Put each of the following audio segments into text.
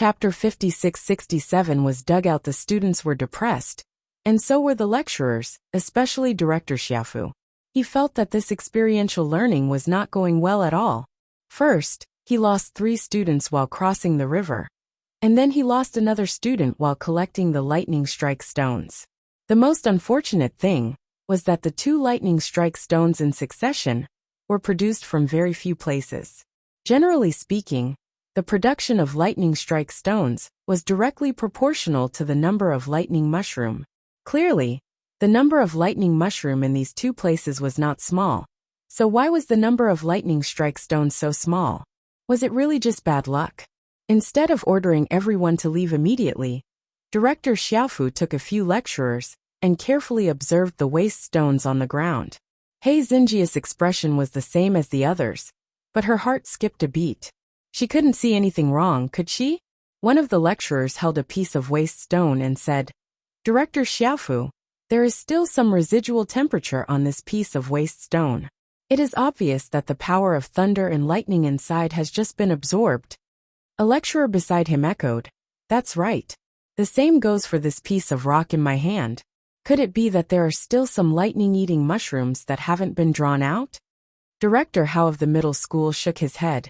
Chapter 56-67 was dug out. The students were depressed, and so were the lecturers, especially Director Xiaofu. He felt that this experiential learning was not going well at all. First, he lost 3 students while crossing the river, and then he lost another student while collecting the lightning strike stones. The most unfortunate thing was that the 2 lightning strike stones in succession were produced from very few places. Generally speaking, the production of lightning strike stones was directly proportional to the number of lightning mushroom. Clearly, the number of lightning mushroom in these 2 places was not small. So why was the number of lightning strike stones so small? Was it really just bad luck? Instead of ordering everyone to leave immediately, Director Xiaofu took a few lecturers and carefully observed the waste stones on the ground. Hei Xinjia's expression was the same as the others, but her heart skipped a beat. She couldn't see anything wrong, could she? One of the lecturers held a piece of waste stone and said, "Director Xiaofu, there is still some residual temperature on this piece of waste stone. It is obvious that the power of thunder and lightning inside has just been absorbed." A lecturer beside him echoed, "That's right. The same goes for this piece of rock in my hand. Could it be that there are still some lightning-eating mushrooms that haven't been drawn out?" Director Hao of the middle school shook his head.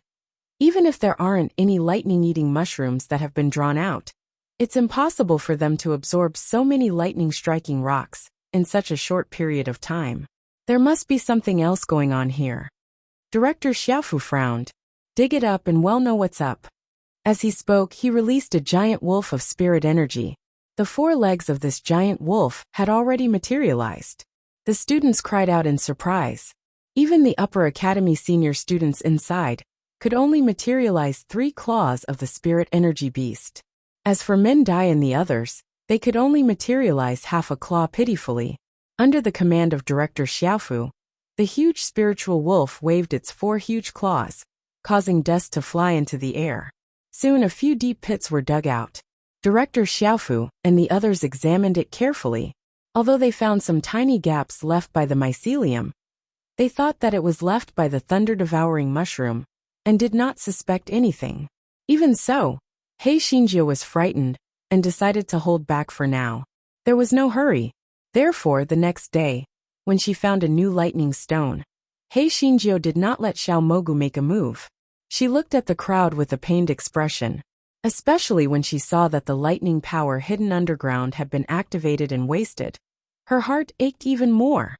Even if there aren't any lightning-eating mushrooms that have been drawn out, it's impossible for them to absorb so many lightning-striking rocks in such a short period of time. There must be something else going on here. Director Xiaofu frowned. "Dig it up and well know what's up." As he spoke, he released a giant wolf of spirit energy. The 4 legs of this giant wolf had already materialized. The students cried out in surprise. Even the upper academy senior students inside could only materialize 3 claws of the spirit energy beast. As for Min Dai and the others, they could only materialize half a claw pitifully. Under the command of Director Xiaofu, the huge spiritual wolf waved its 4 huge claws, causing dust to fly into the air. Soon a few deep pits were dug out. Director Xiaofu and the others examined it carefully. Although they found some tiny gaps left by the mycelium, they thought that it was left by the thunder-devouring mushroom, and did not suspect anything. Even so, Hei Xinjia was frightened and decided to hold back for now. There was no hurry. Therefore, the next day, when she found a new lightning stone, Hei Xinjia did not let Xiao Mogu make a move. She looked at the crowd with a pained expression, especially when she saw that the lightning power hidden underground had been activated and wasted. Her heart ached even more.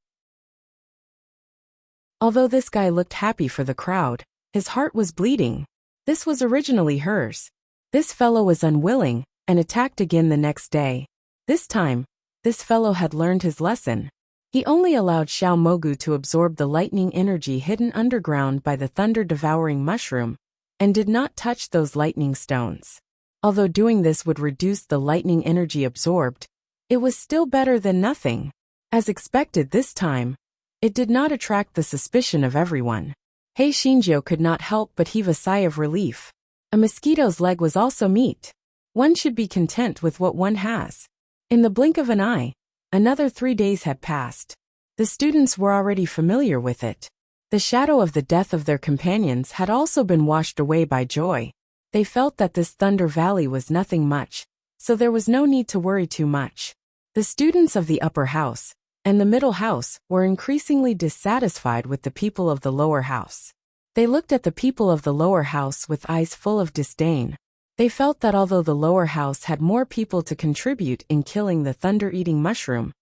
Although this guy looked happy for the crowd, his heart was bleeding. This was originally hers. This fellow was unwilling, and attacked again the next day. This time, this fellow had learned his lesson. He only allowed Xiao Mogu to absorb the lightning energy hidden underground by the thunder-devouring mushroom, and did not touch those lightning stones. Although doing this would reduce the lightning energy absorbed, it was still better than nothing. As expected this time, it did not attract the suspicion of everyone. Hei Xinjia could not help but heave a sigh of relief. A mosquito's leg was also meat. One should be content with what one has. In the blink of an eye, another 3 days had passed. The students were already familiar with it. The shadow of the death of their companions had also been washed away by joy. They felt that this Thunder Valley was nothing much, so there was no need to worry too much. The students of the upper house and the middle house were increasingly dissatisfied with the people of the lower house. They looked at the people of the lower house with eyes full of disdain. They felt that although the lower house had more people to contribute in killing the thunder-eating mushroom,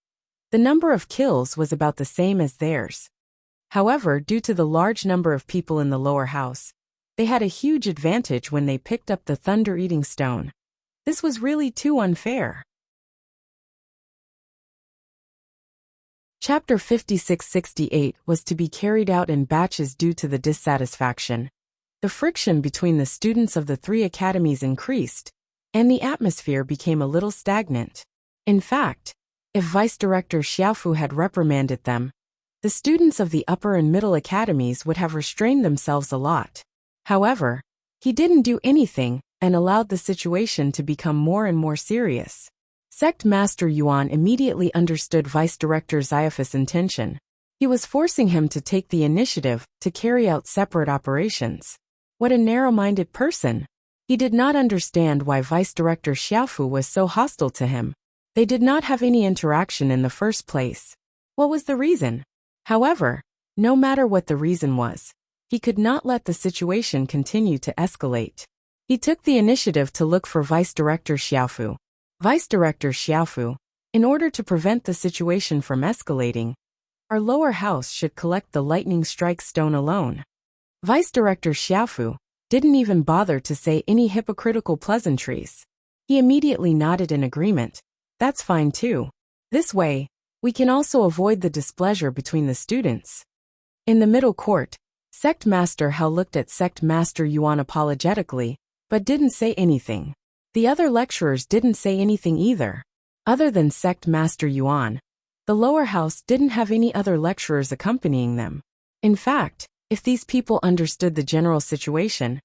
the number of kills was about the same as theirs. However, due to the large number of people in the lower house, they had a huge advantage when they picked up the thunder-eating stone. This was really too unfair. Chapter 56-68 was to be carried out in batches due to the dissatisfaction. The friction between the students of the 3 academies increased, and the atmosphere became a little stagnant. In fact, if Vice Director Xiaofu had reprimanded them, the students of the upper and middle academies would have restrained themselves a lot. However, he didn't do anything and allowed the situation to become more and more serious. Sect Master Yuan immediately understood Vice Director Xiaofu's intention. He was forcing him to take the initiative to carry out separate operations. What a narrow-minded person! He did not understand why Vice Director Xiaofu was so hostile to him. They did not have any interaction in the first place. What was the reason? However, no matter what the reason was, he could not let the situation continue to escalate. He took the initiative to look for Vice Director Xiaofu. Vice Director Xiaofu, in order to prevent the situation from escalating, our lower house should collect the lightning strike stone alone. Vice Director Xiaofu didn't even bother to say any hypocritical pleasantries. He immediately nodded in agreement. That's fine too. This way, we can also avoid the displeasure between the students. In the middle court, Sect Master Hao looked at Sect Master Yuan apologetically, but didn't say anything. The other lecturers didn't say anything either. Other than Sect Master Yuan, the lower house didn't have any other lecturers accompanying them. In fact, if these people understood the general situation,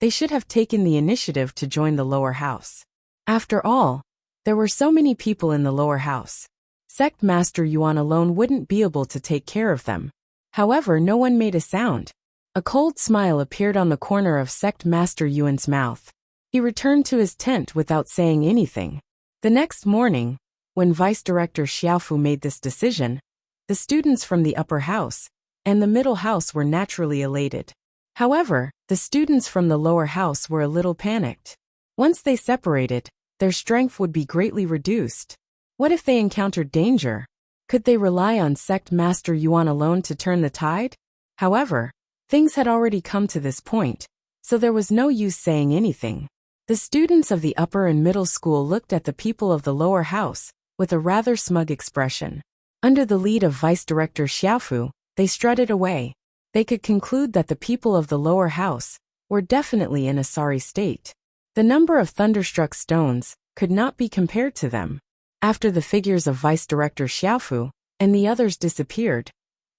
they should have taken the initiative to join the lower house. After all, there were so many people in the lower house. Sect Master Yuan alone wouldn't be able to take care of them. However, no one made a sound. A cold smile appeared on the corner of Sect Master Yuan's mouth. He returned to his tent without saying anything. The next morning, when Vice Director Xiaofu made this decision, the students from the upper house and the middle house were naturally elated. However, the students from the lower house were a little panicked. Once they separated, their strength would be greatly reduced. What if they encountered danger? Could they rely on Sect Master Yuan alone to turn the tide? However, things had already come to this point, so there was no use saying anything. The students of the upper and middle school looked at the people of the lower house with a rather smug expression. Under the lead of Vice Director Xiaofu, they strutted away. They could conclude that the people of the lower house were definitely in a sorry state. The number of thunderstruck stones could not be compared to them. After the figures of Vice Director Xiaofu and the others disappeared,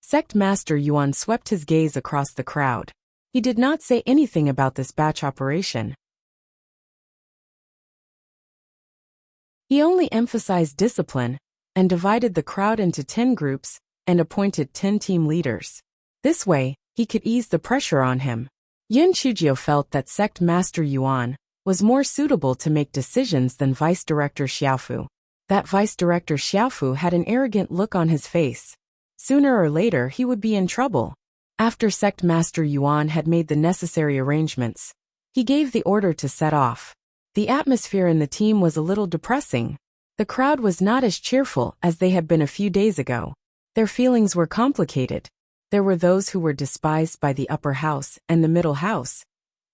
Sect Master Yuan swept his gaze across the crowd. He did not say anything about this batch operation. He only emphasized discipline and divided the crowd into 10 groups and appointed 10 team leaders. This way, he could ease the pressure on him. Yin Chujio felt that Sect Master Yuan was more suitable to make decisions than Vice Director Xiaofu. That Vice Director Xiaofu had an arrogant look on his face. Sooner or later he would be in trouble. After Sect Master Yuan had made the necessary arrangements, he gave the order to set off. The atmosphere in the team was a little depressing. The crowd was not as cheerful as they had been a few days ago. Their feelings were complicated. There were those who were despised by the upper house and the middle house,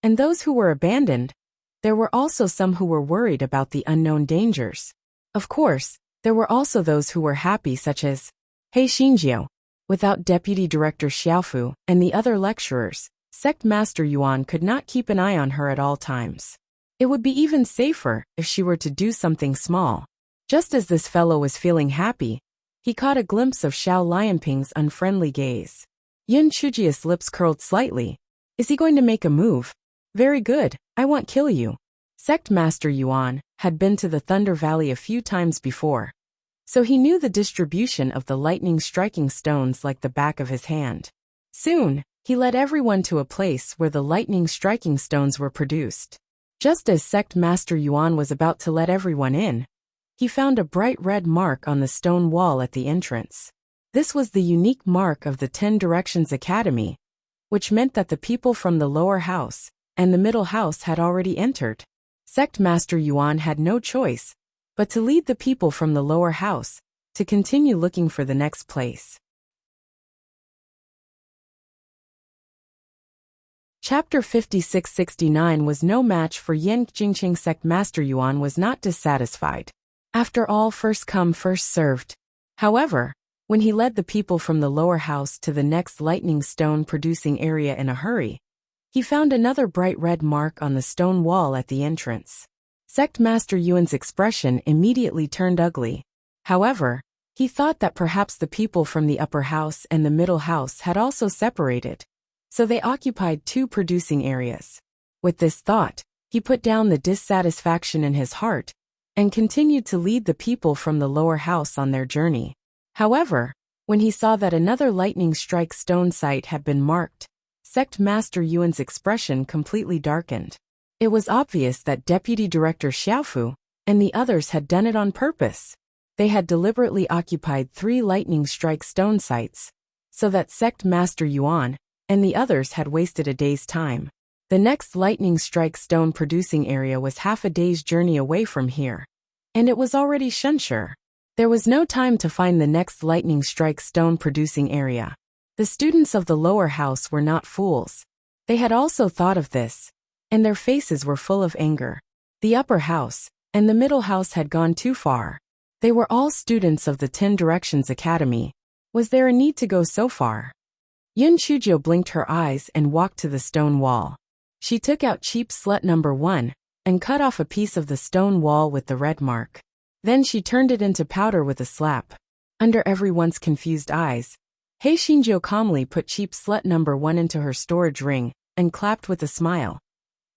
and those who were abandoned. There were also some who were worried about the unknown dangers. Of course, there were also those who were happy, such as He Xinjiao. Without Deputy Director Xiaofu and the other lecturers, Sect Master Yuan could not keep an eye on her at all times. It would be even safer if she were to do something small. Just as this fellow was feeling happy, he caught a glimpse of Xiao Lianping's unfriendly gaze. Yin Chujia's lips curled slightly. Is he going to make a move? Very good, I won't kill you. Sect Master Yuan had been to the Thunder Valley a few times before, so he knew the distribution of the lightning striking stones like the back of his hand. Soon, he led everyone to a place where the lightning striking stones were produced. Just as Sect Master Yuan was about to let everyone in, he found a bright red mark on the stone wall at the entrance. This was the unique mark of the 10 Directions Academy, which meant that the people from the lower house and the middle house had already entered. Sect Master Yuan had no choice but to lead the people from the lower house to continue looking for the next place. Chapter 5669 was no match for Yen Jingqing. Sect Master Yuan was not dissatisfied. After all, first come first served. However, when he led the people from the lower house to the next lightning stone producing area in a hurry, he found another bright red mark on the stone wall at the entrance. Sect Master Yuan's expression immediately turned ugly. However, he thought that perhaps the people from the upper house and the middle house had also separated, so they occupied 2 producing areas. With this thought, he put down the dissatisfaction in his heart and continued to lead the people from the lower house on their journey. However, when he saw that another lightning strike stone site had been marked, Sect Master Yuan's expression completely darkened. It was obvious that Deputy Director Xiaofu and the others had done it on purpose. They had deliberately occupied 3 lightning strike stone sites, so that Sect Master Yuan and the others had wasted a day's time. The next lightning strike stone producing area was half a day's journey away from here, and it was already Shenshe. There was no time to find the next lightning strike stone producing area. The students of the lower house were not fools. They had also thought of this, and their faces were full of anger. The upper house and the middle house had gone too far. They were all students of the 10 Directions Academy. Was there a need to go so far? Yin Chuzhou blinked her eyes and walked to the stone wall. She took out cheap slut number 1 and cut off a piece of the stone wall with the red mark. Then she turned it into powder with a slap. Under everyone's confused eyes, He Xinjiu calmly put cheap slut number 1 into her storage ring and clapped with a smile.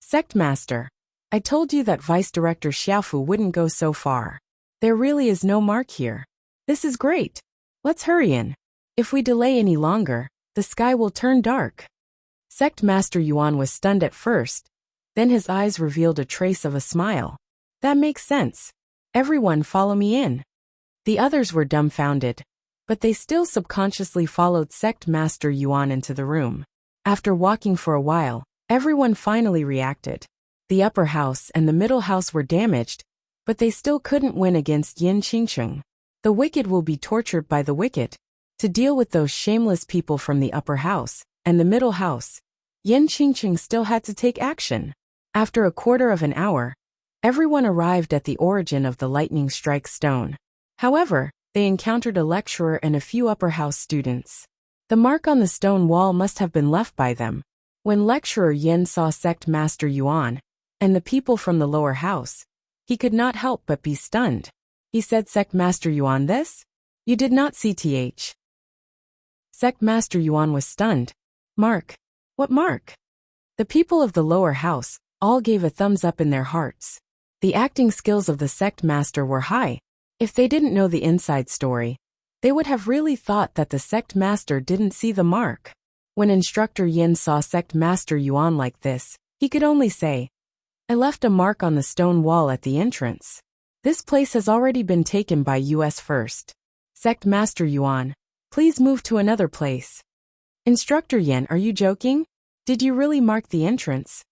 Sect Master, I told you that Vice Director Xiaofu wouldn't go so far. There really is no mark here. This is great. Let's hurry in. If we delay any longer, the sky will turn dark. Sect Master Yuan was stunned at first, then his eyes revealed a trace of a smile. That makes sense. Everyone follow me in. The others were dumbfounded, but they still subconsciously followed Sect Master Yuan into the room. After walking for a while, everyone finally reacted. The upper house and the middle house were damaged, but they still couldn't win against Yin Qingcheng. The wicked will be tortured by the wicked. To deal with those shameless people from the upper house and the middle house, Yin Qingcheng still had to take action. After a quarter of an hour, everyone arrived at the origin of the lightning strike stone. However, they encountered a lecturer and a few upper house students. The mark on the stone wall must have been left by them. When lecturer Yin saw Sect Master Yuan and the people from the lower house, he could not help but be stunned. He said, Sect Master Yuan, this? You did not see th. Sect Master Yuan was stunned. Mark. What mark? The people of the lower house all gave a thumbs up in their hearts. The acting skills of the Sect Master were high. If they didn't know the inside story, they would have really thought that the Sect Master didn't see the mark. When Instructor Yin saw Sect Master Yuan like this, he could only say, I left a mark on the stone wall at the entrance. This place has already been taken by US First. Sect Master Yuan, please move to another place. Instructor Yin, are you joking? Did you really mark the entrance?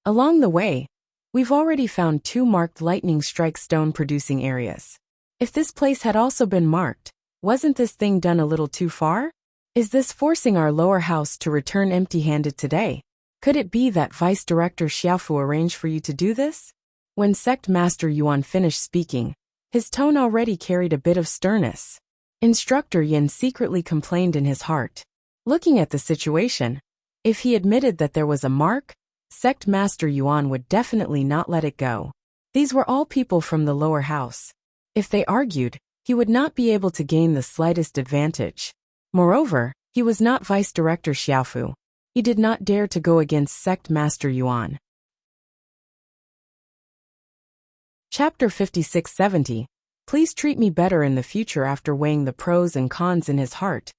Along the way, we've already found 2 marked lightning strike stone producing areas. If this place had also been marked, wasn't this thing done a little too far? Is this forcing our lower house to return empty-handed today? Could it be that Vice Director Xiaofu arranged for you to do this? When Sect Master Yuan finished speaking, his tone already carried a bit of sternness. Instructor Yin secretly complained in his heart. Looking at the situation, if he admitted that there was a mark, Sect Master Yuan would definitely not let it go. These were all people from the lower house. If they argued, he would not be able to gain the slightest advantage. Moreover, he was not Vice Director Xiaofu. He did not dare to go against Sect Master Yuan. Chapter 5670. Please treat me better in the future. After weighing the pros and cons in his heart,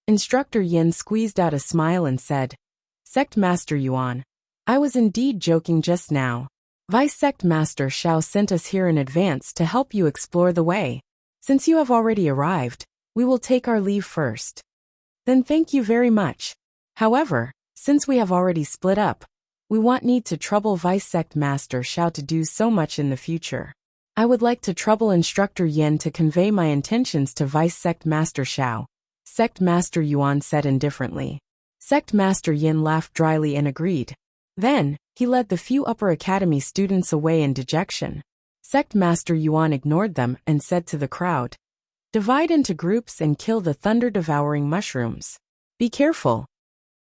Instructor Yin squeezed out a smile and said, Sect Master Yuan, I was indeed joking just now. Vice Sect Master Xiao sent us here in advance to help you explore the way. Since you have already arrived, we will take our leave first. Then thank you very much. However, since we have already split up, we won't need to trouble Vice Sect Master Xiao to do so much in the future. I would like to trouble Instructor Yin to convey my intentions to Vice Sect Master Xiao. Sect Master Yuan said indifferently. Sect Master Yin laughed dryly and agreed. Then, he led the few upper academy students away in dejection. Sect Master Yuan ignored them and said to the crowd, divide into groups and kill the thunder-devouring mushrooms. Be careful.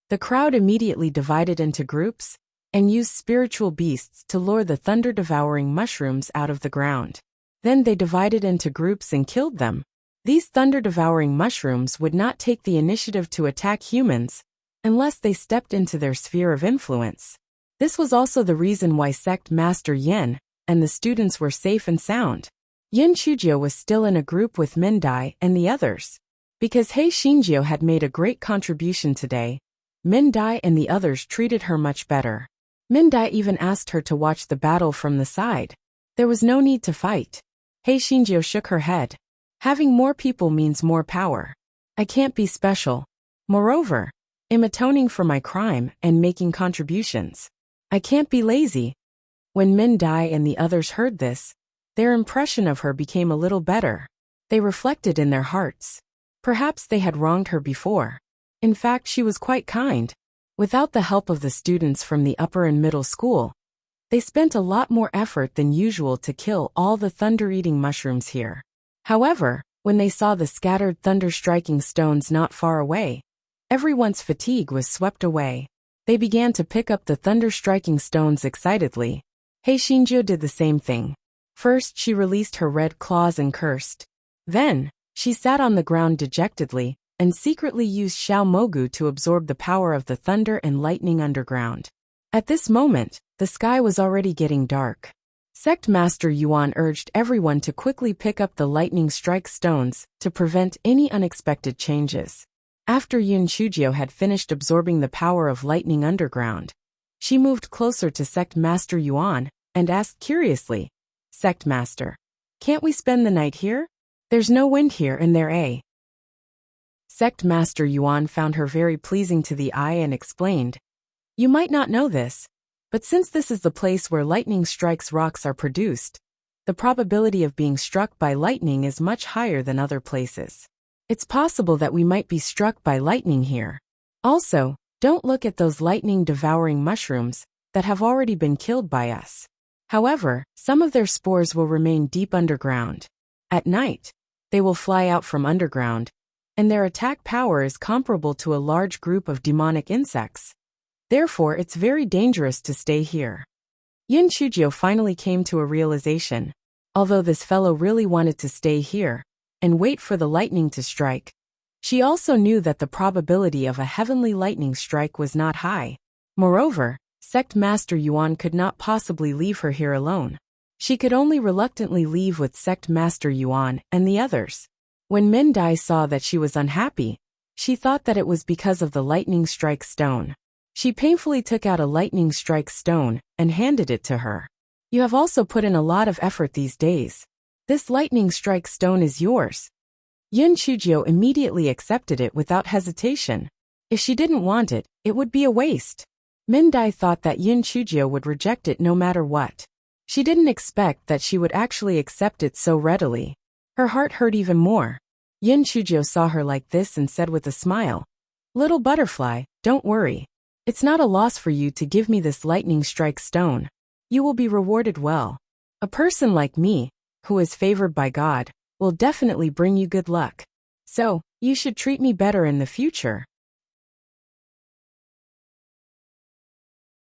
The crowd immediately divided into groups and used spiritual beasts to lure the thunder-devouring mushrooms out of the ground. Then they divided into groups and killed them. These thunder-devouring mushrooms would not take the initiative to attack humans unless they stepped into their sphere of influence. This was also the reason why Sect Master Yin and the students were safe and sound. Yin Chuzhou was still in a group with Mindai and the others. Because He Xinjiu had made a great contribution today, Mindai and the others treated her much better. Mindai even asked her to watch the battle from the side. There was no need to fight. Heishinjo shook her head. Having more people means more power. I can't be special. Moreover, I'm atoning for my crime and making contributions. I can't be lazy. When Mindai and the others heard this, their impression of her became a little better. They reflected in their hearts. Perhaps they had wronged her before. In fact, she was quite kind. Without the help of the students from the upper and middle school, they spent a lot more effort than usual to kill all the thunder-eating mushrooms here. However, when they saw the scattered thunder-striking stones not far away, everyone's fatigue was swept away. They began to pick up the thunder-striking stones excitedly. Heishinjo did the same thing. First, she released her red claws and cursed. Then, she sat on the ground dejectedly and secretly used Xiao Mogu to absorb the power of the thunder and lightning underground. At this moment, the sky was already getting dark. Sect Master Yuan urged everyone to quickly pick up the lightning strike stones to prevent any unexpected changes. After Yun Chujio had finished absorbing the power of lightning underground, she moved closer to Sect Master Yuan and asked curiously, Sect Master, can't we spend the night here? There's no wind here and there, eh? Sect Master Yuan found her very pleasing to the eye and explained, you might not know this, but since this is the place where lightning strikes rocks are produced, the probability of being struck by lightning is much higher than other places. It's possible that we might be struck by lightning here. Also, don't look at those lightning-devouring mushrooms that have already been killed by us. However, some of their spores will remain deep underground. At night, they will fly out from underground, and their attack power is comparable to a large group of demonic insects. Therefore, it's very dangerous to stay here. Yun Chujio finally came to a realization. Although this fellow really wanted to stay here and wait for the lightning to strike, she also knew that the probability of a heavenly lightning strike was not high. Moreover, Sect Master Yuan could not possibly leave her here alone. She could only reluctantly leave with Sect Master Yuan and the others. When Mindai saw that she was unhappy, she thought that it was because of the lightning strike stone. She painfully took out a lightning strike stone and handed it to her. You have also put in a lot of effort these days. This lightning strike stone is yours. Yun Chujio immediately accepted it without hesitation. If she didn't want it, it would be a waste. Mindai thought that Yun Chujio would reject it no matter what. She didn't expect that she would actually accept it so readily. Her heart hurt even more. Yun Chujio saw her like this and said with a smile, Little butterfly, don't worry. It's not a loss for you to give me this lightning strike stone. You will be rewarded well. A person like me, who is favored by God, will definitely bring you good luck. So, you should treat me better in the future.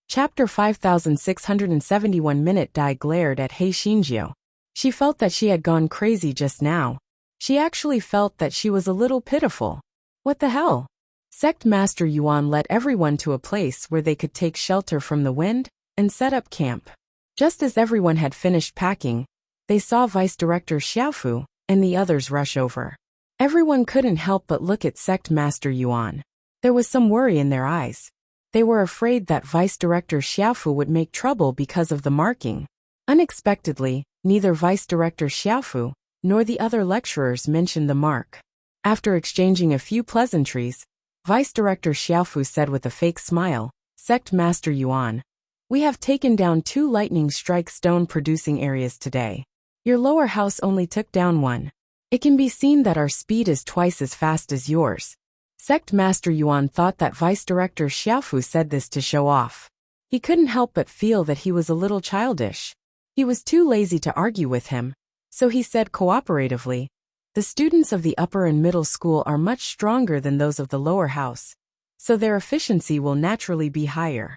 Chapter 5671 Minute Dai glared at Heishinjo. She felt that she had gone crazy just now. She actually felt that she was a little pitiful. What the hell? Sect Master Yuan led everyone to a place where they could take shelter from the wind and set up camp. Just as everyone had finished packing, they saw Vice Director Xiaofu and the others rush over. Everyone couldn't help but look at Sect Master Yuan. There was some worry in their eyes. They were afraid that Vice Director Xiaofu would make trouble because of the marking. Unexpectedly, neither Vice Director Xiaofu nor the other lecturers mentioned the mark. After exchanging a few pleasantries, Vice Director Xiaofu said with a fake smile, Sect Master Yuan, we have taken down 2 lightning strike stone producing areas today. Your lower house only took down 1. It can be seen that our speed is twice as fast as yours. Sect Master Yuan thought that Vice Director Xiaofu said this to show off. He couldn't help but feel that he was a little childish. He was too lazy to argue with him, so he said cooperatively, the students of the upper and middle school are much stronger than those of the lower house, so their efficiency will naturally be higher.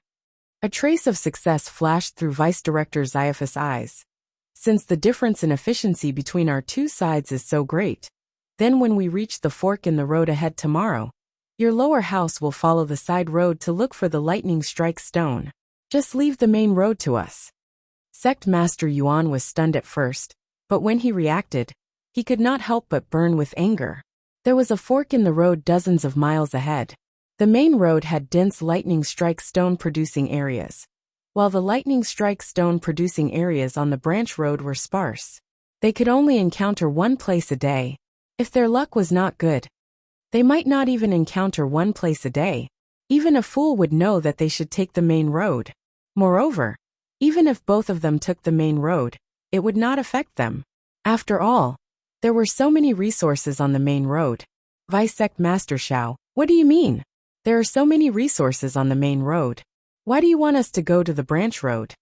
A trace of success flashed through Vice Director Xiaofu's eyes. Since the difference in efficiency between our 2 sides is so great, then when we reach the fork in the road ahead tomorrow, your lower house will follow the side road to look for the lightning strike stone. Just leave the main road to us. Sect Master Yuan was stunned at first, but when he reacted, he could not help but burn with anger. There was a fork in the road dozens of miles ahead. The main road had dense lightning strike stone producing areas. while the lightning strike stone-producing areas on the branch road were sparse. They could only encounter one place a day. If their luck was not good, they might not even encounter one place a day. Even a fool would know that they should take the main road. Moreover, even if both of them took the main road, it would not affect them. After all, there were so many resources on the main road. Vice Sect Master Xiao, what do you mean? There are so many resources on the main road. Why do you want us to go to the branch road?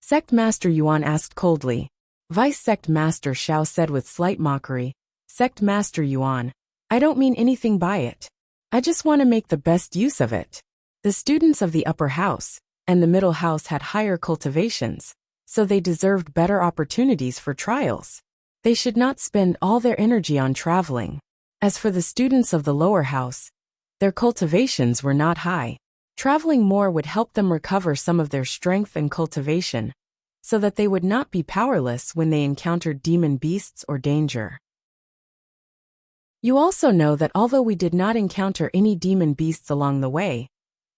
Sect Master Yuan asked coldly. Vice Sect Master Xiao said with slight mockery, Sect Master Yuan, I don't mean anything by it. I just want to make the best use of it. The students of the upper house and the middle house had higher cultivations, so they deserved better opportunities for trials. They should not spend all their energy on traveling. As for the students of the lower house, their cultivations were not high. Traveling more would help them recover some of their strength and cultivation, so that they would not be powerless when they encountered demon beasts or danger. You also know that although we did not encounter any demon beasts along the way,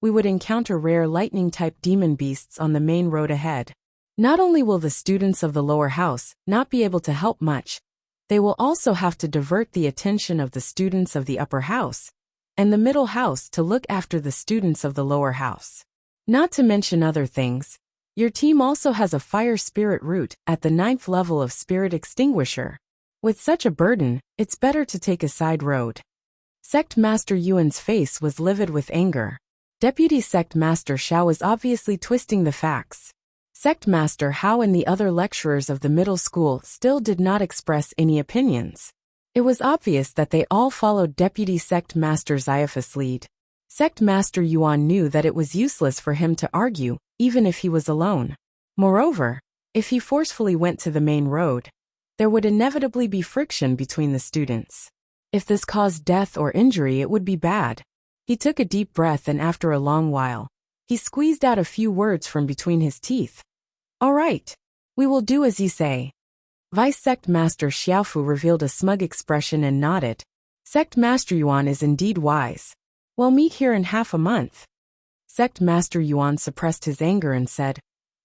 we would encounter rare lightning-type demon beasts on the main road ahead. Not only will the students of the lower house not be able to help much, they will also have to divert the attention of the students of the upper house and the middle house to look after the students of the lower house. Not to mention other things, your team also has a fire spirit root at the 9th level of spirit extinguisher. With such a burden, it's better to take a side road. Sect Master Yuan's face was livid with anger. Deputy Sect Master Xiao was obviously twisting the facts. Sect Master Hao and the other lecturers of the middle school still did not express any opinions. It was obvious that they all followed Deputy Sect Master Xaiaphus' lead. Sect Master Yuan knew that it was useless for him to argue, even if he was alone. Moreover, if he forcefully went to the main road, there would inevitably be friction between the students. If this caused death or injury, it would be bad. He took a deep breath and after a long while, he squeezed out a few words from between his teeth. All right. We will do as you say. Vice Sect Master Xiaofu revealed a smug expression and nodded. Sect Master Yuan is indeed wise. We'll meet here in half a month. Sect Master Yuan suppressed his anger and said,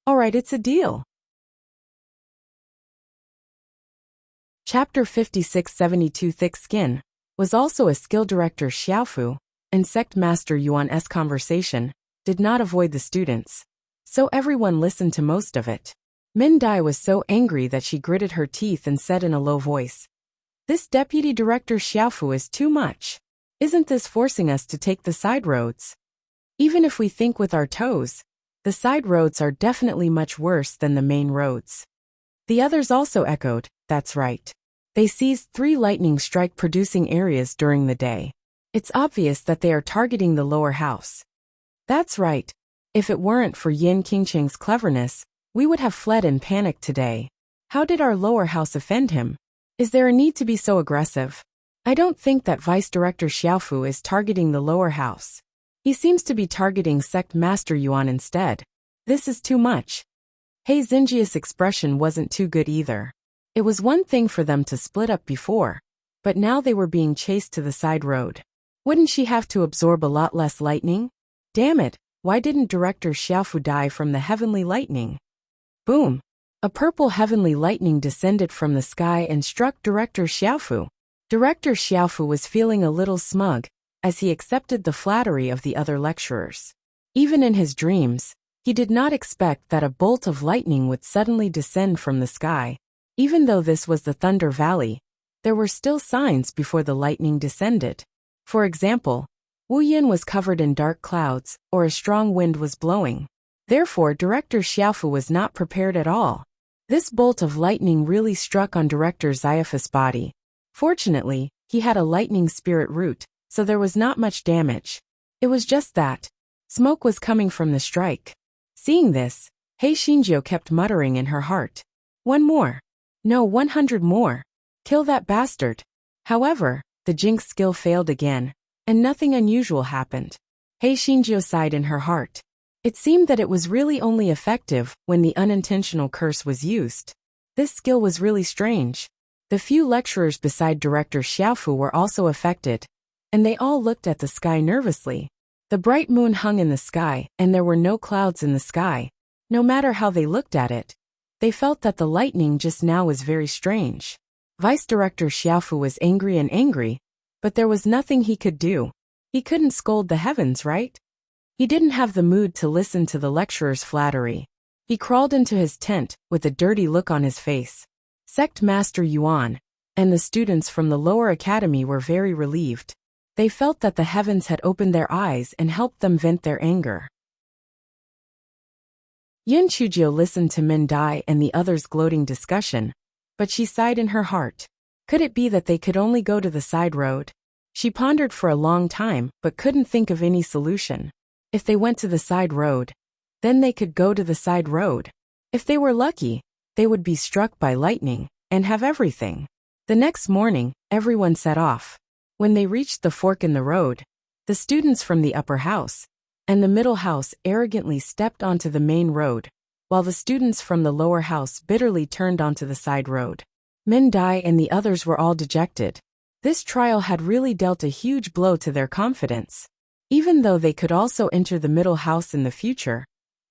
All right, it's a deal. Chapter 5672 Thick Skin was also a skill director Xiaofu, and Sect Master Yuan's conversation did not avoid the students, so everyone listened to most of it. Min Dai was so angry that she gritted her teeth and said in a low voice, This deputy director Xiaofu is too much. Isn't this forcing us to take the side roads? Even if we think with our toes, the side roads are definitely much worse than the main roads. The others also echoed, That's right. They seized 3 lightning strike producing areas during the day. It's obvious that they are targeting the lower house. That's right. If it weren't for Yin Qingcheng's cleverness, we would have fled in panic today. How did our lower house offend him? Is there a need to be so aggressive? I don't think that Vice Director Xiaofu is targeting the lower house. He seems to be targeting Sect Master Yuan instead. This is too much. He Xinjia's expression wasn't too good either. It was one thing for them to split up before, but now they were being chased to the side road. Wouldn't she have to absorb a lot less lightning? Damn it, why didn't Director Xiaofu die from the heavenly lightning? Boom! A purple heavenly lightning descended from the sky and struck Director Xiaofu. Director Xiaofu was feeling a little smug as he accepted the flattery of the other lecturers. Even in his dreams, he did not expect that a bolt of lightning would suddenly descend from the sky. Even though this was the Thunder Valley, there were still signs before the lightning descended. For example, Wuyin was covered in dark clouds, or a strong wind was blowing. Therefore, Director Xiaofu was not prepared at all. This bolt of lightning really struck on Director Xaiaphus' body. Fortunately, he had a lightning spirit root, so there was not much damage. It was just that smoke was coming from the strike. Seeing this, He Xinjiu kept muttering in her heart. 1 more. No, 100 more. Kill that bastard. However, the Jinx skill failed again, and nothing unusual happened. He Xinjiu sighed in her heart. It seemed that it was really only effective when the unintentional curse was used. This skill was really strange. The few lecturers beside Director Xiaofu were also affected, and they all looked at the sky nervously. The bright moon hung in the sky, and there were no clouds in the sky. No matter how they looked at it, they felt that the lightning just now was very strange. Vice Director Xiaofu was angry, but there was nothing he could do. He couldn't scold the heavens, right? He didn't have the mood to listen to the lecturer's flattery. He crawled into his tent with a dirty look on his face. Sect Master Yuan and the students from the lower academy were very relieved. They felt that the heavens had opened their eyes and helped them vent their anger. Yun Chujio listened to Min Dai and the others' gloating discussion, but she sighed in her heart. Could it be that they could only go to the side road? She pondered for a long time but couldn't think of any solution. If they went to the side road, then they could go to the side road. If they were lucky, they would be struck by lightning and have everything. The next morning, everyone set off. When they reached the fork in the road, the students from the upper house and the middle house arrogantly stepped onto the main road, while the students from the lower house bitterly turned onto the side road. Min Dai and the others were all dejected. This trial had really dealt a huge blow to their confidence. Even though they could also enter the middle house in the future,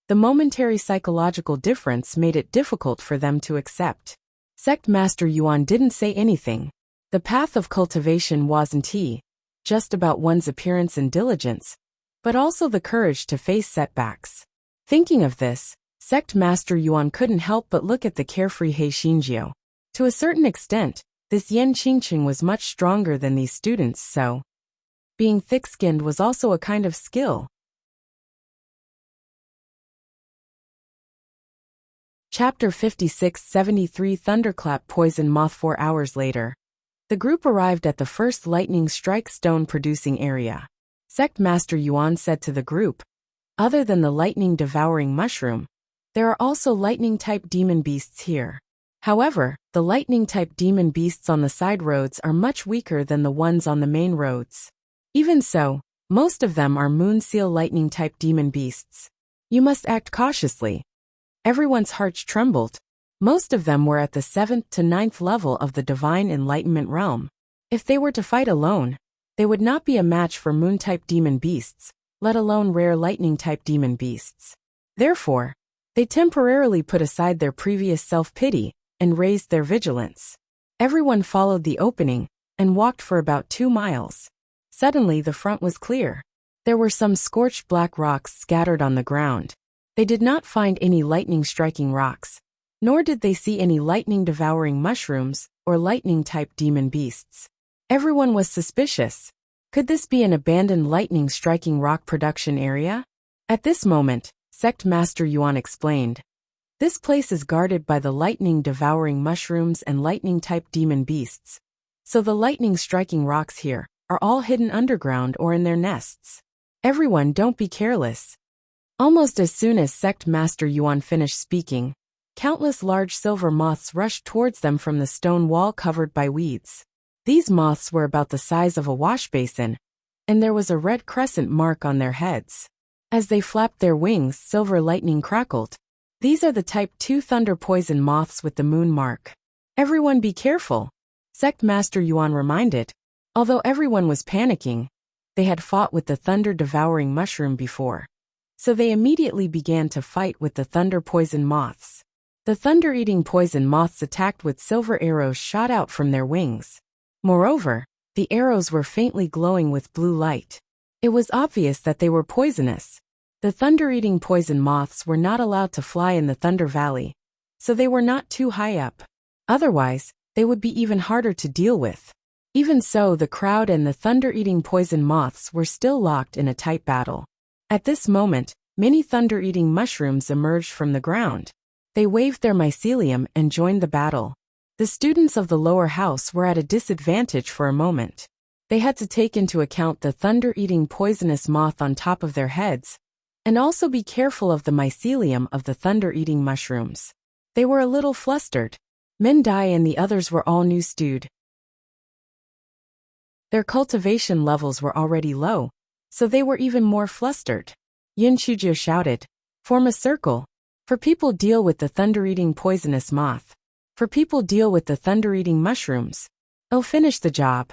the momentary psychological difference made it difficult for them to accept. Sect Master Yuan didn't say anything. The path of cultivation wasn't just about one's appearance and diligence, but also the courage to face setbacks. Thinking of this, Sect Master Yuan couldn't help but look at the carefree He Xinjiu. To a certain extent, this Yan Qingqing was much stronger than these students, so being thick-skinned was also a kind of skill. Chapter 56-73 Thunderclap Poison Moth 4 hours later, the group arrived at the first lightning strike stone-producing area. Sect Master Yuan said to the group, other than the lightning-devouring mushroom, there are also lightning-type demon beasts here. However, the lightning-type demon beasts on the side roads are much weaker than the ones on the main roads. Even so, most of them are moon seal lightning-type demon beasts. You must act cautiously. Everyone's hearts trembled. Most of them were at the 7th to 9th level of the divine enlightenment realm. If they were to fight alone, they would not be a match for moon-type demon beasts, let alone rare lightning-type demon beasts. Therefore, they temporarily put aside their previous self-pity and raised their vigilance. Everyone followed the opening and walked for about 2 miles. Suddenly the front was clear. There were some scorched black rocks scattered on the ground. They did not find any lightning-striking rocks, nor did they see any lightning-devouring mushrooms or lightning-type demon beasts. Everyone was suspicious. Could this be an abandoned lightning-striking rock production area? At this moment, Sect Master Yuan explained, this place is guarded by the lightning-devouring mushrooms and lightning-type demon beasts. So the lightning-striking rocks here are all hidden underground or in their nests. Everyone, don't be careless. Almost as soon as Sect Master Yuan finished speaking, countless large silver moths rushed towards them from the stone wall covered by weeds. These moths were about the size of a wash basin, and there was a red crescent mark on their heads. As they flapped their wings, silver lightning crackled. These are the Type 2 thunder poison moths with the moon mark. Everyone be careful, Sect Master Yuan reminded. Although everyone was panicking, they had fought with the thunder-devouring mushroom before. So they immediately began to fight with the thunder poison moths. The thunder-eating poison moths attacked with silver arrows shot out from their wings. Moreover, the arrows were faintly glowing with blue light. It was obvious that they were poisonous. The thunder-eating poison moths were not allowed to fly in the Thunder Valley, so they were not too high up. Otherwise, they would be even harder to deal with. Even so, the crowd and the thunder-eating poison moths were still locked in a tight battle. At this moment, many thunder-eating mushrooms emerged from the ground. They waved their mycelium and joined the battle. The students of the lower house were at a disadvantage for a moment. They had to take into account the thunder-eating poisonous moth on top of their heads, and also be careful of the mycelium of the thunder-eating mushrooms. They were a little flustered. Min Dai and the others were all new stewed. Their cultivation levels were already low, so they were even more flustered. Yin Chujio shouted, "Form a circle. For people deal with the thunder-eating poisonous moth. For people deal with the thunder-eating mushrooms. Oh, finish the job."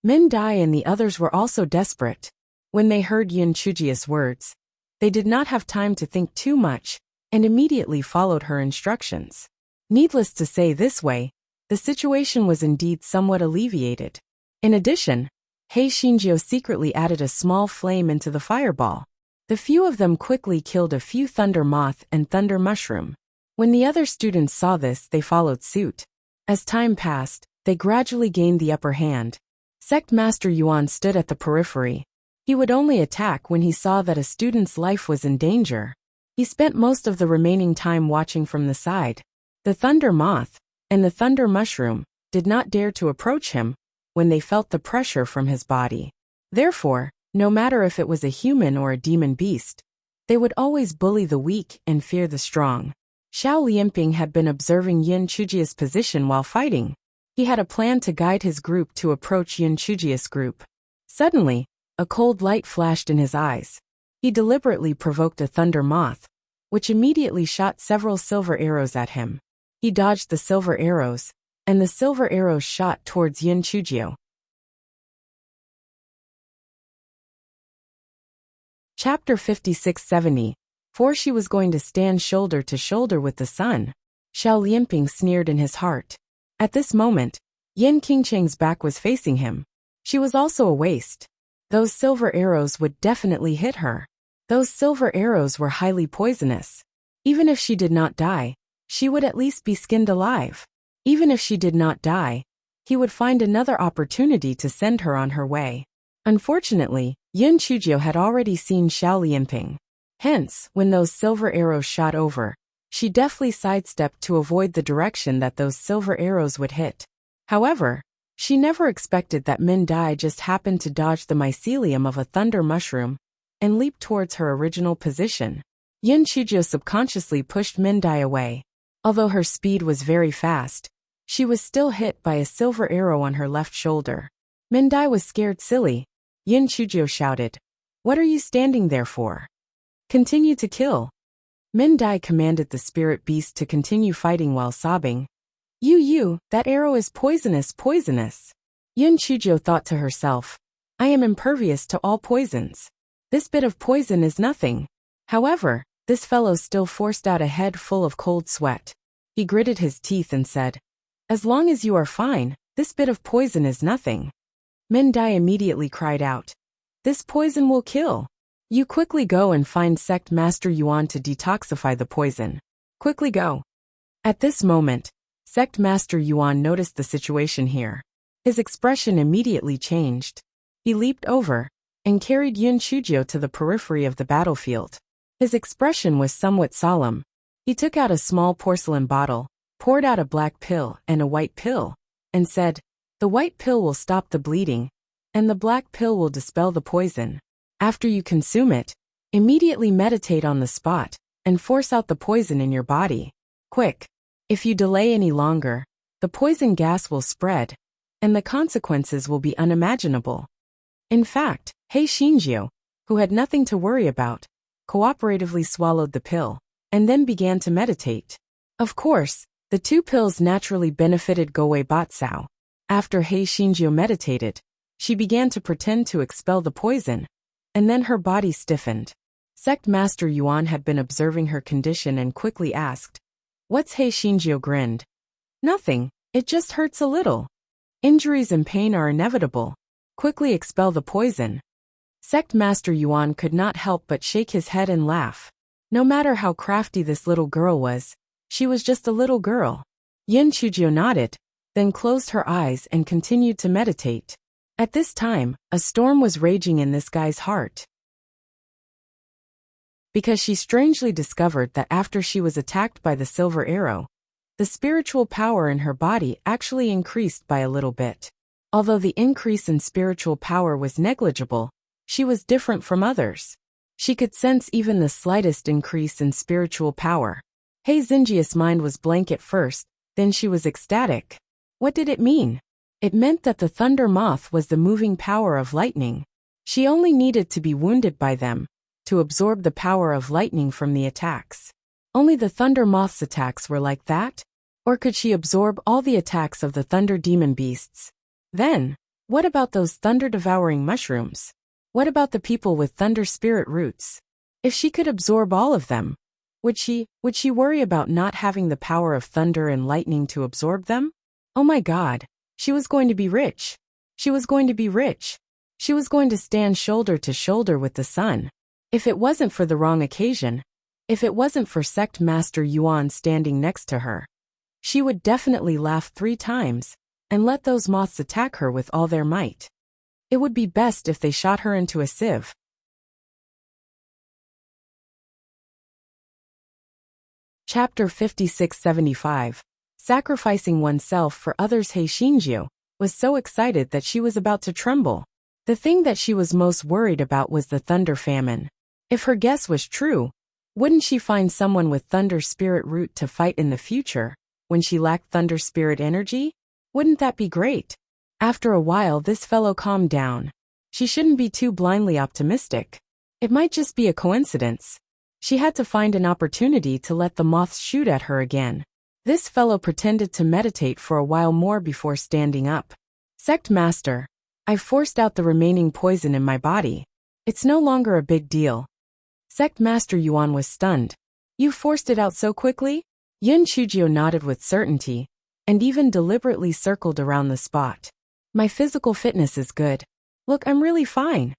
Min Dai and the others were also desperate. When they heard Yin Chujio's words, they did not have time to think too much. and immediately followed her instructions. Needless to say, this way, the situation was indeed somewhat alleviated. In addition, Hei Shinjio secretly added a small flame into the fireball. The few of them quickly killed a few thunder moth and thunder mushroom. When the other students saw this, they followed suit. As time passed, they gradually gained the upper hand. Sect Master Yuan stood at the periphery. He would only attack when he saw that a student's life was in danger. He spent most of the remaining time watching from the side. The thunder moth and the thunder mushroom did not dare to approach him when they felt the pressure from his body. Therefore, no matter if it was a human or a demon beast, they would always bully the weak and fear the strong. Xiao Lianping had been observing Yin Chujia's position while fighting. He had a plan to guide his group to approach Yin Chujia's group. Suddenly, a cold light flashed in his eyes. He deliberately provoked a thunder moth, which immediately shot several silver arrows at him. He dodged the silver arrows, and the silver arrows shot towards Yin Chujio. Chapter 56-70. For she was going to stand shoulder to shoulder with the sun. Xiao Lianping sneered in his heart. At this moment, Yin Qingcheng's back was facing him. She was also a waste. Those silver arrows would definitely hit her. Those silver arrows were highly poisonous. Even if she did not die, she would at least be skinned alive. Even if she did not die, he would find another opportunity to send her on her way. Unfortunately, Yin Chujio had already seen Xiao Lianping. Hence, when those silver arrows shot over, she deftly sidestepped to avoid the direction that those silver arrows would hit. However, she never expected that Min Dai just happened to dodge the mycelium of a thunder mushroom and leap towards her original position. Yin Chujio subconsciously pushed Min Dai away. Although her speed was very fast, she was still hit by a silver arrow on her left shoulder. Min Dai was scared silly. Yin Chujio shouted, "What are you standing there for? Continue to kill." Min Dai commanded the spirit beast to continue fighting while sobbing. You, that arrow is poisonous, poisonous." Yin Chujio thought to herself, "I am impervious to all poisons. This bit of poison is nothing." However, this fellow still forced out a head full of cold sweat. He gritted his teeth and said, "As long as you are fine, this bit of poison is nothing." Min Dai immediately cried out, "This poison will kill. You quickly go and find Sect Master Yuan to detoxify the poison. Quickly go." At this moment, Sect Master Yuan noticed the situation here. His expression immediately changed. He leaped over and carried Yin Chujio to the periphery of the battlefield. His expression was somewhat solemn. He took out a small porcelain bottle, poured out a black pill and a white pill, and said, "The white pill will stop the bleeding, and the black pill will dispel the poison. After you consume it, immediately meditate on the spot and force out the poison in your body. Quick! If you delay any longer, the poison gas will spread, and the consequences will be unimaginable." In fact, Hei Shinjio, who had nothing to worry about, cooperatively swallowed the pill, and then began to meditate. Of course, the two pills naturally benefited Goei Batsao. After Hei Shinjio meditated, she began to pretend to expel the poison, and then her body stiffened. Sect Master Yuan had been observing her condition and quickly asked, "What's?" Hei Shinjio grinned. "Nothing, it just hurts a little. Injuries and pain are inevitable. Quickly expel the poison." Sect Master Yuan could not help but shake his head and laugh. No matter how crafty this little girl was, she was just a little girl. Yin Chujio nodded, then closed her eyes and continued to meditate. At this time, a storm was raging in this guy's heart, because she strangely discovered that after she was attacked by the silver arrow, the spiritual power in her body actually increased by a little bit. Although the increase in spiritual power was negligible, she was different from others. She could sense even the slightest increase in spiritual power. Hei Xinjia's mind was blank at first, then she was ecstatic. What did it mean? It meant that the thunder moth was the moving power of lightning. She only needed to be wounded by them to absorb the power of lightning from the attacks. Only the thunder moth's attacks were like that? Or could she absorb all the attacks of the thunder demon beasts? Then, what about those thunder-devouring mushrooms? What about the people with thunder spirit roots? If she could absorb all of them, Would she worry about not having the power of thunder and lightning to absorb them? Oh my God. She was going to be rich. She was going to be rich. She was going to stand shoulder to shoulder with the sun. If it wasn't for the wrong occasion, if it wasn't for Sect Master Yuan standing next to her, she would definitely laugh 3 times and let those moths attack her with all their might. It would be best if they shot her into a sieve. Chapter 5675. Sacrificing oneself for others. He Xinjiu was so excited that she was about to tremble. The thing that she was most worried about was the thunder famine. If her guess was true, wouldn't she find someone with thunder spirit root to fight in the future, when she lacked thunder spirit energy? Wouldn't that be great? After a while this fellow calmed down. She shouldn't be too blindly optimistic. It might just be a coincidence. She had to find an opportunity to let the moths shoot at her again. This fellow pretended to meditate for a while more before standing up. Sect Master, I've forced out the remaining poison in my body. It's no longer a big deal. Sect Master Yuan was stunned. You forced it out so quickly? Yin Chujio nodded with certainty, and even deliberately circled around the spot. My physical fitness is good. Look, I'm really fine.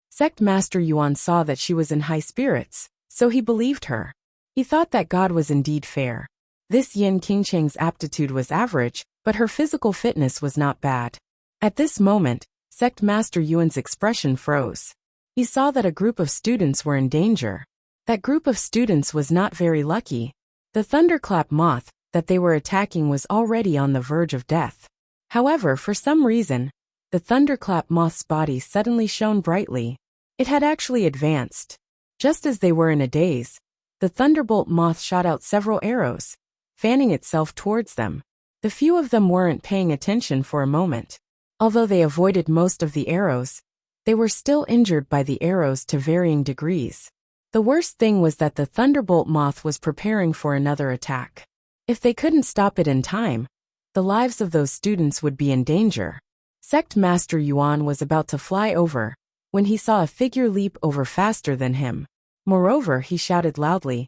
Sect Master Yuan saw that she was in high spirits, so he believed her. He thought that God was indeed fair. This Yin Qingcheng's aptitude was average, but her physical fitness was not bad. At this moment, Sect Master Yuan's expression froze. He saw that a group of students were in danger. That group of students was not very lucky. The thunderclap moth that they were attacking was already on the verge of death. However, for some reason, the thunderclap moth's body suddenly shone brightly. It had actually advanced. Just as they were in a daze, the thunderbolt moth shot out several arrows, fanning itself towards them. The few of them weren't paying attention for a moment. Although they avoided most of the arrows, they were still injured by the arrows to varying degrees. The worst thing was that the thunderbolt moth was preparing for another attack. If they couldn't stop it in time, the lives of those students would be in danger. Sect Master Yuan was about to fly over, when he saw a figure leap over faster than him. Moreover, he shouted loudly,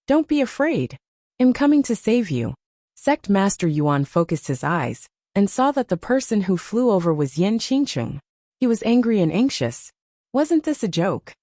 "Don't be afraid. I'm coming to save you." Sect Master Yuan focused his eyes, and saw that the person who flew over was Yin Qingcheng. He was angry and anxious. Wasn't this a joke?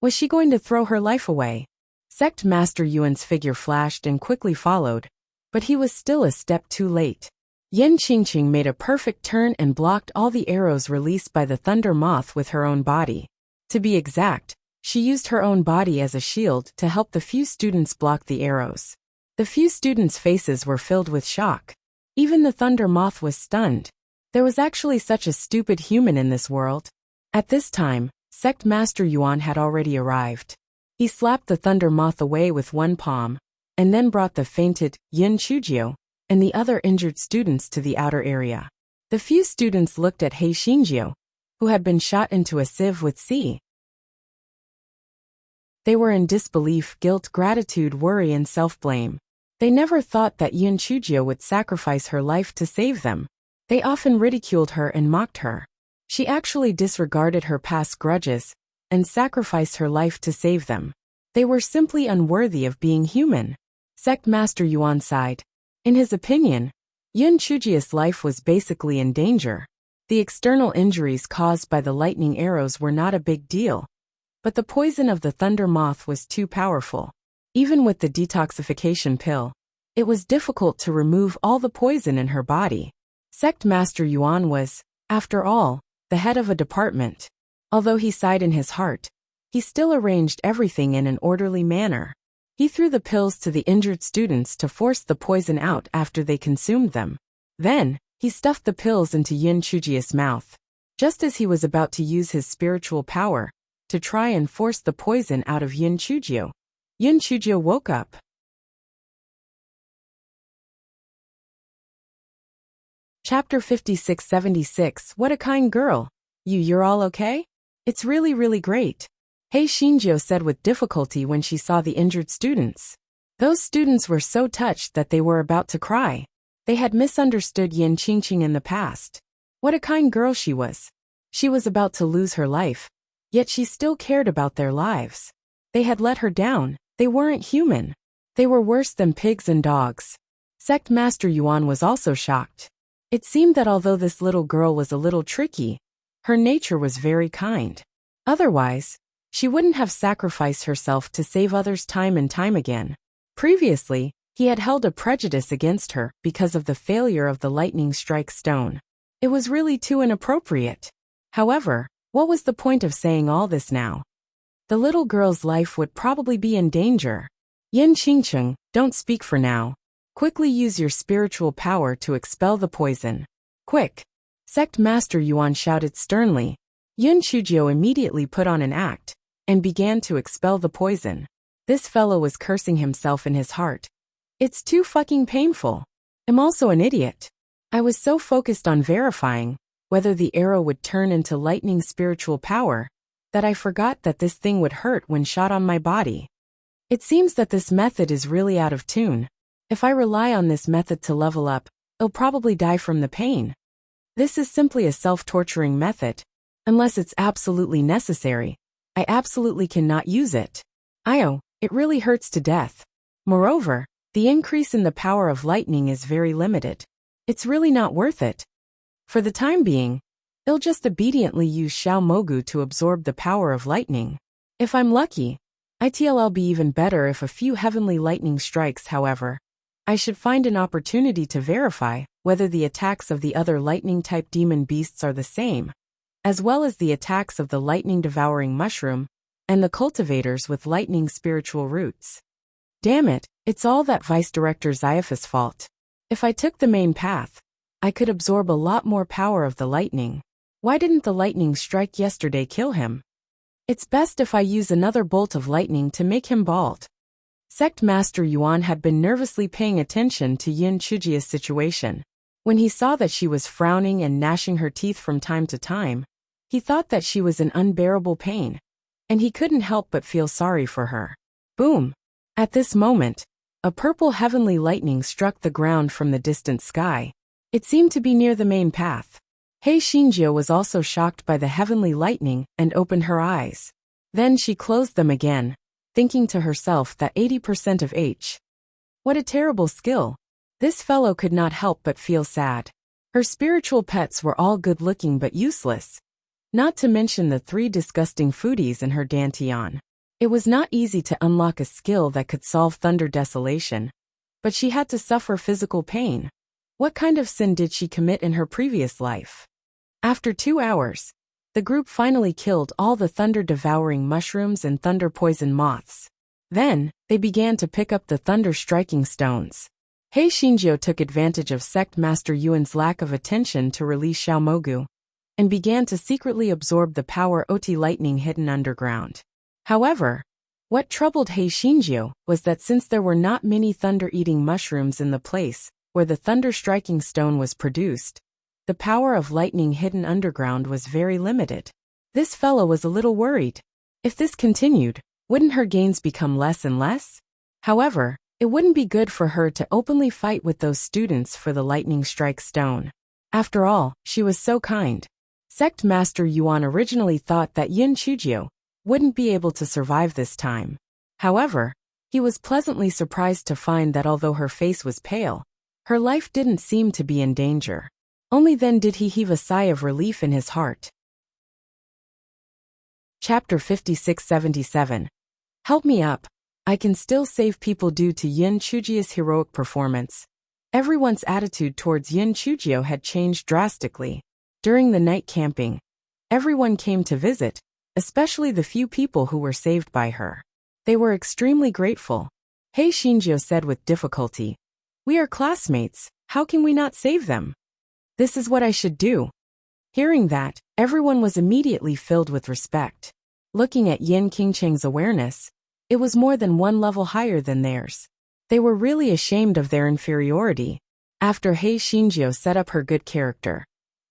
Was she going to throw her life away? Sect Master Yuan's figure flashed and quickly followed, but he was still a step too late. Yin Qingcheng made a perfect turn and blocked all the arrows released by the thunder moth with her own body. To be exact, she used her own body as a shield to help the few students block the arrows. The few students' faces were filled with shock. Even the thunder moth was stunned. There was actually such a stupid human in this world. At this time, Sect Master Yuan had already arrived. He slapped the thunder moth away with one palm, and then brought the fainted Yin Chujio and the other injured students to the outer area. The few students looked at He Xinjiu, who had been shot into a sieve with C. They were in disbelief, guilt, gratitude, worry, and self-blame. They never thought that Yin Chujio would sacrifice her life to save them. They often ridiculed her and mocked her. She actually disregarded her past grudges and sacrificed her life to save them. They were simply unworthy of being human. Sect Master Yuan sighed. In his opinion, Yin Chujio's life was basically in danger. The external injuries caused by the lightning arrows were not a big deal, but the poison of the thunder moth was too powerful. Even with the detoxification pill, it was difficult to remove all the poison in her body. Sect Master Yuan was, after all, the head of a department. Although he sighed in his heart, he still arranged everything in an orderly manner. He threw the pills to the injured students to force the poison out after they consumed them. Then, he stuffed the pills into Yin Chujio's mouth. Just as he was about to use his spiritual power to try and force the poison out of Yin Chujio, Yin Chujio woke up. Chapter 5676. What a kind girl. You're all okay? It's really great. He Xinjiu said with difficulty when she saw the injured students. Those students were so touched that they were about to cry. They had misunderstood Yin Qingcheng in the past. What a kind girl she was. She was about to lose her life, yet she still cared about their lives. They had let her down. They weren't human. They were worse than pigs and dogs. Sect Master Yuan was also shocked. It seemed that although this little girl was a little tricky, her nature was very kind. Otherwise, she wouldn't have sacrificed herself to save others time and time again. Previously, he had held a prejudice against her because of the failure of the lightning strike stone. It was really too inappropriate. However, what was the point of saying all this now? The little girl's life would probably be in danger. Yin Qingcheng, don't speak for now. Quickly use your spiritual power to expel the poison. Quick! Sect Master Yuan shouted sternly. Yun Chujio immediately put on an act and began to expel the poison. This fellow was cursing himself in his heart. It's too fucking painful. I'm also an idiot. I was so focused on verifying whether the arrow would turn into lightning spiritual power that I forgot that this thing would hurt when shot on my body. It seems that this method is really out of tune. If I rely on this method to level up, I'll probably die from the pain. This is simply a self-torturing method. Unless it's absolutely necessary, I absolutely cannot use it. It really hurts to death. Moreover, the increase in the power of lightning is very limited. It's really not worth it. For the time being, I'll just obediently use Xiao Mogu to absorb the power of lightning. If I'm lucky, I'll be even better if a few heavenly lightning strikes. However, I should find an opportunity to verify whether the attacks of the other lightning-type demon beasts are the same, as well as the attacks of the lightning-devouring mushroom and the cultivators with lightning spiritual roots. Damn it, it's all that Vice Director Zaifa's fault. If I took the main path, I could absorb a lot more power of the lightning. Why didn't the lightning strike yesterday kill him? It's best if I use another bolt of lightning to make him bald. Sect Master Yuan had been nervously paying attention to Yin Chujia's situation. When he saw that she was frowning and gnashing her teeth from time to time, he thought that she was in unbearable pain, and he couldn't help but feel sorry for her. Boom! At this moment, a purple heavenly lightning struck the ground from the distant sky. It seemed to be near the main path. Hei Xinjiu was also shocked by the heavenly lightning and opened her eyes. Then she closed them again, thinking to herself that 80% of H. What a terrible skill. This fellow could not help but feel sad. Her spiritual pets were all good-looking but useless. Not to mention the 3 disgusting foodies in her dantian. It was not easy to unlock a skill that could solve thunder desolation, but she had to suffer physical pain. What kind of sin did she commit in her previous life? After 2 hours, the group finally killed all the thunder-devouring mushrooms and thunder-poison moths. Then, they began to pick up the thunder-striking stones. Hei Xinjiu took advantage of Sect Master Yuan's lack of attention to release Xiao Mogu, and began to secretly absorb the power OT lightning hidden underground. However, what troubled Hei Xinjiu was that since there were not many thunder-eating mushrooms in the place where the thunder-striking stone was produced, the power of lightning hidden underground was very limited. This fellow was a little worried. If this continued, wouldn't her gains become less and less? However, it wouldn't be good for her to openly fight with those students for the lightning strike stone. After all, she was so kind. Sect Master Yuan originally thought that Yin Chujiu wouldn't be able to survive this time. However, he was pleasantly surprised to find that although her face was pale, her life didn't seem to be in danger. Only then did he heave a sigh of relief in his heart. Chapter 5677. Help me up. I can still save people due to Yin Chujia's heroic performance. Everyone's attitude towards Yin Chujio had changed drastically. During the night camping, everyone came to visit, especially the few people who were saved by her. They were extremely grateful. Hei Xinjiu said with difficulty, "We are classmates, how can we not save them? This is what I should do." Hearing that, everyone was immediately filled with respect. Looking at Yin Qingcheng's awareness, it was more than 1 level higher than theirs. They were really ashamed of their inferiority. After Hei Xinjiu set up her good character,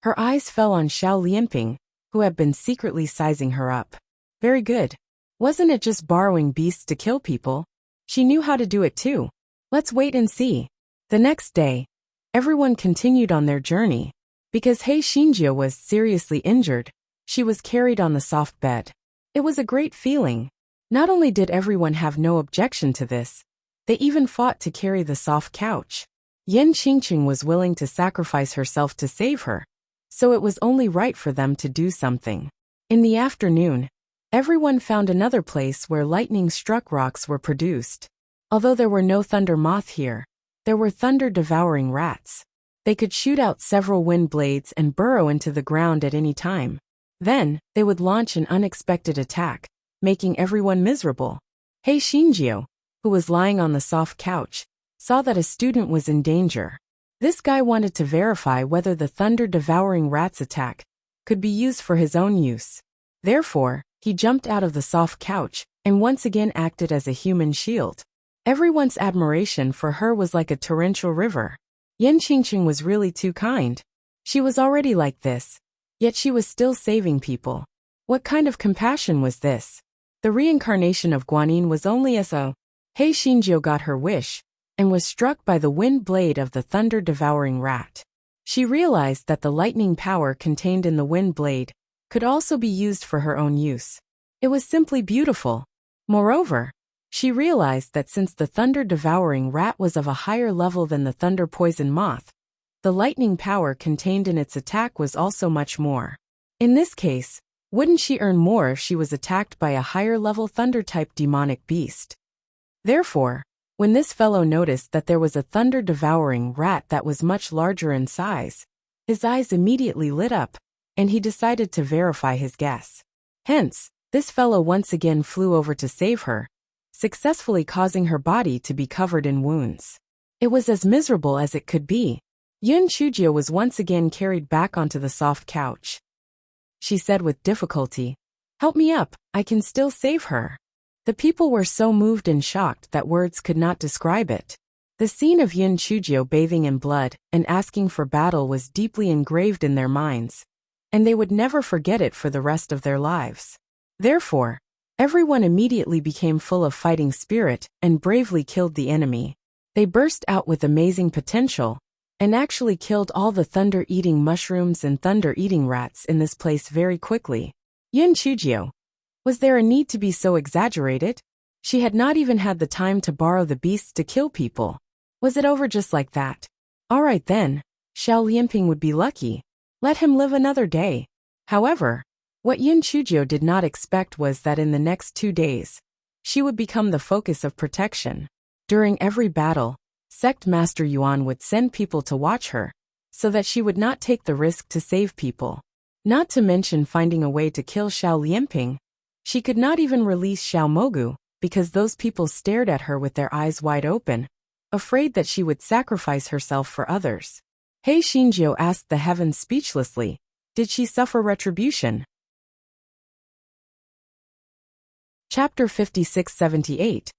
her eyes fell on Xiao Lianping, who had been secretly sizing her up. Very good. Wasn't it just borrowing beasts to kill people? She knew how to do it too. Let's wait and see. The next day, everyone continued on their journey. Because Hei Xinjiu was seriously injured, she was carried on the soft bed. It was a great feeling. Not only did everyone have no objection to this, They even fought to carry the soft couch. Yin Qingqing was willing to sacrifice herself to save her, so it was only right for them to do something. In the afternoon, everyone found another place where lightning-struck rocks were produced. Although there were no thunder moth here, there were thunder-devouring rats. They could shoot out several wind blades and burrow into the ground at any time. Then, they would launch an unexpected attack, making everyone miserable. He Xinjiu, who was lying on the soft couch, saw that a student was in danger. This guy wanted to verify whether the thunder-devouring rat's attack could be used for his own use. Therefore, he jumped out of the soft couch and once again acted as a human shield. Everyone's admiration for her was like a torrential river. Yin Qingqing was really too kind. She was already like this, yet she was still saving people. What kind of compassion was this? The reincarnation of Guanyin was only as a. He Xinjiu got her wish, and was struck by the wind blade of the thunder-devouring rat. She realized that the lightning power contained in the wind blade could also be used for her own use. It was simply beautiful. Moreover, she realized that since the thunder-devouring rat was of a higher level than the thunder-poison moth, the lightning power contained in its attack was also much more. In this case, wouldn't she earn more if she was attacked by a higher-level thunder-type demonic beast? Therefore, when this fellow noticed that there was a thunder-devouring rat that was much larger in size, his eyes immediately lit up, and he decided to verify his guess. Hence, this fellow once again flew over to save her, successfully causing her body to be covered in wounds. It was as miserable as it could be. Yin Qingjiu was once again carried back onto the soft couch. She said with difficulty, "Help me up, I can still save her." The people were so moved and shocked that words could not describe it. The scene of Yin Qingjiu bathing in blood and asking for battle was deeply engraved in their minds, and they would never forget it for the rest of their lives. Therefore, everyone immediately became full of fighting spirit and bravely killed the enemy. They burst out with amazing potential, and actually killed all the thunder-eating mushrooms and thunder-eating rats in this place very quickly. Yin Qingjiu. Was there a need to be so exaggerated? She had not even had the time to borrow the beasts to kill people. Was it over just like that? Alright then, Xiao Lianping would be lucky. Let him live another day. However, what Yin Qingjiu did not expect was that in the next 2 days, she would become the focus of protection. During every battle, Sect Master Yuan would send people to watch her, so that she would not take the risk to save people. Not to mention finding a way to kill Xiao Lianping. She could not even release Xiao Mogu, because those people stared at her with their eyes wide open, afraid that she would sacrifice herself for others. He Xinjiu asked the heavens speechlessly, did she suffer retribution? Chapter 56-78.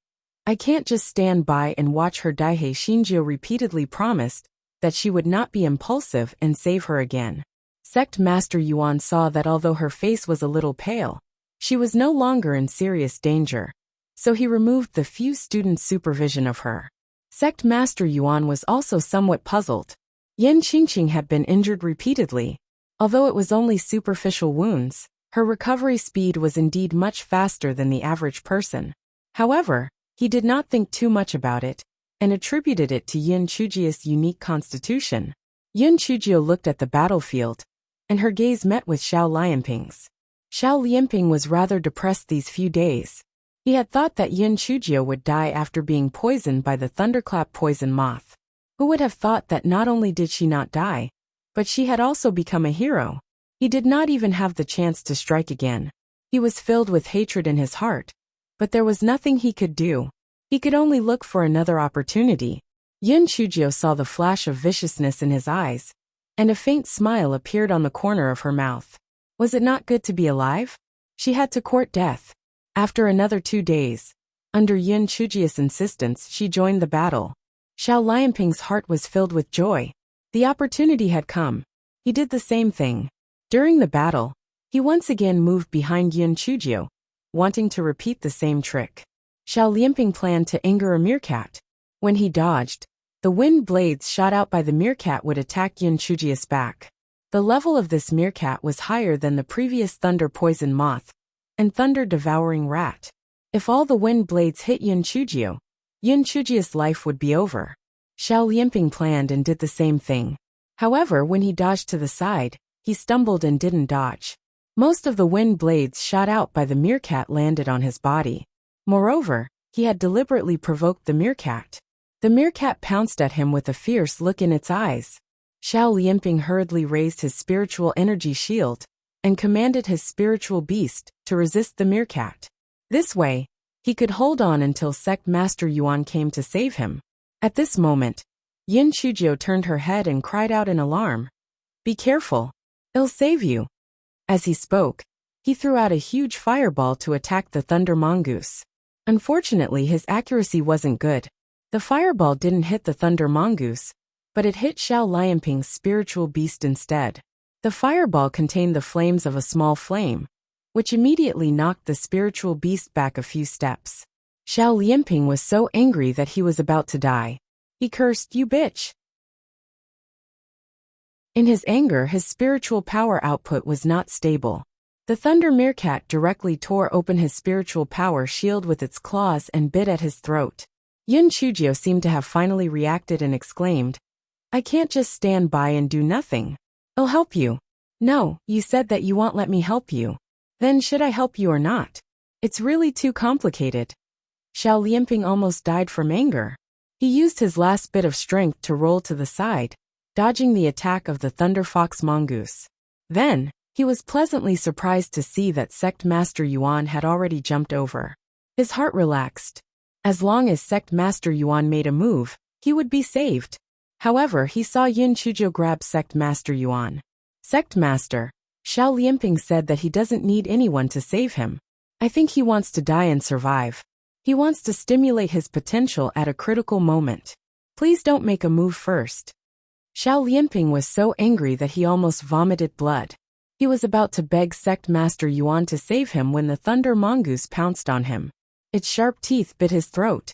I can't just stand by and watch her die. He Xinjiu repeatedly promised that she would not be impulsive and save her again. Sect Master Yuan saw that although her face was a little pale, she was no longer in serious danger, so he removed the few students' supervision of her. Sect Master Yuan was also somewhat puzzled. Yin Qingqing had been injured repeatedly. Although it was only superficial wounds, her recovery speed was indeed much faster than the average person. However, he did not think too much about it, and attributed it to Yin Qingjiu's unique constitution. Yin Qingjiu looked at the battlefield, and her gaze met with Xiao Lianping's. Xiao Lianping was rather depressed these few days. He had thought that Yin Qingjiu would die after being poisoned by the thunderclap poison moth. Who would have thought that not only did she not die, but she had also become a hero? He did not even have the chance to strike again. He was filled with hatred in his heart, but there was nothing he could do. He could only look for another opportunity. Yin Qingjiu saw the flash of viciousness in his eyes, and a faint smile appeared on the corner of her mouth. Was it not good to be alive? She had to court death. After another 2 days, under Yin Qingjiu's insistence, she joined the battle. Xiao Lianping's heart was filled with joy. The opportunity had come. He did the same thing. During the battle, he once again moved behind Yin Qingjiu, wanting to repeat the same trick. Xiao Lianping planned to anger a meerkat. When he dodged, the wind blades shot out by the meerkat would attack Yin Qingjiu's back. The level of this meerkat was higher than the previous thunder poison moth and thunder devouring rat. If all the wind blades hit Yin Qingjiu, Yun Chujia's life would be over. Xiao Lianping planned and did the same thing. However, when he dodged to the side, he stumbled and didn't dodge. Most of the wind blades shot out by the meerkat landed on his body. Moreover, he had deliberately provoked the meerkat. The meerkat pounced at him with a fierce look in its eyes. Xiao Lianping hurriedly raised his spiritual energy shield and commanded his spiritual beast to resist the meerkat. This way, he could hold on until Sect Master Yuan came to save him. At this moment, Yin Chujio turned her head and cried out in alarm. "Be careful. It'll save you." As he spoke, he threw out a huge fireball to attack the thunder mongoose. Unfortunately, his accuracy wasn't good. The fireball didn't hit the thunder mongoose, but it hit Xiao Lianping's spiritual beast instead. The fireball contained the flames of a small flame, which immediately knocked the spiritual beast back a few steps. Xiao Lianping was so angry that he was about to die. He cursed, "You bitch!" In his anger, his spiritual power output was not stable. The thunder meerkat directly tore open his spiritual power shield with its claws and bit at his throat. Yun Chujio seemed to have finally reacted and exclaimed, "I can't just stand by and do nothing. I'll help you." "No, you said that you won't let me help you. Then should I help you or not? It's really too complicated." Xiao Lianping almost died from anger. He used his last bit of strength to roll to the side, dodging the attack of the Thunder Fox mongoose. Then, he was pleasantly surprised to see that Sect Master Yuan had already jumped over. His heart relaxed. As long as Sect Master Yuan made a move, he would be saved. However, he saw Yin Chujio grab Sect Master Yuan. "Sect Master," Xiao Lianping said that he doesn't need anyone to save him. "I think he wants to die and survive. He wants to stimulate his potential at a critical moment. Please don't make a move first." Xiao Lianping was so angry that he almost vomited blood. He was about to beg Sect Master Yuan to save him when the thunder mongoose pounced on him. Its sharp teeth bit his throat.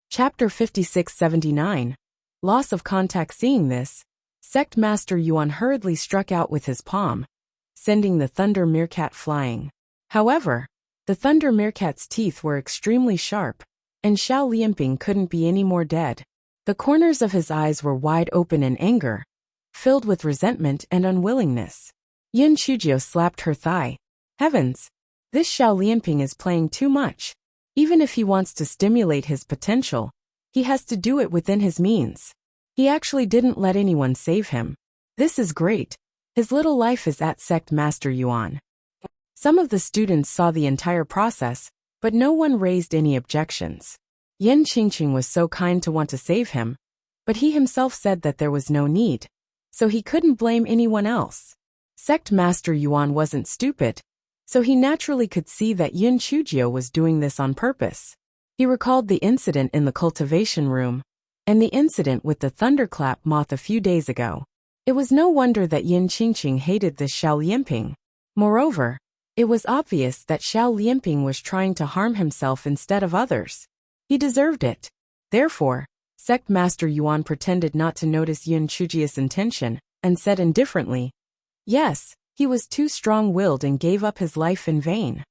Chapter 5679. Loss of contact. Seeing this, Sect Master Yuan hurriedly struck out with his palm, sending the thunder meerkat flying. However, the thunder meerkat's teeth were extremely sharp, and Xiao Lianping couldn't be any more dead. The corners of his eyes were wide open in anger, filled with resentment and unwillingness. Yin Chujio slapped her thigh. "Heavens! This Xiao Lianping is playing too much. Even if he wants to stimulate his potential, he has to do it within his means. He actually didn't let anyone save him. This is great. His little life is at Sect Master Yuan." Some of the students saw the entire process, but no one raised any objections. Yen Qingqing was so kind to want to save him, but he himself said that there was no need, so he couldn't blame anyone else. Sect Master Yuan wasn't stupid, so he naturally could see that Yin Chujio was doing this on purpose. He recalled the incident in the cultivation room, and the incident with the thunderclap moth a few days ago. It was no wonder that Yin Qingqing hated this Xiao Lianping. Moreover, it was obvious that Xiao Lianping was trying to harm himself instead of others. He deserved it. Therefore, Sect Master Yuan pretended not to notice Yin Chujio's intention, and said indifferently, "Yes, he was too strong-willed and gave up his life in vain."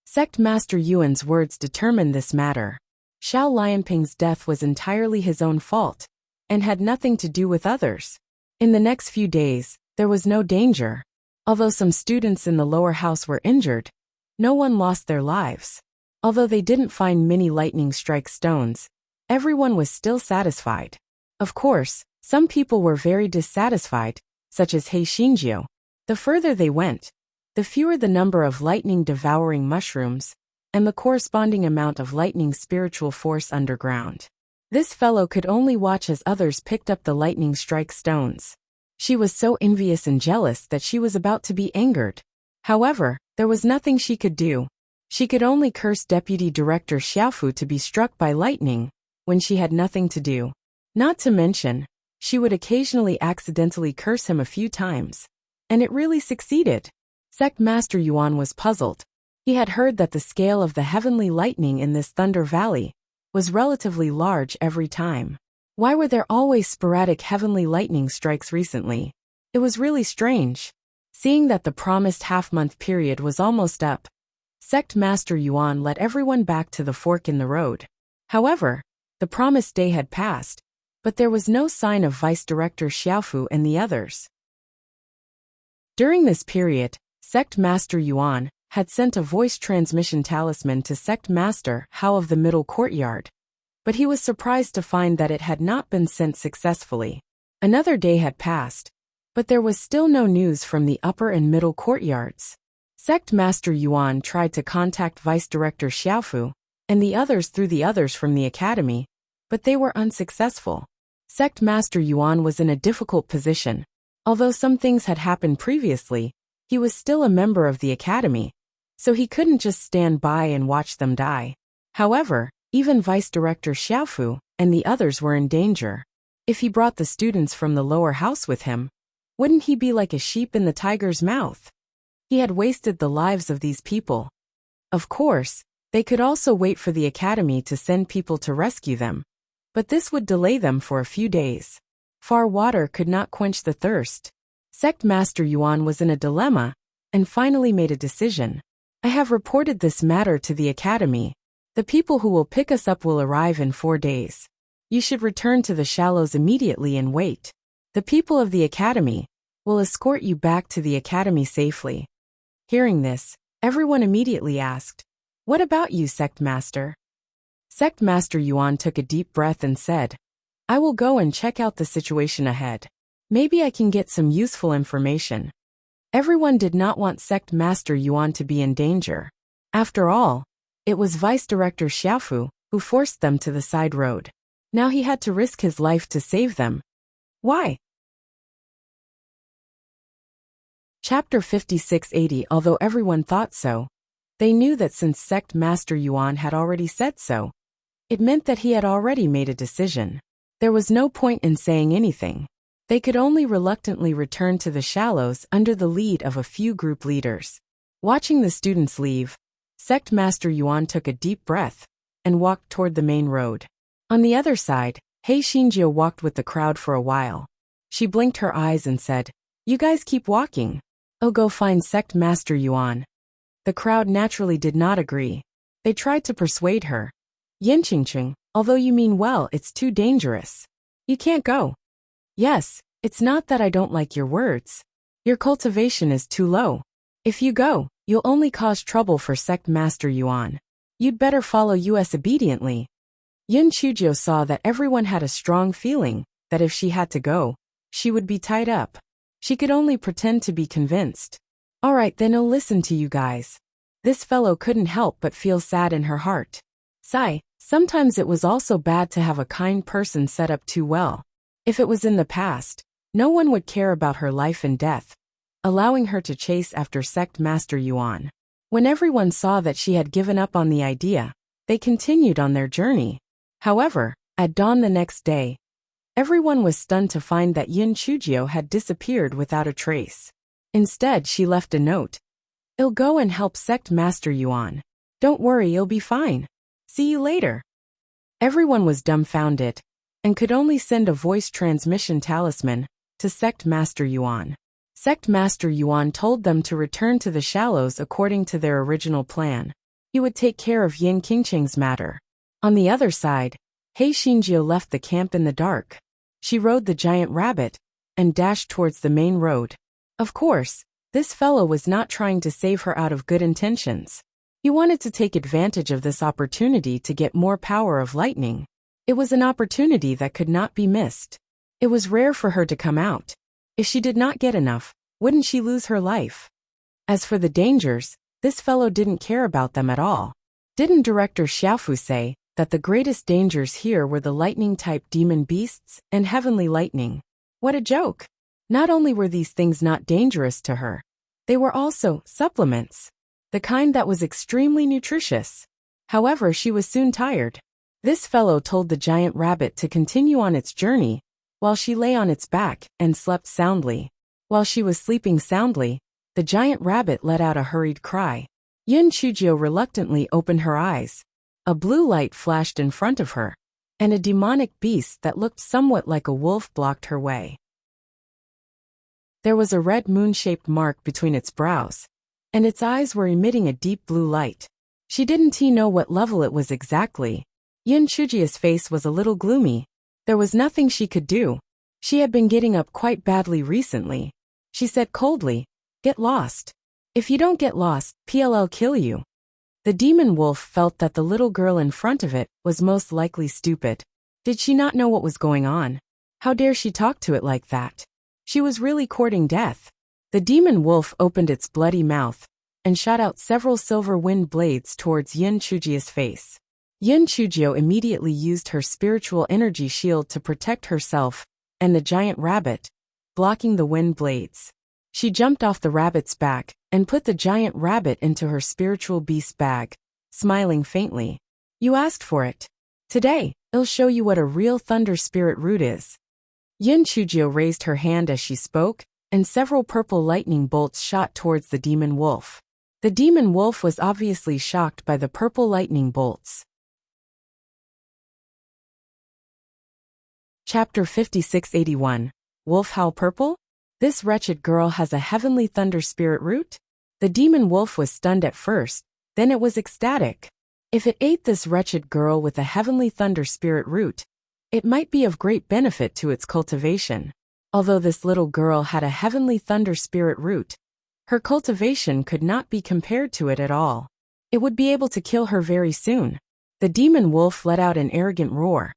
Sect Master Yuan's words determined this matter. Xiao Lianping's death was entirely his own fault, and had nothing to do with others. In the next few days, there was no danger. Although some students in the lower house were injured, no one lost their lives. Although they didn't find many lightning strike stones, everyone was still satisfied. Of course, some people were very dissatisfied, such as Hei Xinjiu. The further they went, the fewer the number of lightning-devouring mushrooms, and the corresponding amount of lightning spiritual force underground. This fellow could only watch as others picked up the lightning strike stones. She was so envious and jealous that she was about to be angered. However, there was nothing she could do. She could only curse Deputy Director Xiaofu to be struck by lightning, when she had nothing to do. Not to mention, she would occasionally accidentally curse him a few times. And it really succeeded. Sect Master Yuan was puzzled. He had heard that the scale of the heavenly lightning in this Thunder Valley was relatively large every time. Why were there always sporadic heavenly lightning strikes recently? It was really strange. Seeing that the promised half-month period was almost up, Sect Master Yuan led everyone back to the fork in the road. However, the promised day had passed, but there was no sign of Vice Director Xiaofu and the others. During this period, Sect Master Yuan had sent a voice transmission talisman to Sect Master Hao of the Middle Courtyard, but he was surprised to find that it had not been sent successfully. Another day had passed, but there was still no news from the upper and middle courtyards. Sect Master Yuan tried to contact Vice Director Xiaofu and the others through the others from the academy, but they were unsuccessful. Sect Master Yuan was in a difficult position. Although some things had happened previously, he was still a member of the academy, so he couldn't just stand by and watch them die. However, even Vice Director Xiaofu and the others were in danger. If he brought the students from the lower house with him, wouldn't he be like a sheep in the tiger's mouth? He had wasted the lives of these people. Of course, they could also wait for the academy to send people to rescue them, but this would delay them for a few days. Far water could not quench the thirst. Sect Master Yuan was in a dilemma and finally made a decision. I have reported this matter to the academy. The people who will pick us up will arrive in 4 days. You should return to the shallows immediately and wait. The people of the academy will escort you back to the academy safely. Hearing this, everyone immediately asked, "What about you, Sect Master?" Sect Master Yuan took a deep breath and said, "I will go and check out the situation ahead. Maybe I can get some useful information." Everyone did not want Sect Master Yuan to be in danger. After all, it was Vice Director Xiaofu who forced them to the side road. Now he had to risk his life to save them. Why? Chapter 5680. Although everyone thought so, they knew that since Sect Master Yuan had already said so, it meant that he had already made a decision. There was no point in saying anything. They could only reluctantly return to the shallows under the lead of a few group leaders. Watching the students leave, Sect Master Yuan took a deep breath and walked toward the main road. On the other side, Hei Xinjiu walked with the crowd for a while. She blinked her eyes and said, "You guys keep walking. I'll go find Sect Master Yuan." The crowd naturally did not agree. They tried to persuade her. "Yin Qingqing, although you mean well, it's too dangerous. You can't go." "Yes, it's not that I don't like your words. Your cultivation is too low. If you go, you'll only cause trouble for Sect Master Yuan. You'd better follow us obediently." Yin Qingjiu saw that everyone had a strong feeling that if she had to go, she would be tied up. She could only pretend to be convinced. "All right, then I'll listen to you guys." This fellow couldn't help but feel sad in her heart. Sigh, sometimes it was also bad to have a kind person set up too well. If it was in the past, no one would care about her life and death, allowing her to chase after Sect Master Yuan. When everyone saw that she had given up on the idea, they continued on their journey. However, at dawn the next day, everyone was stunned to find that Yin Qingjiu had disappeared without a trace. Instead, she left a note. "I'll go and help Sect Master Yuan. Don't worry, you'll be fine. See you later." Everyone was dumbfounded and could only send a voice transmission talisman to Sect Master Yuan. Sect Master Yuan told them to return to the shallows according to their original plan. He would take care of Yin Qingqing's matter. On the other side, Hei Xinjiu left the camp in the dark. She rode the giant rabbit and dashed towards the main road. Of course, this fellow was not trying to save her out of good intentions. He wanted to take advantage of this opportunity to get more power of lightning. It was an opportunity that could not be missed. It was rare for her to come out. If she did not get enough, wouldn't she lose her life? As for the dangers, this fellow didn't care about them at all. Didn't Director Xiaofu say that the greatest dangers here were the lightning-type demon beasts and heavenly lightning? What a joke! Not only were these things not dangerous to her, they were also supplements, the kind that was extremely nutritious. However, she was soon tired. This fellow told the giant rabbit to continue on its journey, while she lay on its back and slept soundly. While she was sleeping soundly, the giant rabbit let out a hurried cry. Yin Qingjiu reluctantly opened her eyes. A blue light flashed in front of her, and a demonic beast that looked somewhat like a wolf blocked her way. There was a red moon-shaped mark between its brows, and its eyes were emitting a deep blue light. She didn't know what level it was exactly. Yin Chujia's face was a little gloomy. There was nothing she could do. She had been getting up quite badly recently. She said coldly, "Get lost. If you don't get lost, PLL kill you." The demon wolf felt that the little girl in front of it was most likely stupid. Did she not know what was going on? How dare she talk to it like that? She was really courting death. The demon wolf opened its bloody mouth and shot out several silver wind blades towards Yin Chujia's face. Yin Chujio immediately used her spiritual energy shield to protect herself and the giant rabbit, blocking the wind blades. She jumped off the rabbit's back and put the giant rabbit into her spiritual beast bag, smiling faintly. "You asked for it. Today, I'll show you what a real thunder spirit root is." Yin Chujio raised her hand as she spoke, and several purple lightning bolts shot towards the demon wolf. The demon wolf was obviously shocked by the purple lightning bolts. Chapter 5681. Wolf Howl Purple? This wretched girl has a heavenly thunder spirit root? The demon wolf was stunned at first, then it was ecstatic. If it ate this wretched girl with a heavenly thunder spirit root, it might be of great benefit to its cultivation. Although this little girl had a heavenly thunder spirit root, her cultivation could not be compared to it at all. It would be able to kill her very soon. The demon wolf let out an arrogant roar,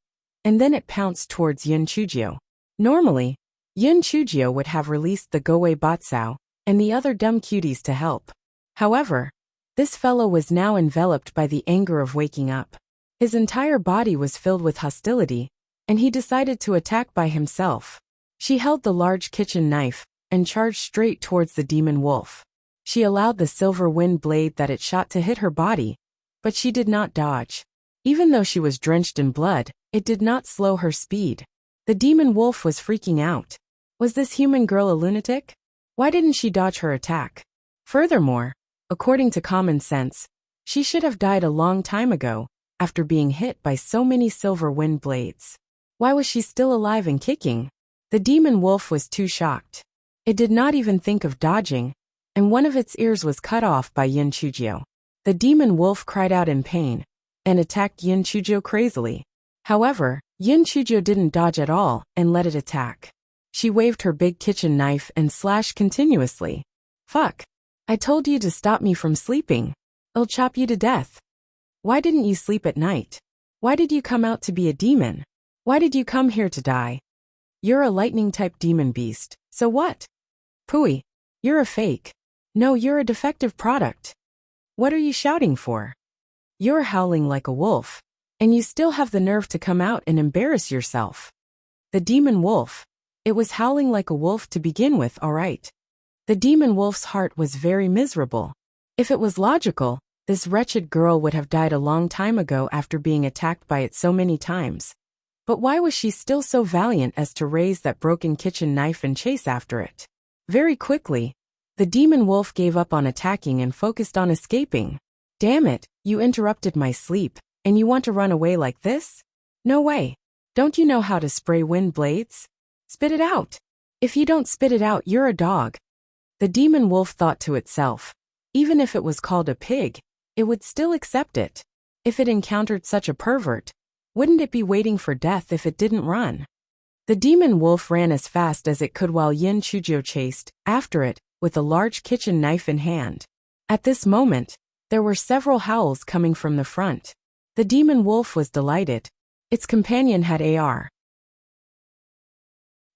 and then it pounced towards Yin Chujio. Normally, Yin Chujio would have released the Goei Batsao and the other dumb cuties to help. However, this fellow was now enveloped by the anger of waking up. His entire body was filled with hostility, and he decided to attack by himself. She held the large kitchen knife and charged straight towards the demon wolf. She allowed the silver wind blade that it shot to hit her body, but she did not dodge. Even though she was drenched in blood, it did not slow her speed. The demon wolf was freaking out. Was this human girl a lunatic? Why didn't she dodge her attack? Furthermore, according to common sense, she should have died a long time ago, after being hit by so many silver wind blades. Why was she still alive and kicking? The demon wolf was too shocked. It did not even think of dodging, and one of its ears was cut off by Yin Chujio. The demon wolf cried out in pain and attacked Yin Chujio crazily. However, Yin Chujio didn't dodge at all and let it attack. She waved her big kitchen knife and slashed continuously. "Fuck. I told you to stop me from sleeping. I'll chop you to death. Why didn't you sleep at night? Why did you come out to be a demon? Why did you come here to die? You're a lightning-type demon beast, so what? Pooey, you're a fake. No, you're a defective product. What are you shouting for? You're howling like a wolf, and you still have the nerve to come out and embarrass yourself." The demon wolf. It was howling like a wolf to begin with, all right. The demon wolf's heart was very miserable. If it was logical, this wretched girl would have died a long time ago after being attacked by it so many times. But why was she still so valiant as to raise that broken kitchen knife and chase after it? Very quickly, the demon wolf gave up on attacking and focused on escaping. "Damn it, you interrupted my sleep, and you want to run away like this? No way. Don't you know how to spray wind blades? Spit it out. If you don't spit it out, you're a dog." The demon wolf thought to itself, even if it was called a pig, it would still accept it. If it encountered such a pervert, wouldn't it be waiting for death if it didn't run? The demon wolf ran as fast as it could while Yin Chujio chased after it with a large kitchen knife in hand. At this moment, there were several howls coming from the front. The demon wolf was delighted. Its companion had AR.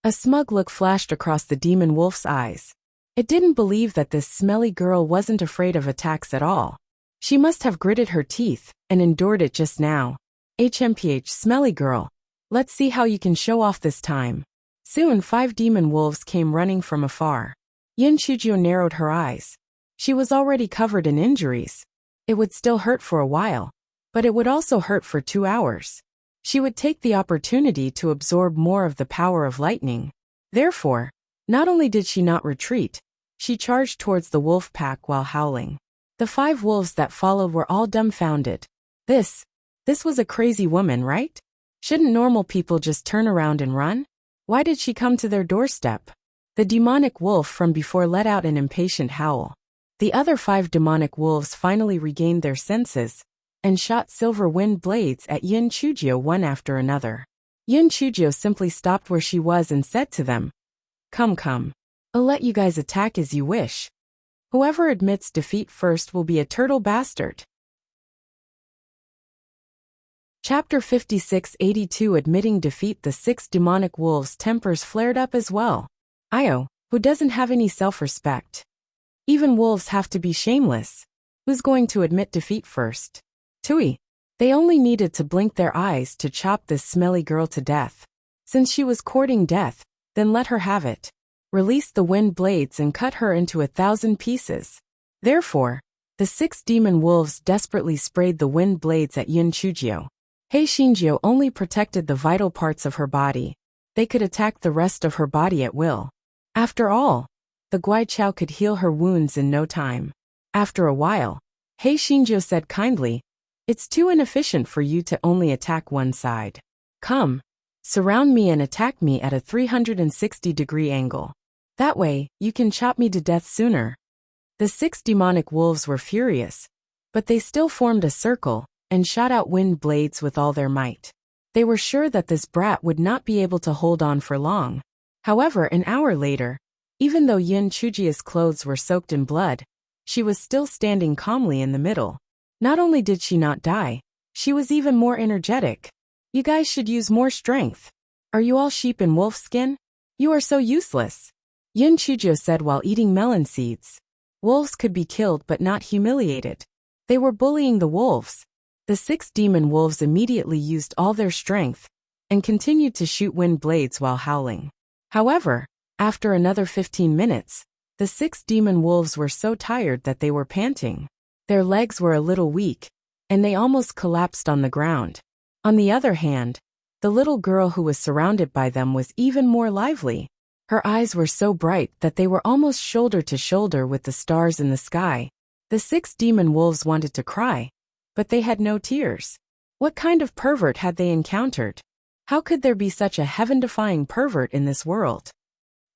A smug look flashed across the demon wolf's eyes. It didn't believe that this smelly girl wasn't afraid of attacks at all. She must have gritted her teeth and endured it just now. HMPH, smelly girl. Let's see how you can show off this time. Soon 5 demon wolves came running from afar. Yin Chujio narrowed her eyes. She was already covered in injuries. It would still hurt for a while, but it would also hurt for 2 hours. She would take the opportunity to absorb more of the power of lightning. Therefore, not only did she not retreat, she charged towards the wolf pack while howling. The 5 wolves that followed were all dumbfounded. This was a crazy woman, right? Shouldn't normal people just turn around and run? Why did she come to their doorstep? The demonic wolf from before let out an impatient howl. The other 5 demonic wolves finally regained their senses and shot silver wind blades at Yin Chujio one after another. Yin Chujio simply stopped where she was and said to them, Come. I'll let you guys attack as you wish. Whoever admits defeat first will be a turtle bastard. Chapter 5682 Admitting defeat. The 6 demonic wolves' tempers flared up as well. Io, who doesn't have any self-respect? Even wolves have to be shameless. Who's going to admit defeat first? Tui. They only needed to blink their eyes to chop this smelly girl to death. Since she was courting death, then let her have it. Release the wind blades and cut her into 1,000 pieces. Therefore, the 6 demon wolves desperately sprayed the wind blades at Yin Chujio. Hei Shinjio only protected the vital parts of her body. They could attack the rest of her body at will. After all, the Guaichao could heal her wounds in no time. After a while, Hei Shinjio said kindly, It's too inefficient for you to only attack one side. Come, surround me and attack me at a 360-degree angle. That way, you can chop me to death sooner. The 6 demonic wolves were furious, but they still formed a circle and shot out wind blades with all their might. They were sure that this brat would not be able to hold on for long. However, an hour later, even though Yin Chujio's clothes were soaked in blood, she was still standing calmly in the middle. Not only did she not die, she was even more energetic. You guys should use more strength. Are you all sheep in wolf skin? You are so useless. Yin Chujio said while eating melon seeds. Wolves could be killed but not humiliated. They were bullying the wolves. The 6 demon wolves immediately used all their strength and continued to shoot wind blades while howling. However, after another 15 minutes, the 6 demon wolves were so tired that they were panting. Their legs were a little weak, and they almost collapsed on the ground. On the other hand, the little girl who was surrounded by them was even more lively. Her eyes were so bright that they were almost shoulder to shoulder with the stars in the sky. The 6 demon wolves wanted to cry, but they had no tears. What kind of pervert had they encountered? How could there be such a heaven-defying pervert in this world?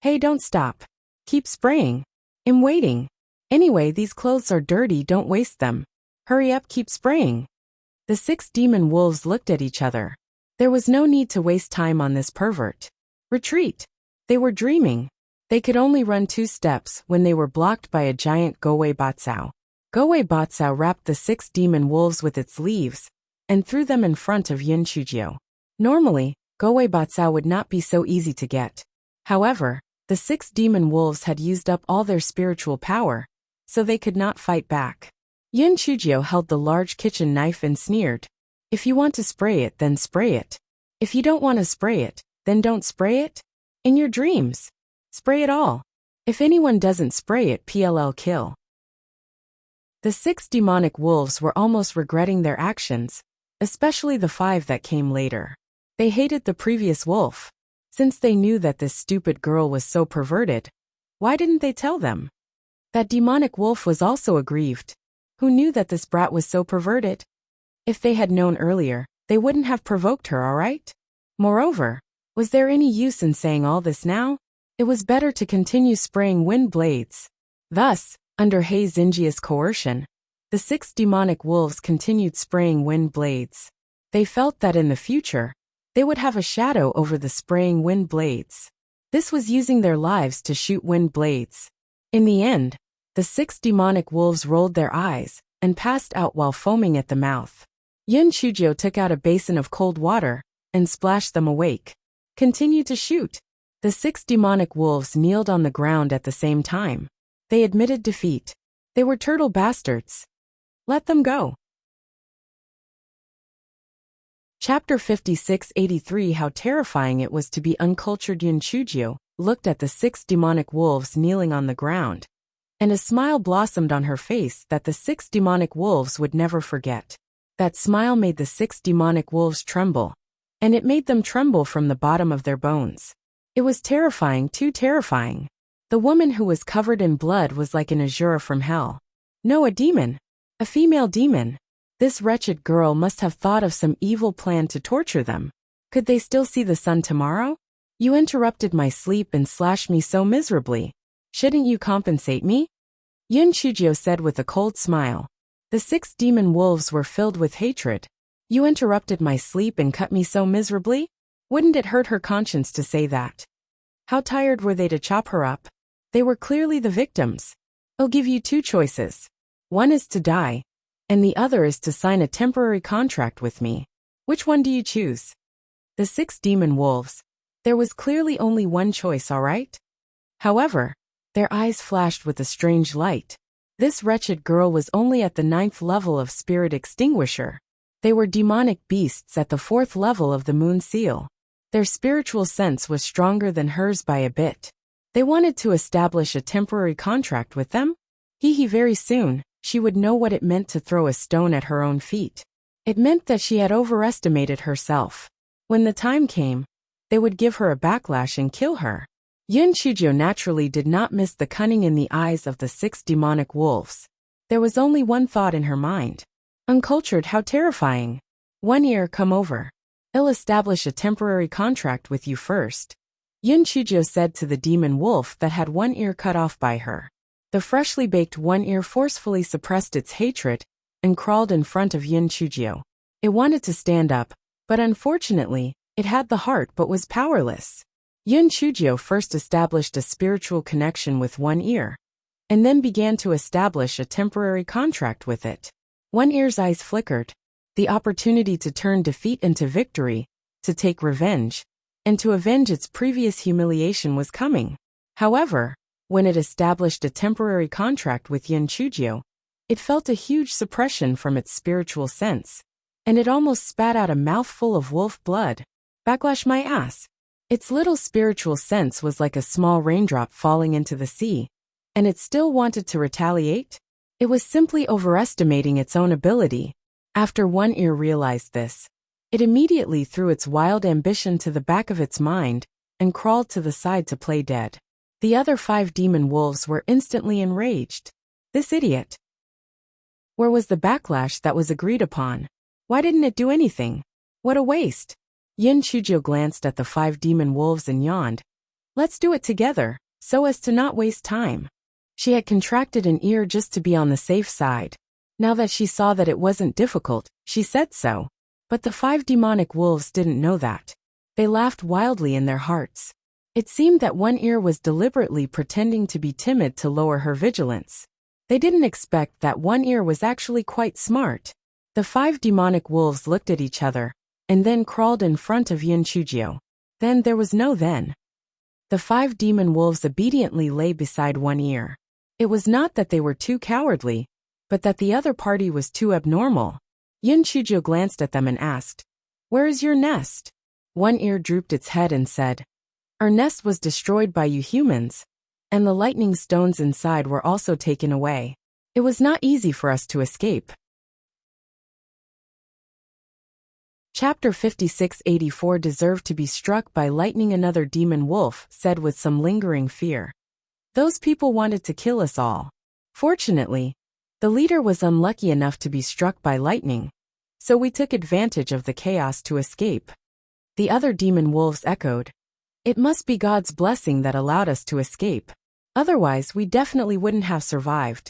Hey, don't stop. Keep spraying. I'm waiting. Anyway, these clothes are dirty, don't waste them. Hurry up, keep spraying. The 6 demon wolves looked at each other. There was no need to waste time on this pervert. Retreat. They were dreaming. They could only run 2 steps when they were blocked by a giant Gowei Batsao. Gowei Batsao wrapped the 6 demon wolves with its leaves and threw them in front of Yin Chujio. Normally, Gowei Batsao would not be so easy to get. However, the 6 demon wolves had used up all their spiritual power, so they could not fight back. Yin Chujio held the large kitchen knife and sneered. If you want to spray it, then spray it. If you don't want to spray it, then don't spray it. In your dreams, spray it all. If anyone doesn't spray it, PLL kill. The 6 demonic wolves were almost regretting their actions, especially the 5 that came later. They hated the previous wolf. Since they knew that this stupid girl was so perverted, why didn't they tell them? That demonic wolf was also aggrieved. Who knew that this brat was so perverted? If they had known earlier, they wouldn't have provoked her, alright? Moreover, was there any use in saying all this now? It was better to continue spraying wind blades. Thus, under Hei Xinjia's coercion, the 6 demonic wolves continued spraying wind blades. They felt that in the future, they would have a shadow over the spraying wind blades. This was using their lives to shoot wind blades. In the end, the 6 demonic wolves rolled their eyes and passed out while foaming at the mouth. Yin Chujio took out a basin of cold water and splashed them awake. Continue to shoot. The 6 demonic wolves kneeled on the ground at the same time. They admitted defeat. They were turtle bastards. Let them go. Chapter 5683 How terrifying it was to be uncultured. Yin Chujio looked at the 6 demonic wolves kneeling on the ground, and a smile blossomed on her face that the 6 demonic wolves would never forget. That smile made the 6 demonic wolves tremble, and it made them tremble from the bottom of their bones. It was terrifying, too terrifying. The woman who was covered in blood was like an Azura from hell. No, a demon. A female demon. This wretched girl must have thought of some evil plan to torture them. Could they still see the sun tomorrow? You interrupted my sleep and slashed me so miserably. Shouldn't you compensate me? Yun Chujio said with a cold smile. The 6 demon wolves were filled with hatred. You interrupted my sleep and cut me so miserably? Wouldn't it hurt her conscience to say that? How tired were they to chop her up? They were clearly the victims. I'll give you 2 choices. One is to die, and the other is to sign a temporary contract with me. Which one do you choose? The 6 demon wolves. There was clearly only one choice, all right? However, their eyes flashed with a strange light. This wretched girl was only at the 9th level of spirit extinguisher. They were demonic beasts at the 4th level of the moon seal. Their spiritual sense was stronger than hers by a bit. They wanted to establish a temporary contract with them? Very soon, she would know what it meant to throw a stone at her own feet. It meant that she had overestimated herself. When the time came, they would give her a backlash and kill her. Yun Chujio naturally did not miss the cunning in the eyes of the 6 demonic wolves. There was only one thought in her mind. Uncultured, how terrifying. One ear, come over. I'll establish a temporary contract with you first. Yun Chujio said to the demon wolf that had one ear cut off by her. The freshly baked one ear forcefully suppressed its hatred and crawled in front of Yun Chujio. It wanted to stand up, but unfortunately, it had the heart but was powerless. Yun Chujio first established a spiritual connection with one ear, and then began to establish a temporary contract with it. One ear's eyes flickered. The opportunity to turn defeat into victory, to take revenge, and to avenge its previous humiliation was coming. However, when it established a temporary contract with Yun Chujio, it felt a huge suppression from its spiritual sense, and it almost spat out a mouthful of wolf blood. Backlash my ass. Its little spiritual sense was like a small raindrop falling into the sea, and it still wanted to retaliate? It was simply overestimating its own ability. After one ear realized this, it immediately threw its wild ambition to the back of its mind and crawled to the side to play dead. The other 5 demon wolves were instantly enraged. This idiot. Where was the backlash that was agreed upon? Why didn't it do anything? What a waste. Yun Chujio glanced at the 5 demon wolves and yawned. Let's do it together, so as to not waste time. She had contracted an ear just to be on the safe side. Now that she saw that it wasn't difficult, she said so. But the 5 demonic wolves didn't know that. They laughed wildly in their hearts. It seemed that one ear was deliberately pretending to be timid to lower her vigilance. They didn't expect that one ear was actually quite smart. The 5 demonic wolves looked at each other, and then crawled in front of Yun Chujio. Then there was no then. The 5 demon wolves obediently lay beside one ear. It was not that they were too cowardly, but that the other party was too abnormal. Yun Chujio glanced at them and asked, "Where is your nest?" One ear drooped its head and said, "Our nest was destroyed by you humans, and the lightning stones inside were also taken away. It was not easy for us to escape." Chapter 5684 Deserved to be struck by lightning. Another demon wolf said with some lingering fear. Those people wanted to kill us all. Fortunately, the leader was unlucky enough to be struck by lightning, so we took advantage of the chaos to escape. The other demon wolves echoed. It must be God's blessing that allowed us to escape. Otherwise, we definitely wouldn't have survived.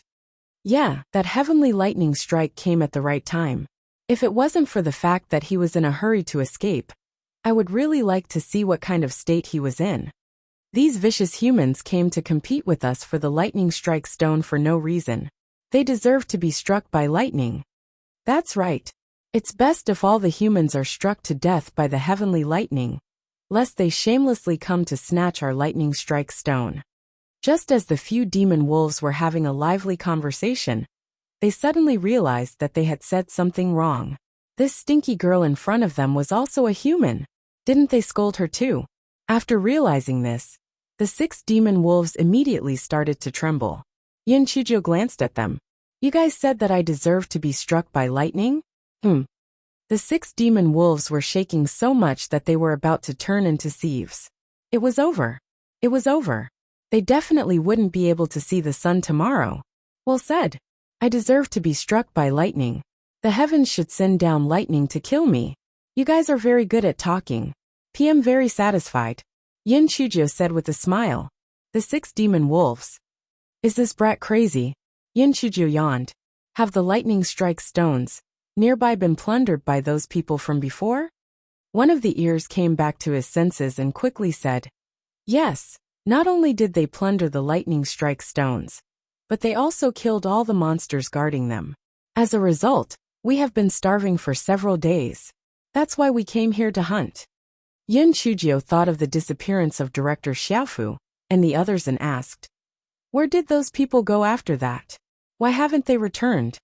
Yeah, that heavenly lightning strike came at the right time. If it wasn't for the fact that he was in a hurry to escape, I would really like to see what kind of state he was in. These vicious humans came to compete with us for the lightning strike stone for no reason. They deserve to be struck by lightning. That's right. It's best if all the humans are struck to death by the heavenly lightning, lest they shamelessly come to snatch our lightning strike stone. Just as the few demon wolves were having a lively conversation, they suddenly realized that they had said something wrong. This stinky girl in front of them was also a human. Didn't they scold her too? After realizing this, the 6 demon wolves immediately started to tremble. Yun Chujio glanced at them. You guys said that I deserved to be struck by lightning? The 6 demon wolves were shaking so much that they were about to turn into sieves. It was over. It was over. They definitely wouldn't be able to see the sun tomorrow. Well said. I deserve to be struck by lightning. The heavens should send down lightning to kill me. You guys are very good at talking. PM very satisfied. Yun Chujio said with a smile. The 6 demon wolves. Is this brat crazy? Yin Shujiu yawned. Have the lightning strike stones nearby been plundered by those people from before? One of the ears came back to his senses and quickly said, yes, not only did they plunder the lightning strike stones, but they also killed all the monsters guarding them. As a result, we have been starving for several days. That's why we came here to hunt. Yin Shujiu thought of the disappearance of Director Xiaofu and the others and asked, where did those people go after that? Why haven't they returned?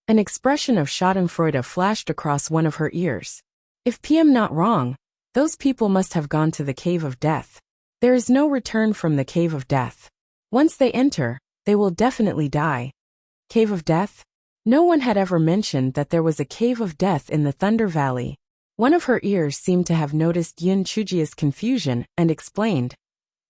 An expression of schadenfreude flashed across one of her ears. If PM not wrong, those people must have gone to the Cave of Death. There is no return from the Cave of Death. Once they enter, they will definitely die. Cave of Death? No one had ever mentioned that there was a Cave of Death in the Thunder Valley. One of her ears seemed to have noticed Yin Shujiu's confusion and explained,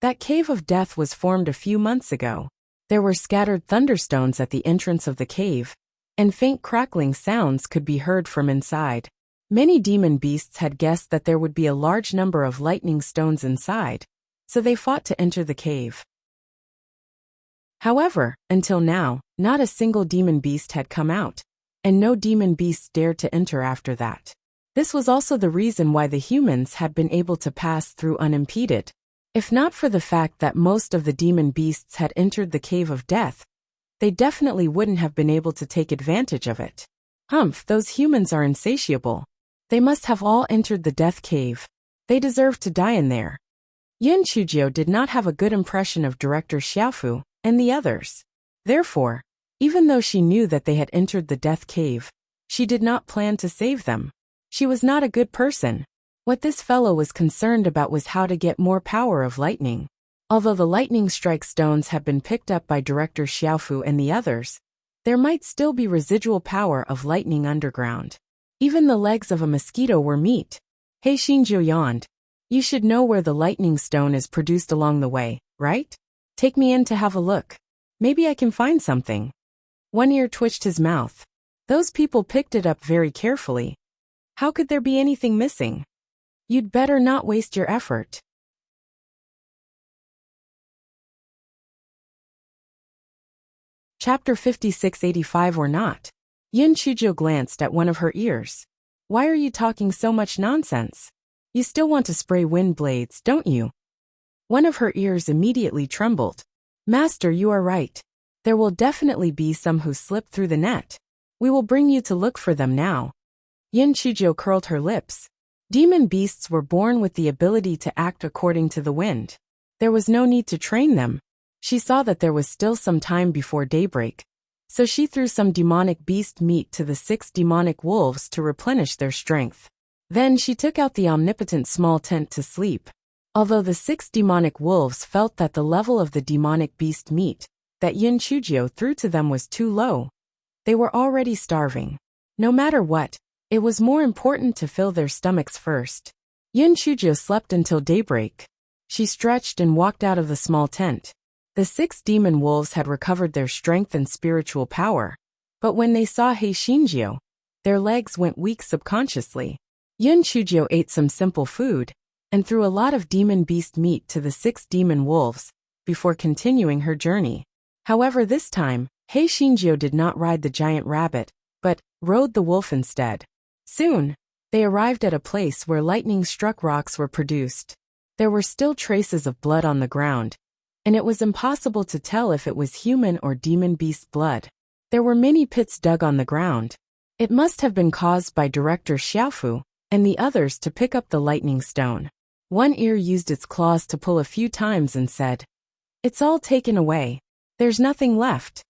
that Cave of Death was formed a few months ago. There were scattered thunderstones at the entrance of the cave, and faint crackling sounds could be heard from inside. Many demon beasts had guessed that there would be a large number of lightning stones inside, so they fought to enter the cave. However, until now, not a single demon beast had come out, and no demon beasts dared to enter after that. This was also the reason why the humans had been able to pass through unimpeded. If not for the fact that most of the demon beasts had entered the Cave of Death, they definitely wouldn't have been able to take advantage of it. Humph, those humans are insatiable. They must have all entered the Death Cave. They deserve to die in there. Yin Shujiu did not have a good impression of Director Xiaofu and the others. Therefore, even though she knew that they had entered the Death Cave, she did not plan to save them. She was not a good person. What this fellow was concerned about was how to get more power of lightning. Although the lightning strike stones had been picked up by Director Xiaofu and the others, there might still be residual power of lightning underground. Even the legs of a mosquito were meat. He Xinjiu yawned. You should know where the lightning stone is produced along the way, right? Take me in to have a look. Maybe I can find something. One ear twitched his mouth. Those people picked it up very carefully. How could there be anything missing? You'd better not waste your effort. Chapter 5685 or not. Yin Shujiu glanced at one of her ears. Why are you talking so much nonsense? You still want to spray wind blades, don't you? One of her ears immediately trembled. Master, you are right. There will definitely be some who slip through the net. We will bring you to look for them now. Yin Shujiu curled her lips. Demon beasts were born with the ability to act according to the wind. There was no need to train them. She saw that there was still some time before daybreak, so she threw some demonic beast meat to the 6 demonic wolves to replenish their strength. Then she took out the omnipotent small tent to sleep. Although the 6 demonic wolves felt that the level of the demonic beast meat that Yin Shujiu threw to them was too low, they were already starving. No matter what, it was more important to fill their stomachs first. Yin Shujiu slept until daybreak. She stretched and walked out of the small tent. The 6 demon wolves had recovered their strength and spiritual power, but when they saw He Xinjiu, their legs went weak subconsciously. Yin Shujiu ate some simple food and threw a lot of demon beast meat to the 6 demon wolves before continuing her journey. However, this time, He Xinjiu did not ride the giant rabbit, but rode the wolf instead. Soon, they arrived at a place where lightning-struck rocks were produced. There were still traces of blood on the ground, and it was impossible to tell if it was human or demon beast blood. There were many pits dug on the ground. It must have been caused by Director Xiaofu and the others to pick up the lightning stone. One ear used its claws to pull a few times and said, "It's all taken away. There's nothing left."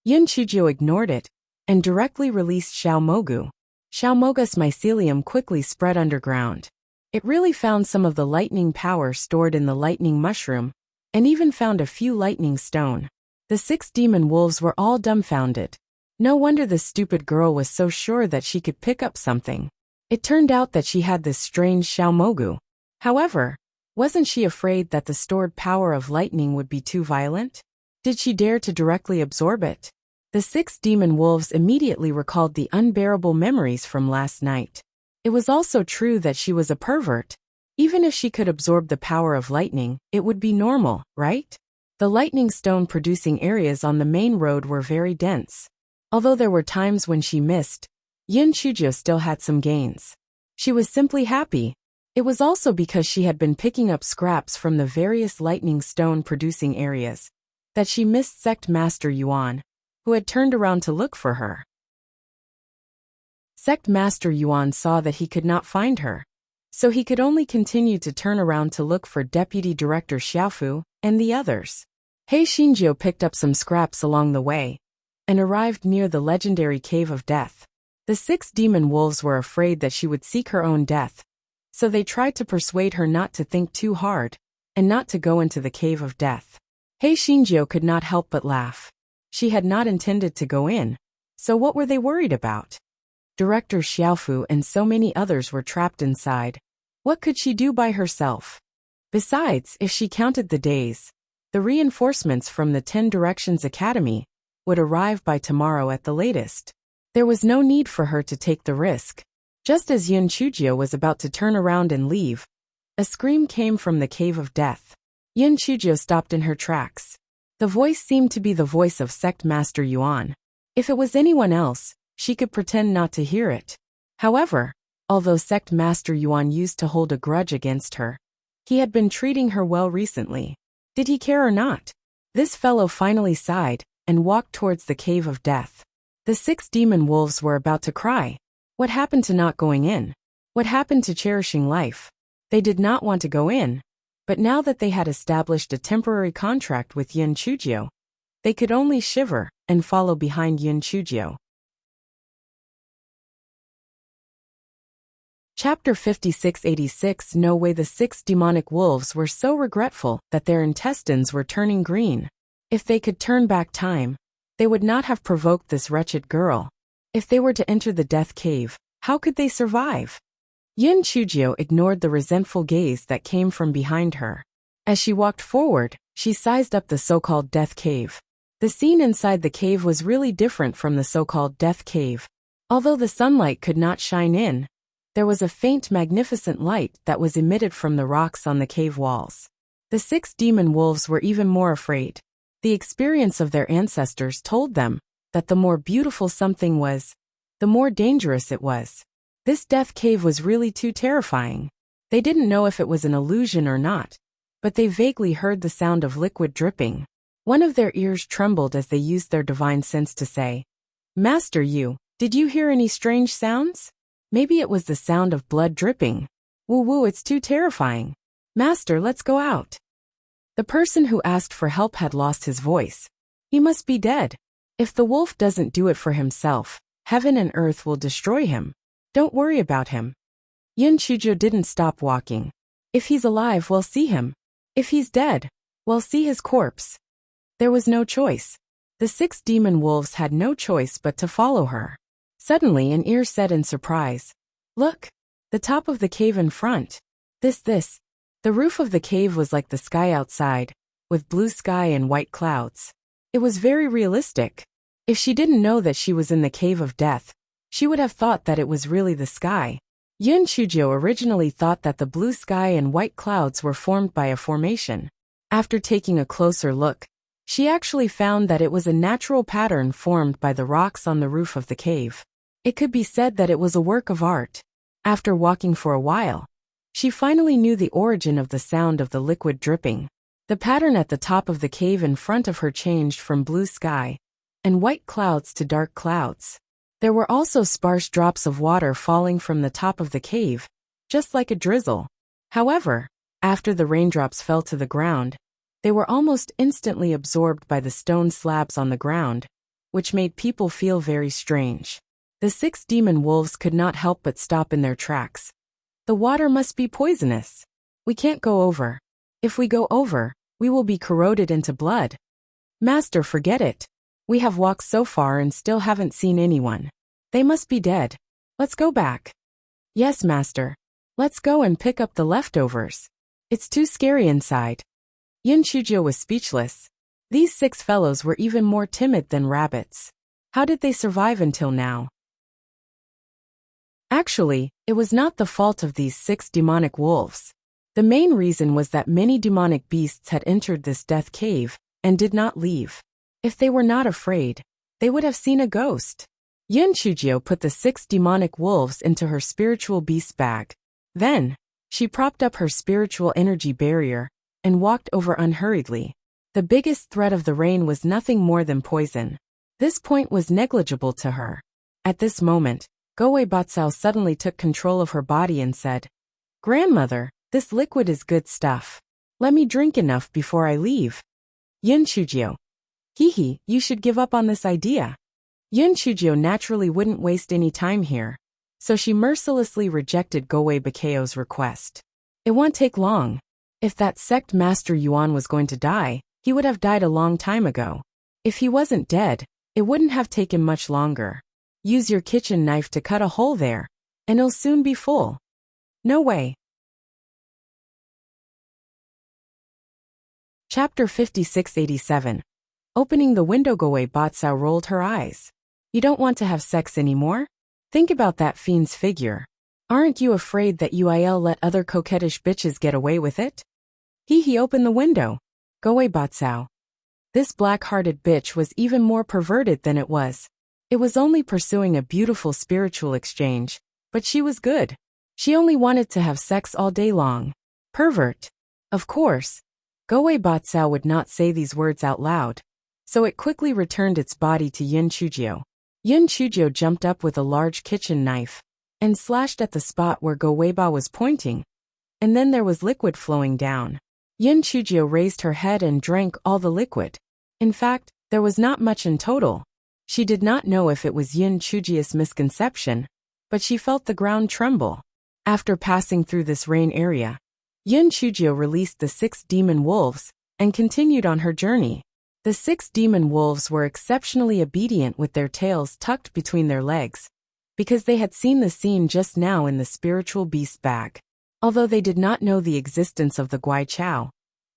Yin Shujiu ignored it and directly released Xiaomogu. Xiaomogu's mycelium quickly spread underground. It really found some of the lightning power stored in the lightning mushroom, and even found a few lightning stone. The 6 demon wolves were all dumbfounded. No wonder the stupid girl was so sure that she could pick up something. It turned out that she had this strange Xiaomogu. However, wasn't she afraid that the stored power of lightning would be too violent? Did she dare to directly absorb it? The 6 demon wolves immediately recalled the unbearable memories from last night. It was also true that she was a pervert. Even if she could absorb the power of lightning, it would be normal, right? The lightning stone-producing areas on the main road were very dense. Although there were times when she missed, Yun Chujio still had some gains. She was simply happy. It was also because she had been picking up scraps from the various lightning stone-producing areas that she missed Sect Master Yuan, who had turned around to look for her. Sect Master Yuan saw that he could not find her, so he could only continue to turn around to look for Deputy Director Xiaofu and the others. He Xinjiu picked up some scraps along the way and arrived near the legendary Cave of Death. The 6 demon wolves were afraid that she would seek her own death, so they tried to persuade her not to think too hard and not to go into the Cave of Death. He Xinjiu could not help but laugh. She had not intended to go in, so what were they worried about? Director Xiaofu and so many others were trapped inside. What could she do by herself? Besides, if she counted the days, the reinforcements from the 10 Directions Academy would arrive by tomorrow at the latest. There was no need for her to take the risk. Just as Yun Chujio was about to turn around and leave, a scream came from the Cave of Death. Yun Chujio stopped in her tracks. The voice seemed to be the voice of Sect Master Yuan. If it was anyone else, she could pretend not to hear it. However, although Sect Master Yuan used to hold a grudge against her, he had been treating her well recently. Did he care or not? This fellow finally sighed and walked towards the Cave of Death. The 6 demon wolves were about to cry. What happened to not going in? What happened to cherishing life? They did not want to go in, but now that they had established a temporary contract with Yun Chujio, they could only shiver and follow behind Yun Chujio. Chapter 5686. No way. The 6 demonic wolves were so regretful that their intestines were turning green. If they could turn back time, they would not have provoked this wretched girl. If they were to enter the death cave, how could they survive? Yun Chujio ignored the resentful gaze that came from behind her. As she walked forward, she sized up the so-called death cave. The scene inside the cave was really different from the so-called death cave. Although the sunlight could not shine in, there was a faint magnificent light that was emitted from the rocks on the cave walls. The 6 demon wolves were even more afraid. The experience of their ancestors told them that the more beautiful something was, the more dangerous it was. This death cave was really too terrifying. They didn't know if it was an illusion or not, but they vaguely heard the sound of liquid dripping. One of their ears trembled as they used their divine sense to say, "Master did you hear any strange sounds? Maybe it was the sound of blood dripping. Woo, it's too terrifying. Master, let's go out." The person who asked for help had lost his voice. He must be dead. If the wolf doesn't do it for himself, heaven and earth will destroy him. Don't worry about him. Yun Chujio didn't stop walking. If he's alive, we'll see him. If he's dead, we'll see his corpse. There was no choice. The 6 demon wolves had no choice but to follow her. Suddenly an ear said in surprise, "Look! The top of the cave in front. This. The roof of the cave was like the sky outside, with blue sky and white clouds. It was very realistic. If she didn't know that she was in the Cave of Death, she would have thought that it was really the sky." Yun Chujio originally thought that the blue sky and white clouds were formed by a formation. After taking a closer look, she actually found that it was a natural pattern formed by the rocks on the roof of the cave. It could be said that it was a work of art. After walking for a while, she finally knew the origin of the sound of the liquid dripping. The pattern at the top of the cave in front of her changed from blue sky and white clouds to dark clouds. There were also sparse drops of water falling from the top of the cave, just like a drizzle. However, after the raindrops fell to the ground, they were almost instantly absorbed by the stone slabs on the ground, which made people feel very strange. The 6 demon wolves could not help but stop in their tracks. The water must be poisonous. We can't go over. If we go over, we will be corroded into blood. Master, forget it. We have walked so far and still haven't seen anyone. They must be dead. Let's go back. Yes, Master. Let's go and pick up the leftovers. It's too scary inside. Yun Chujio was speechless. These 6 fellows were even more timid than rabbits. How did they survive until now? Actually, it was not the fault of these 6 demonic wolves. The main reason was that many demonic beasts had entered this death cave and did not leave. If they were not afraid, they would have seen a ghost. Yun Chujio put the 6 demonic wolves into her spiritual beast bag. Then, she propped up her spiritual energy barrier and walked over unhurriedly. The biggest threat of the rain was nothing more than poison. This point was negligible to her. At this moment, Goei Batsao suddenly took control of her body and said, "Grandmother, this liquid is good stuff. Let me drink enough before I leave." Yun Chujio. "Hehe, you should give up on this idea." Yun Chujio naturally wouldn't waste any time here, so she mercilessly rejected Goei Bakao's request. It won't take long. If that sect master Yuan was going to die, he would have died a long time ago. If he wasn't dead, it wouldn't have taken much longer. Use your kitchen knife to cut a hole there, and it'll soon be full. No way. Chapter 5687. Opening the window. Goei Batsao rolled her eyes. You don't want to have sex anymore? Think about that fiend's figure. Aren't you afraid that you'll let other coquettish bitches get away with it? He opened the window. Goei Batsao. This black-hearted bitch was even more perverted than it was. It was only pursuing a beautiful spiritual exchange, but she was good. She only wanted to have sex all day long. Pervert. Of course, Goei Batsao would not say these words out loud, so it quickly returned its body to Yun Chujio. Yun Chujio jumped up with a large kitchen knife and slashed at the spot where Goei Ba was pointing, and then there was liquid flowing down. Yun Chujio raised her head and drank all the liquid. In fact, there was not much in total. She did not know if it was Yun Chujio's misconception, but she felt the ground tremble. After passing through this rain area, Yun Chujio released the 6 demon wolves and continued on her journey. The 6 demon wolves were exceptionally obedient with their tails tucked between their legs, because they had seen the scene just now in the spiritual beast bag. Although they did not know the existence of the Guai Chao,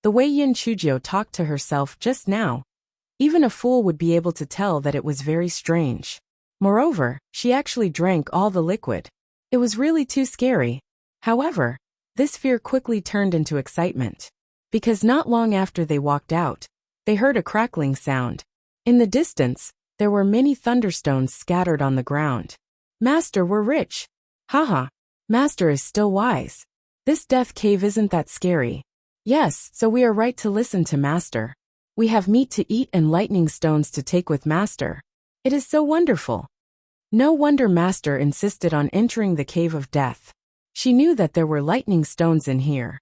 the way Yun Chujio talked to herself just now, even a fool would be able to tell that it was very strange. Moreover, she actually drank all the liquid. It was really too scary. However, this fear quickly turned into excitement, because not long after they walked out, they heard a crackling sound. In the distance, there were many thunderstones scattered on the ground. Master, we're rich. Haha, Master is still wise. This death cave isn't that scary. Yes, so we are right to listen to Master. We have meat to eat and lightning stones to take with Master. It is so wonderful. No wonder Master insisted on entering the cave of death. She knew that there were lightning stones in here.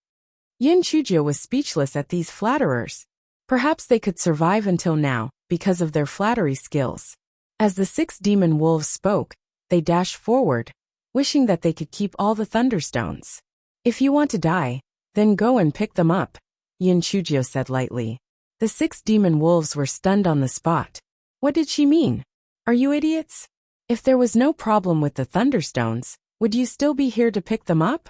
Yun Chujio was speechless at these flatterers. Perhaps they could survive until now, because of their flattery skills. As the 6 demon wolves spoke, they dashed forward, wishing that they could keep all the thunderstones. If you want to die, then go and pick them up, Yun Chujio said lightly. The 6 demon wolves were stunned on the spot. What did she mean? Are you idiots? If there was no problem with the thunderstones, would you still be here to pick them up?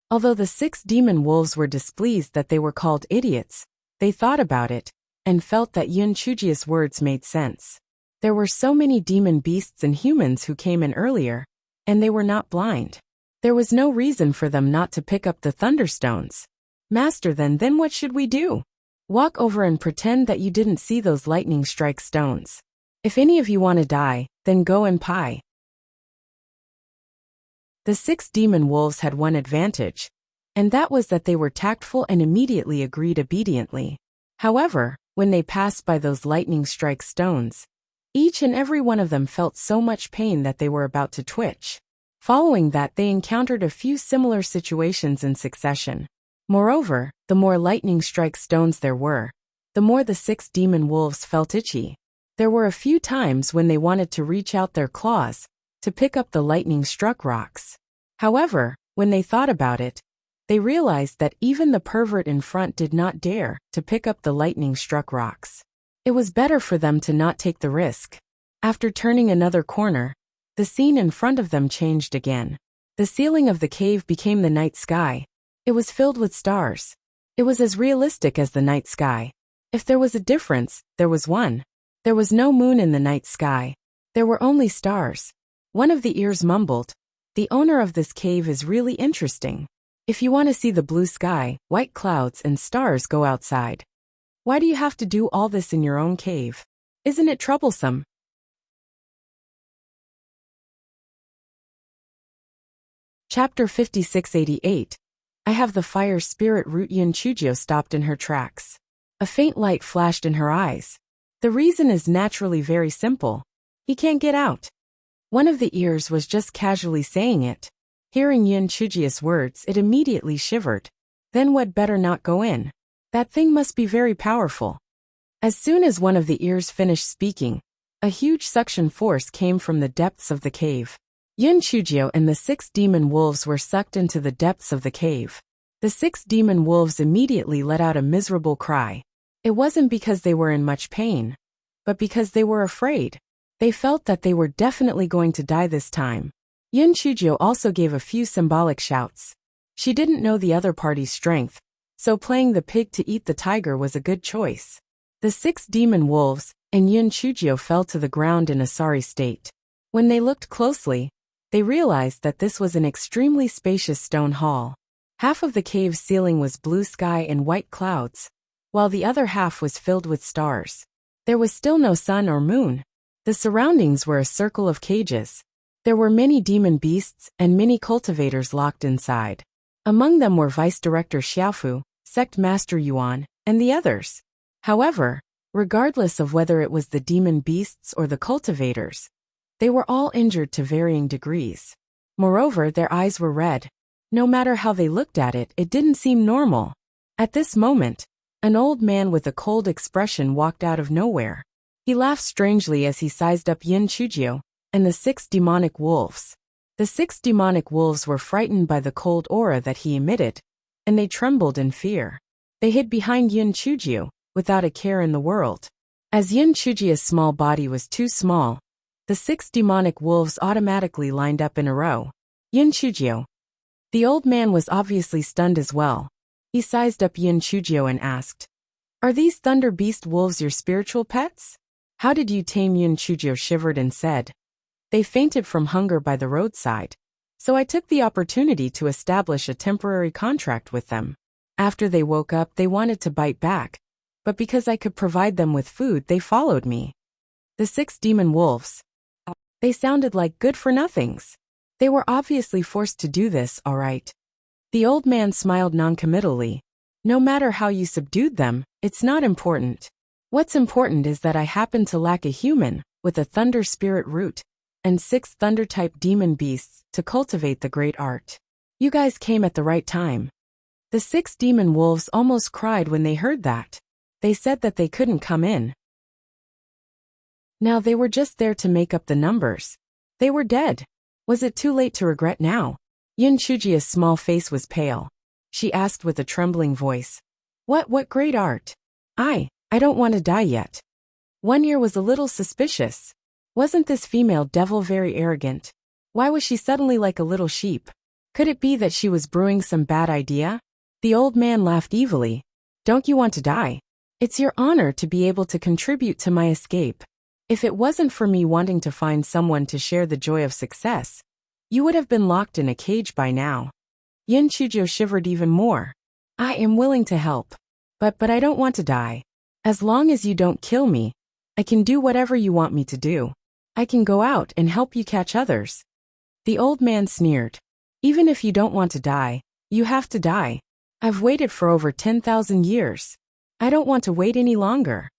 Although the 6 demon wolves were displeased that they were called idiots, they thought about it, and felt that Yun Chujio's words made sense. There were so many demon beasts and humans who came in earlier, and they were not blind. There was no reason for them not to pick up the thunderstones. Master, then what should we do? Walk over and pretend that you didn't see those lightning strike stones. If any of you want to die, then go and pie. The 6 demon wolves had one advantage, and that was that they were tactful and immediately agreed obediently. However, when they passed by those lightning strike stones, each and every one of them felt so much pain that they were about to twitch. Following that, they encountered a few similar situations in succession. Moreover, the more lightning strike stones there were, the more the 6 demon wolves felt itchy. There were a few times when they wanted to reach out their claws to pick up the lightning-struck rocks. However, when they thought about it, they realized that even the pervert in front did not dare to pick up the lightning-struck rocks. It was better for them to not take the risk. After turning another corner, the scene in front of them changed again. The ceiling of the cave became the night sky. It was filled with stars. It was as realistic as the night sky. If there was a difference, there was one. There was no moon in the night sky. There were only stars. One of the ears mumbled, "The owner of this cave is really interesting. If you want to see the blue sky, white clouds and stars, go outside." Why do you have to do all this in your own cave? Isn't it troublesome? Chapter 5688. I have the fire spirit root. Yun Chujio stopped in her tracks. A faint light flashed in her eyes. The reason is naturally very simple. He can't get out. One of the ears was just casually saying it. Hearing Yun Chujio's words, it immediately shivered. Then we'd better not go in. That thing must be very powerful. As soon as one of the ears finished speaking, a huge suction force came from the depths of the cave. Yun Chujio and the 6 demon wolves were sucked into the depths of the cave. The 6 demon wolves immediately let out a miserable cry. It wasn't because they were in much pain, but because they were afraid. They felt that they were definitely going to die this time. Yun Chujio also gave a few symbolic shouts. She didn't know the other party's strength, so playing the pig to eat the tiger was a good choice. The 6 demon wolves and Yun Chujio fell to the ground in a sorry state. When they looked closely, they realized that this was an extremely spacious stone hall. Half of the cave's ceiling was blue sky and white clouds, while the other half was filled with stars. There was still no sun or moon. The surroundings were a circle of cages. There were many demon beasts and many cultivators locked inside. Among them were Vice Director Xiaofu, Sect Master Yuan, and the others. However, regardless of whether it was the demon beasts or the cultivators, they were all injured to varying degrees. Moreover, their eyes were red. No matter how they looked at it, it didn't seem normal. At this moment, an old man with a cold expression walked out of nowhere. He laughed strangely as he sized up Yun Chujio and the 6 demonic wolves. The 6 demonic wolves were frightened by the cold aura that he emitted, and they trembled in fear. They hid behind Yun Chujio, without a care in the world. As Yun Chujio's small body was too small, the 6 demonic wolves automatically lined up in a row. Yun Chujio. The old man was obviously stunned as well. He sized up Yun Chujio and asked, "Are these thunder beast wolves your spiritual pets? How did you tame?" Yun Chujio shivered and said, "They fainted from hunger by the roadside, so I took the opportunity to establish a temporary contract with them. After they woke up, they wanted to bite back, but because I could provide them with food, they followed me." The 6 demon wolves. They sounded like good-for-nothings. They were obviously forced to do this, all right. The old man smiled noncommittally. No matter how you subdued them, it's not important. What's important is that I happen to lack a human with a thunder spirit root and 6 thunder-type demon beasts to cultivate the great art. You guys came at the right time. The 6 demon wolves almost cried when they heard that. They said that they couldn't come in. Now they were just there to make up the numbers. They were dead. Was it too late to regret now? Yun Chujio's small face was pale. She asked with a trembling voice, What great art? I don't want to die yet." One ear was a little suspicious. Wasn't this female devil very arrogant? Why was she suddenly like a little sheep? Could it be that she was brewing some bad idea? The old man laughed evilly. "Don't you want to die? It's your honor to be able to contribute to my escape. If it wasn't for me wanting to find someone to share the joy of success, you would have been locked in a cage by now." Yun Chujio shivered even more. "I am willing to help. But I don't want to die. As long as you don't kill me, I can do whatever you want me to do. I can go out and help you catch others." The old man sneered. "Even if you don't want to die, you have to die. I've waited for over 10,000 years. I don't want to wait any longer.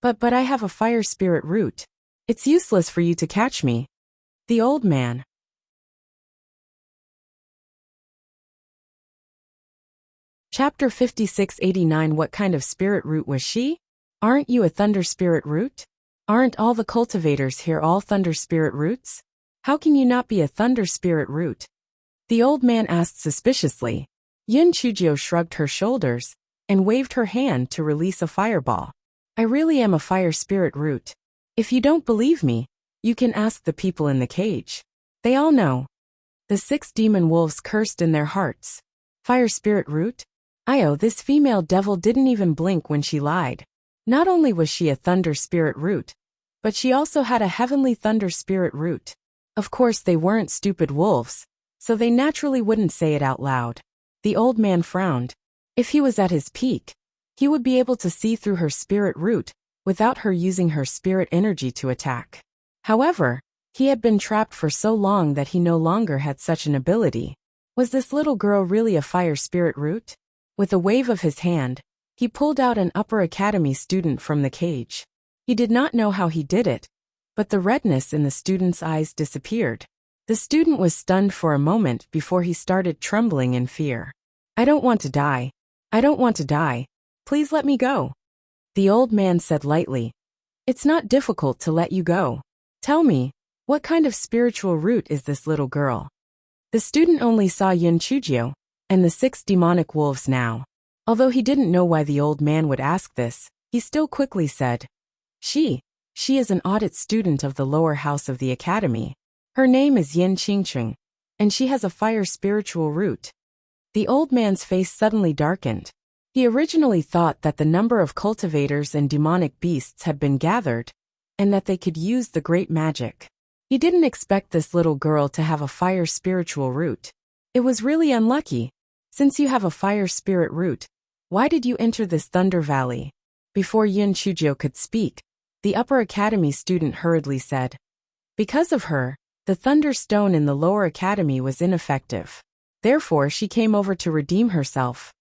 But I have a fire spirit root. It's useless for you to catch me." The old man. Chapter 5689. What kind of spirit root was she? Aren't you a thunder spirit root? Aren't all the cultivators here all thunder spirit roots? How can you not be a thunder spirit root? The old man asked suspiciously. Yun Chujio shrugged her shoulders and waved her hand to release a fireball. "I really am a fire spirit root. If you don't believe me, you can ask the people in the cage. They all know." The 6 demon wolves cursed in their hearts. Fire spirit root? This female devil didn't even blink when she lied. Not only was she a thunder spirit root, but she also had a heavenly thunder spirit root. Of course they weren't stupid wolves, so they naturally wouldn't say it out loud. The old man frowned. If he was at his peak, He would be able to see through her spirit root, without her using her spirit energy to attack. However, he had been trapped for so long that he no longer had such an ability. Was this little girl really a fire spirit root? With a wave of his hand, he pulled out an upper academy student from the cage. He did not know how he did it, but the redness in the student's eyes disappeared. The student was stunned for a moment before he started trembling in fear. "I don't want to die. I don't want to die. Please let me go." The old man said lightly, "It's not difficult to let you go. Tell me, what kind of spiritual root is this little girl?" The student only saw Yin Chujio and the 6 demonic wolves now. Although he didn't know why the old man would ask this, he still quickly said, She is an audit student of the lower house of the academy. Her name is Yin Qingqing, and she has a fire spiritual root." The old man's face suddenly darkened. He originally thought that the number of cultivators and demonic beasts had been gathered, and that they could use the great magic. He didn't expect this little girl to have a fire spiritual root. It was really unlucky. Since you have a fire spirit root, why did you enter this thunder valley? Before Yin Chujio could speak, the upper academy student hurriedly said, "Because of her, the thunder stone in the lower academy was ineffective. Therefore she came over to redeem herself."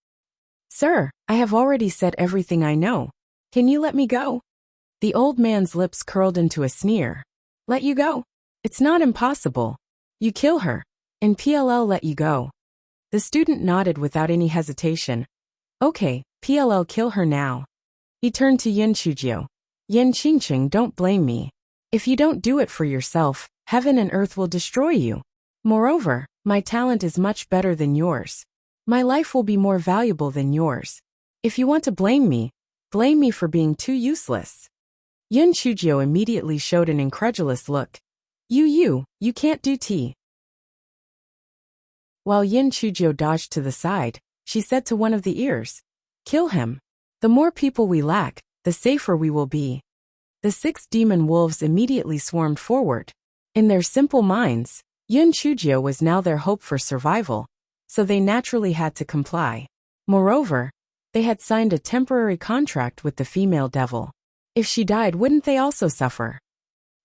"Sir, I have already said everything I know. Can you let me go?" The old man's lips curled into a sneer. "Let you go? It's not impossible. You kill her, and PLL let you go." The student nodded without any hesitation. "Okay, PLL kill her now." He turned to Yin Chujio. "Yin Qingqing, don't blame me. If you don't do it for yourself, heaven and earth will destroy you. Moreover, my talent is much better than yours. My life will be more valuable than yours. If you want to blame me for being too useless." Yin Chujio immediately showed an incredulous look. You can't do tea." While Yin Chujio dodged to the side, she said to one of the ears, "Kill him. The more people we lack, the safer we will be." The 6 demon wolves immediately swarmed forward. In their simple minds, Yin Chujio was now their hope for survival, so they naturally had to comply. Moreover, they had signed a temporary contract with the female devil. If she died, wouldn't they also suffer?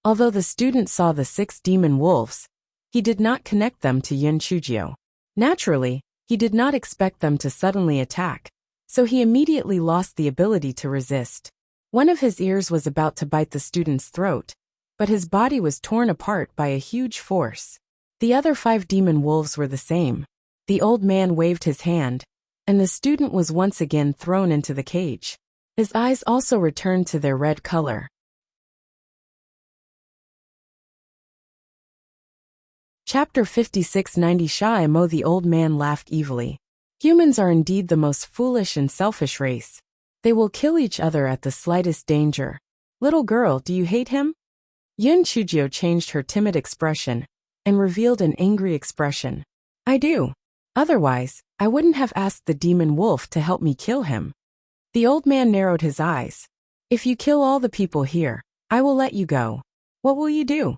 Although the student saw the 6 demon wolves, he did not connect them to Yin Chujio. Naturally, he did not expect them to suddenly attack, so he immediately lost the ability to resist. One of his ears was about to bite the student's throat, but his body was torn apart by a huge force. The other 5 demon wolves were the same. The old man waved his hand, and the student was once again thrown into the cage. His eyes also returned to their red color. Chapter 56-90 Sha Mo. The old man laughed evilly. "Humans are indeed the most foolish and selfish race. They will kill each other at the slightest danger. Little girl, do you hate him?" Yin Chujio changed her timid expression and revealed an angry expression. "I do. Otherwise, I wouldn't have asked the demon wolf to help me kill him." The old man narrowed his eyes. "If you kill all the people here, I will let you go. What will you do?"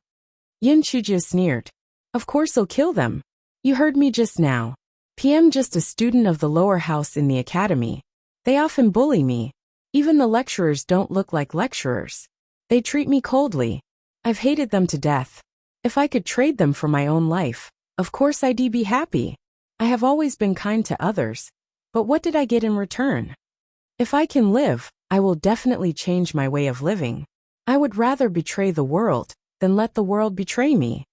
Yin Chujio sneered. "Of course I'll kill them. You heard me just now. PM just a student of the lower house in the academy. They often bully me. Even the lecturers don't look like lecturers. They treat me coldly. I've hated them to death. If I could trade them for my own life, of course I'd be happy. I have always been kind to others, but what did I get in return? If I can live, I will definitely change my way of living. I would rather betray the world than let the world betray me.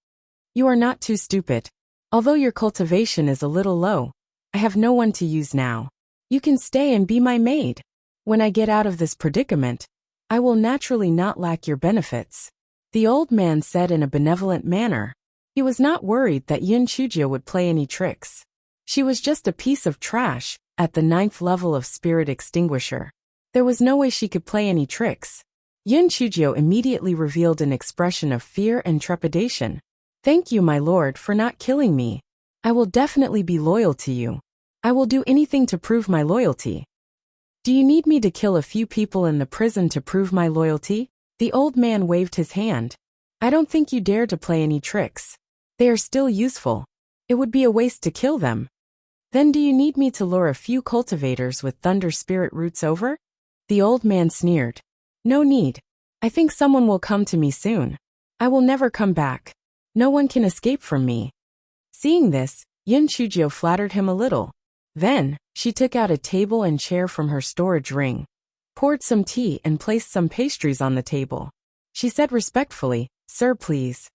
You are not too stupid. Although your cultivation is a little low, I have no one to use now. You can stay and be my maid. When I get out of this predicament, I will naturally not lack your benefits." The old man said in a benevolent manner. He was not worried that Yin Chujio would play any tricks. She was just a piece of trash at the 9th level of spirit extinguisher. There was no way she could play any tricks. Yin Chujio immediately revealed an expression of fear and trepidation. "Thank you, my lord, for not killing me. I will definitely be loyal to you. I will do anything to prove my loyalty." "Do you need me to kill a few people in the prison to prove my loyalty?" The old man waved his hand. "I don't think you dare to play any tricks. They are still useful. It would be a waste to kill them." Then do you need me to lure a few cultivators with thunder spirit roots over? The old man sneered. No need. I think someone will come to me soon. I will never come back. No one can escape from me. Seeing this, Yin Chujio flattered him a little. Then, she took out a table and chair from her storage ring, poured some tea and placed some pastries on the table. She said respectfully, Sir, please.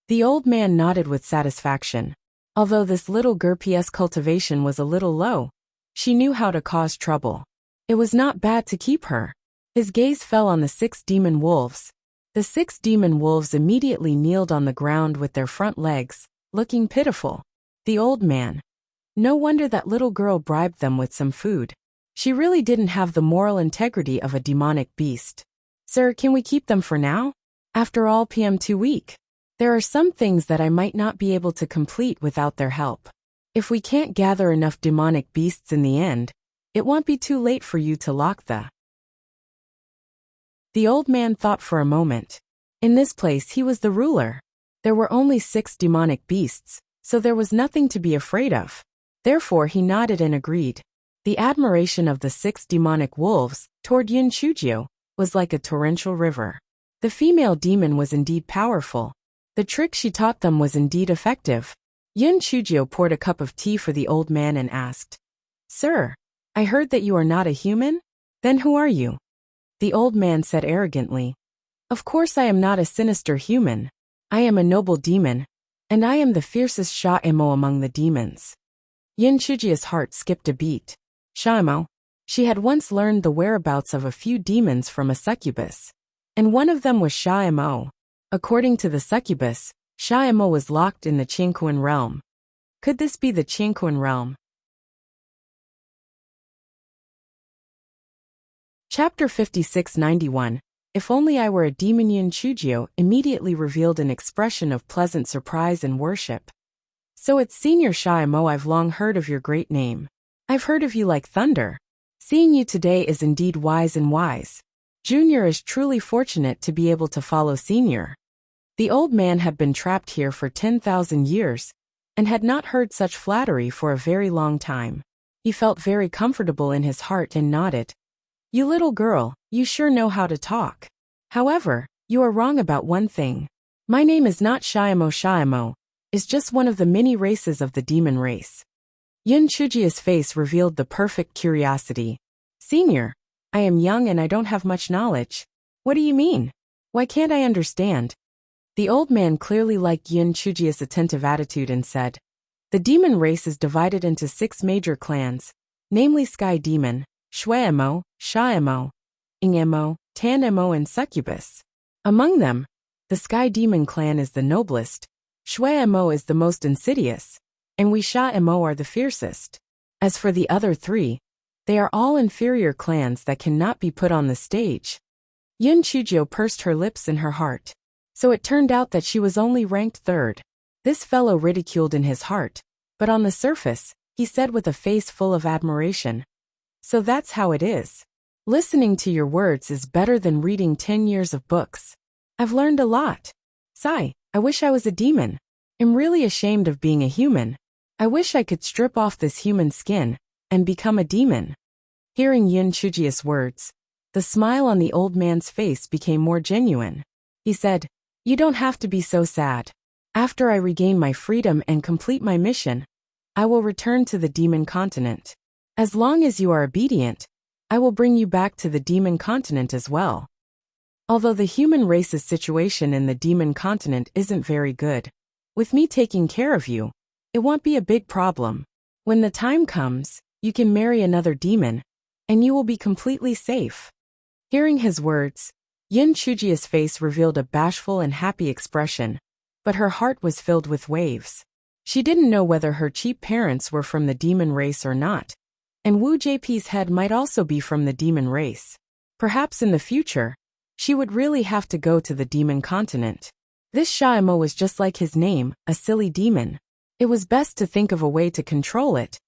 The old man nodded with satisfaction. Although this little girl's cultivation was a little low, she knew how to cause trouble. It was not bad to keep her. His gaze fell on the 6 demon wolves. The 6 demon wolves immediately kneeled on the ground with their front legs, looking pitiful. The old man. No wonder that little girl bribed them with some food. She really didn't have the moral integrity of a demonic beast. Sir, can we keep them for now? After all, PM too weak. There are some things that I might not be able to complete without their help. If we can't gather enough demonic beasts in the end, it won't be too late for you to lock the... The old man thought for a moment. In this place he was the ruler. There were only 6 demonic beasts, so there was nothing to be afraid of. Therefore he nodded and agreed. The admiration of the 6 demonic wolves toward Yin Chujio was like a torrential river. The female demon was indeed powerful. The trick she taught them was indeed effective. Yin Chujio poured a cup of tea for the old man and asked, Sir, I heard that you are not a human? Then who are you? The old man said arrogantly, Of course I am not a sinister human. I am a noble demon, and I am the fiercest Sha-Emo among the demons. Yin Chujio's heart skipped a beat. Sha-Emo. She had once learned the whereabouts of a few demons from a succubus, and one of them was Sha-Emo. According to the succubus, Sha-Emo was locked in the Qingquan realm. Could this be the Qingquan realm? Chapter 5691. If only I were a demon. Yin Chujio immediately revealed an expression of pleasant surprise and worship. So it's Senior Sha-Emo, I've long heard of your great name. I've heard of you like thunder. Seeing you today is indeed wise and wise. Junior is truly fortunate to be able to follow Senior. The old man had been trapped here for 10,000 years, and had not heard such flattery for a very long time. He felt very comfortable in his heart and nodded. You little girl, you sure know how to talk. However, you are wrong about one thing. My name is not Sha-Emo. Sha-Emo is just one of the many races of the demon race. Yin Chujio's face revealed the perfect curiosity. Senior, I am young and I don't have much knowledge. What do you mean? Why can't I understand? The old man clearly liked Yin Chujio's attentive attitude and said, The demon race is divided into 6 major clans, namely Sky Demon, Shui-Emo, Sha-Emo, Ing-Emo, Tan-Emo and Succubus. Among them, the Sky Demon clan is the noblest, Shui-Emo is the most insidious, and we Sha-Emo are the fiercest. As for the other 3, they are all inferior clans that cannot be put on the stage. Yin Chujio pursed her lips in her heart. So it turned out that she was only ranked 3rd. This fellow ridiculed in his heart, but on the surface, he said with a face full of admiration, So that's how it is. Listening to your words is better than reading 10 years of books. I've learned a lot. Sigh, I wish I was a demon. I'm really ashamed of being a human. I wish I could strip off this human skin and become a demon. Hearing Yin Chujio's words, the smile on the old man's face became more genuine. He said, You don't have to be so sad. After I regain my freedom and complete my mission, I will return to the demon continent. As long as you are obedient, I will bring you back to the demon continent as well. Although the human race's situation in the demon continent isn't very good, with me taking care of you, it won't be a big problem. When the time comes, you can marry another demon, and you will be completely safe. Hearing his words, Yin Chujio's face revealed a bashful and happy expression, but her heart was filled with waves. She didn't know whether her cheap parents were from the demon race or not, and Wu JP's head might also be from the demon race. Perhaps in the future, she would really have to go to the demon continent. This Sha-Emo was just like his name, a silly demon. It was best to think of a way to control it,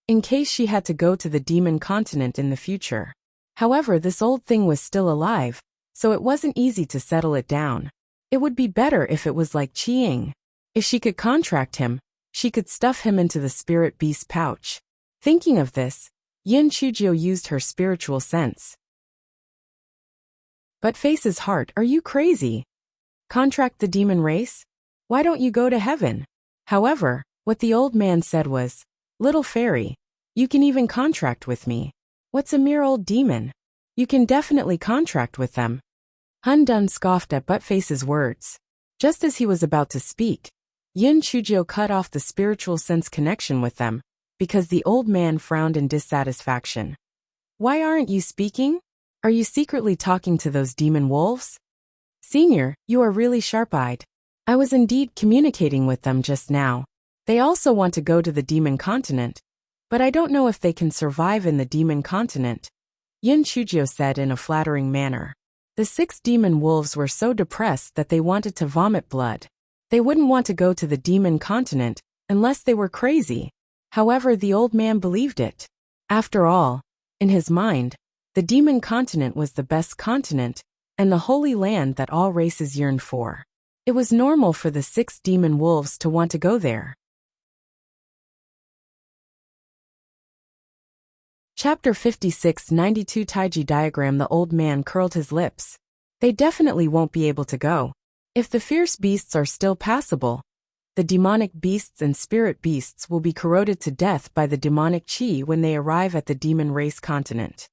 in case she had to go to the demon continent in the future. However, this old thing was still alive, so it wasn't easy to settle it down. It would be better if it was like Qi Ying. If she could contract him, she could stuff him into the spirit beast pouch. Thinking of this, Yin Chujio used her spiritual sense. But Face's heart, are you crazy? Contract the demon race? Why don't you go to heaven? However, what the old man said was, little fairy, you can even contract with me. What's a mere old demon? You can definitely contract with them. Hun Dun scoffed at Buttface's words. Just as he was about to speak, Yin Chujio cut off the spiritual sense connection with them, because the old man frowned in dissatisfaction. Why aren't you speaking? Are you secretly talking to those demon wolves? Senior, you are really sharp-eyed. I was indeed communicating with them just now. They also want to go to the demon continent, but I don't know if they can survive in the demon continent, Yin Chujio said in a flattering manner. The 6 demon wolves were so depressed that they wanted to vomit blood. They wouldn't want to go to the demon continent unless they were crazy. However, the old man believed it. After all, in his mind, the demon continent was the best continent and the holy land that all races yearned for. It was normal for the 6 demon wolves to want to go there. Chapter 56 92 Taiji Diagram. The old man curled his lips. They definitely won't be able to go. If the fierce beasts are still passable, the demonic beasts and spirit beasts will be corroded to death by the demonic chi when they arrive at the demon race continent.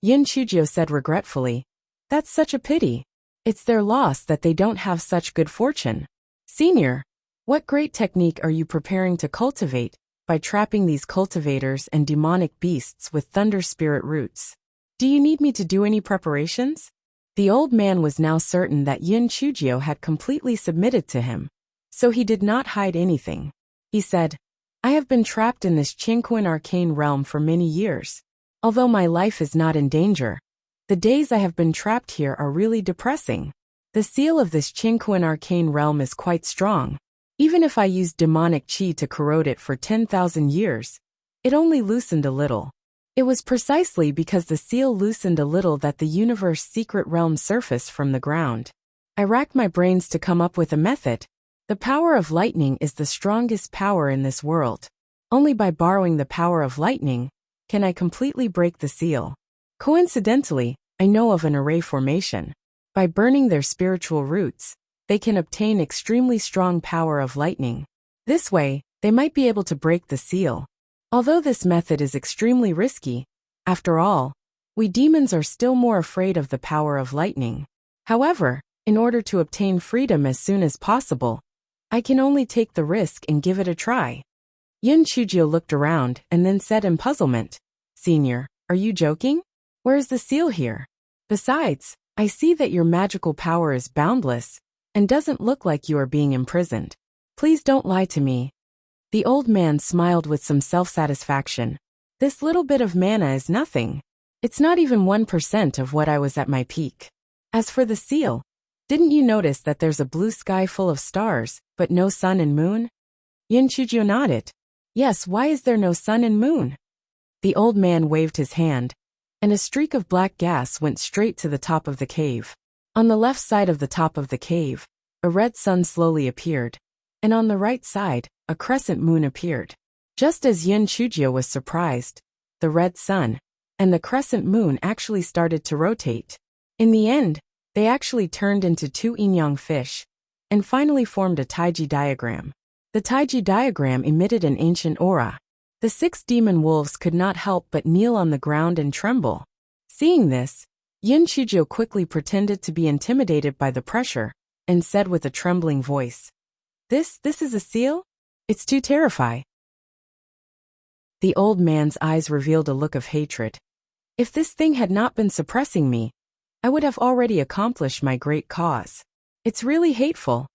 Yin Chujio said regretfully, that's such a pity. It's their loss that they don't have such good fortune. Senior, what great technique are you preparing to cultivate by trapping these cultivators and demonic beasts with thunder spirit roots? Do you need me to do any preparations? The old man was now certain that Yin Chujio had completely submitted to him, so he did not hide anything. He said, I have been trapped in this Qingquan arcane realm for many years. Although my life is not in danger, the days I have been trapped here are really depressing. The seal of this Qingquan arcane realm is quite strong. Even if I used demonic chi to corrode it for 10,000 years, it only loosened a little. It was precisely because the seal loosened a little that the universe's secret realm surfaced from the ground. I racked my brains to come up with a method. The power of lightning is the strongest power in this world. Only by borrowing the power of lightning can I completely break the seal. Coincidentally, I know of an array formation. By burning their spiritual roots, they can obtain extremely strong power of lightning. This way, they might be able to break the seal. Although this method is extremely risky, after all, we demons are still more afraid of the power of lightning. However, in order to obtain freedom as soon as possible, I can only take the risk and give it a try. Yin Chujio looked around and then said in puzzlement, Senior, are you joking? Where is the seal here? Besides, I see that your magical power is boundless and doesn't look like you are being imprisoned. Please don't lie to me. The old man smiled with some self-satisfaction. This little bit of mana is nothing. It's not even 1% of what I was at my peak. As for the seal, didn't you notice that there's a blue sky full of stars, but no sun and moon? Yin Chujio nodded. Yes, why is there no sun and moon? The old man waved his hand, and a streak of black gas went straight to the top of the cave. On the left side of the top of the cave, a red sun slowly appeared, and on the right side, a crescent moon appeared. Just as Yin Chujio was surprised, the red sun and the crescent moon actually started to rotate. In the end, they actually turned into 2 yin-yang fish, and finally formed a Taiji diagram. The Taiji diagram emitted an ancient aura. The 6 demon wolves could not help but kneel on the ground and tremble. Seeing this, Yin Chujio quickly pretended to be intimidated by the pressure, and said with a trembling voice, This is a seal? It's too terrifying. The old man's eyes revealed a look of hatred. If this thing had not been suppressing me, I would have already accomplished my great cause. It's really hateful.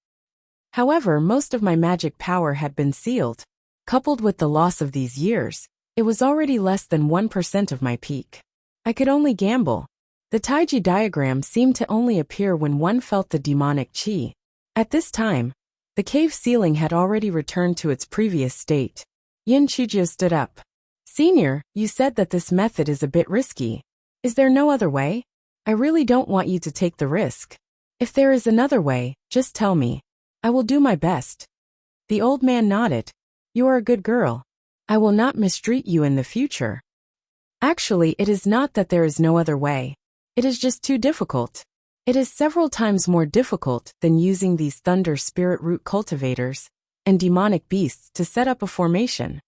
However, most of my magic power had been sealed. Coupled with the loss of these years, it was already less than 1% of my peak. I could only gamble. The Taiji diagram seemed to only appear when one felt the demonic chi. At this time, the cave ceiling had already returned to its previous state. Yin Chujio stood up. Senior, you said that this method is a bit risky. Is there no other way? I really don't want you to take the risk. If there is another way, just tell me. I will do my best. The old man nodded. You are a good girl. I will not mistreat you in the future. Actually, it is not that there is no other way. It is just too difficult. It is several times more difficult than using these thunder spirit root cultivators and demonic beasts to set up a formation.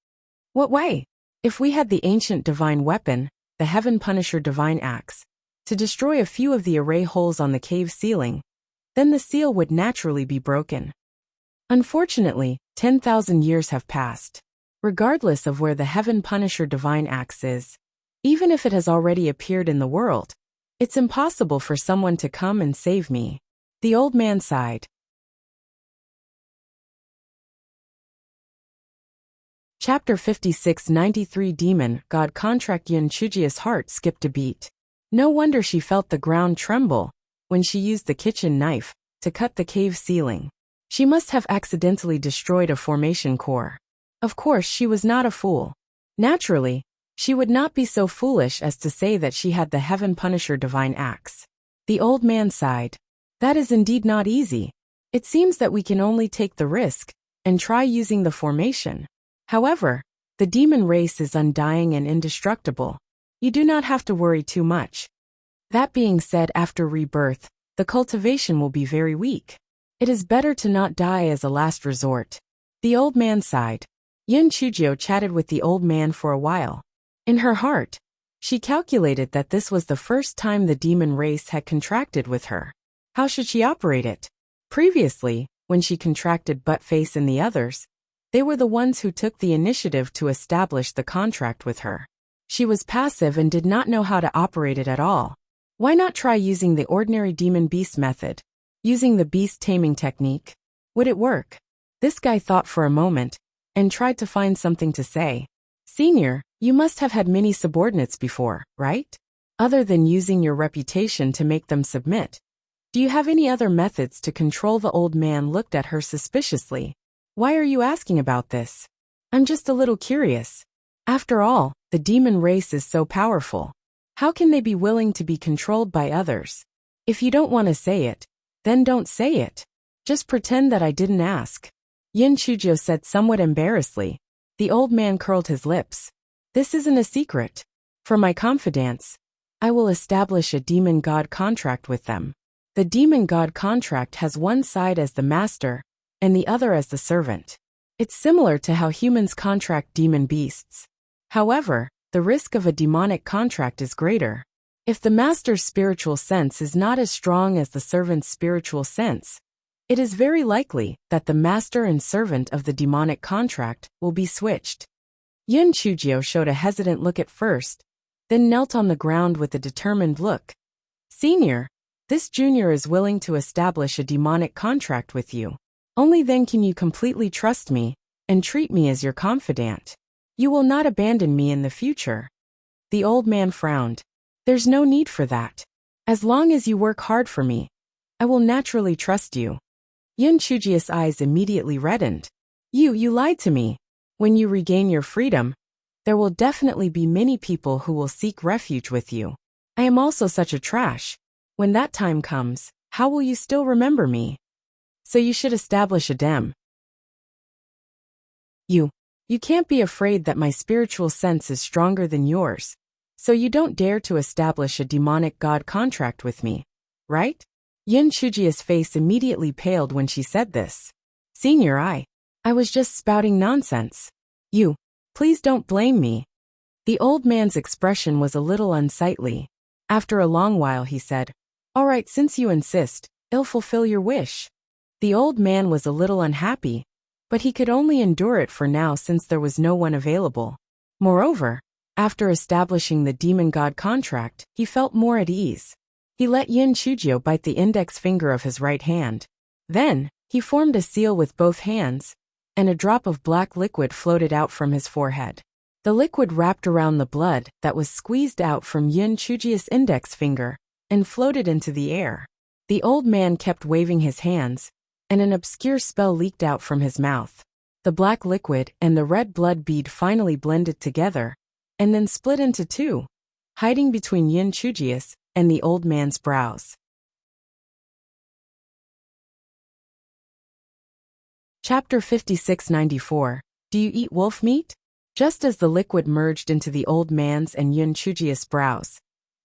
What way? If we had the ancient divine weapon, the Heaven Punisher divine axe, to destroy a few of the array holes on the cave ceiling, then the seal would naturally be broken. Unfortunately, 10,000 years have passed. Regardless of where the Heaven Punisher divine axe is, even if it has already appeared in the world, it's impossible for someone to come and save me. The old man sighed. Chapter 56 93 Demon God Contract Yin Chujia's heart skipped a beat. No wonder she felt the ground tremble when she used the kitchen knife to cut the cave ceiling. She must have accidentally destroyed a formation core. Of course, she was not a fool. Naturally, she would not be so foolish as to say that she had the Heaven Punisher divine axe. The old man sighed. That is indeed not easy. It seems that we can only take the risk and try using the formation. However, the demon race is undying and indestructible. You do not have to worry too much. That being said, after rebirth, the cultivation will be very weak. It is better to not die as a last resort. The old man sighed. Yin Chujio chatted with the old man for a while. In her heart, she calculated that this was the first time the demon race had contracted with her. How should she operate it? Previously, when she contracted Buttface and the others, they were the ones who took the initiative to establish the contract with her. She was passive and did not know how to operate it at all. Why not try using the ordinary demon beast method? Using the beast taming technique? Would it work? This guy thought for a moment and tried to find something to say. Senior, you must have had many subordinates before, right? Other than using your reputation to make them submit. Do you have any other methods to control? The old man looked at her suspiciously. Why are you asking about this? I'm just a little curious. After all, the demon race is so powerful. How can they be willing to be controlled by others? If you don't want to say it, then don't say it. Just pretend that I didn't ask. Yin Chujio said somewhat embarrassedly. The old man curled his lips. This isn't a secret. For my confidants, I will establish a demon god contract with them. The demon god contract has one side as the master and the other as the servant. It's similar to how humans contract demon beasts. However, the risk of a demonic contract is greater. If the master's spiritual sense is not as strong as the servant's spiritual sense, it is very likely that the master and servant of the demonic contract will be switched. Yin Chujio showed a hesitant look at first, then knelt on the ground with a determined look. Senior, this junior is willing to establish a demonic contract with you. Only then can you completely trust me and treat me as your confidant. You will not abandon me in the future. The old man frowned. There's no need for that. As long as you work hard for me, I will naturally trust you. Yin Chujio's eyes immediately reddened. You lied to me. When you regain your freedom, there will definitely be many people who will seek refuge with you. I am also such a trash. When that time comes, how will you still remember me? So you should establish a dem. You can't be afraid that my spiritual sense is stronger than yours, so you don't dare to establish a demonic god contract with me, right? Yin Chujio's face immediately paled when she said this. Senior, I was just spouting nonsense. Please don't blame me. The old man's expression was a little unsightly. After a long while he said, All right, since you insist, I'll fulfill your wish. The old man was a little unhappy, but he could only endure it for now since there was no one available. Moreover, after establishing the demon god contract, he felt more at ease. He let Yin Chujio bite the index finger of his right hand. Then, he formed a seal with both hands, and a drop of black liquid floated out from his forehead. The liquid wrapped around the blood that was squeezed out from Yin Chujio's index finger and floated into the air. The old man kept waving his hands, and an obscure spell leaked out from his mouth. The black liquid and the red blood bead finally blended together, and then split into two, hiding between Yin Chujio's and the old man's brows. Chapter 56 94 Do you eat wolf meat? Just as the liquid merged into the old man's and Yun Chujio's brows,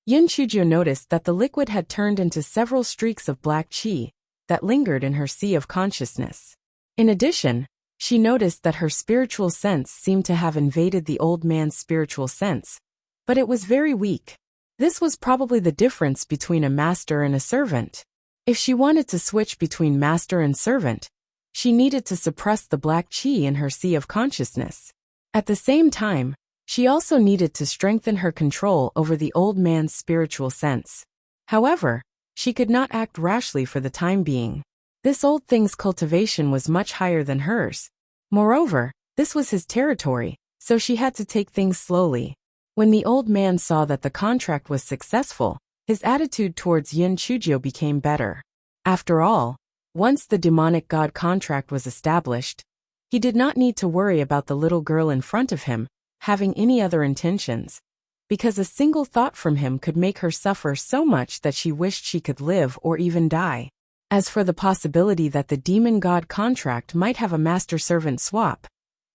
Yun Chujio noticed that the liquid had turned into several streaks of black chi that lingered in her sea of consciousness. In addition, she noticed that her spiritual sense seemed to have invaded the old man's spiritual sense, but it was very weak. This was probably the difference between a master and a servant. If she wanted to switch between master and servant, she needed to suppress the black chi in her sea of consciousness. At the same time, she also needed to strengthen her control over the old man's spiritual sense. However, she could not act rashly for the time being. This old thing's cultivation was much higher than hers. Moreover, this was his territory, so she had to take things slowly. When the old man saw that the contract was successful, his attitude towards Yun Chujio became better. After all, once the demonic god contract was established, he did not need to worry about the little girl in front of him having any other intentions, because a single thought from him could make her suffer so much that she wished she could live or even die. As for the possibility that the demon god contract might have a master-servant swap,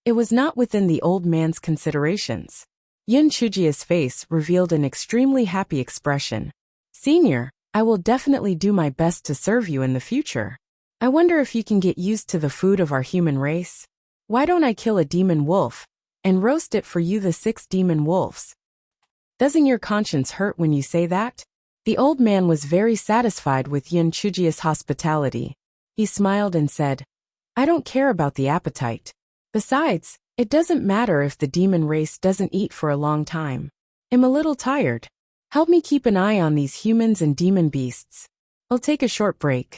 it was not within the old man's considerations. Yun Chujio's face revealed an extremely happy expression. "Senior, I will definitely do my best to serve you in the future. I wonder if you can get used to the food of our human race. Why don't I kill a demon wolf and roast it for you, the 6 demon wolves? Doesn't your conscience hurt when you say that?" The old man was very satisfied with Yun Chujio's hospitality. He smiled and said, "I don't care about the appetite. Besides, it doesn't matter if the demon race doesn't eat for a long time. I'm a little tired. Help me keep an eye on these humans and demon beasts. I'll take a short break."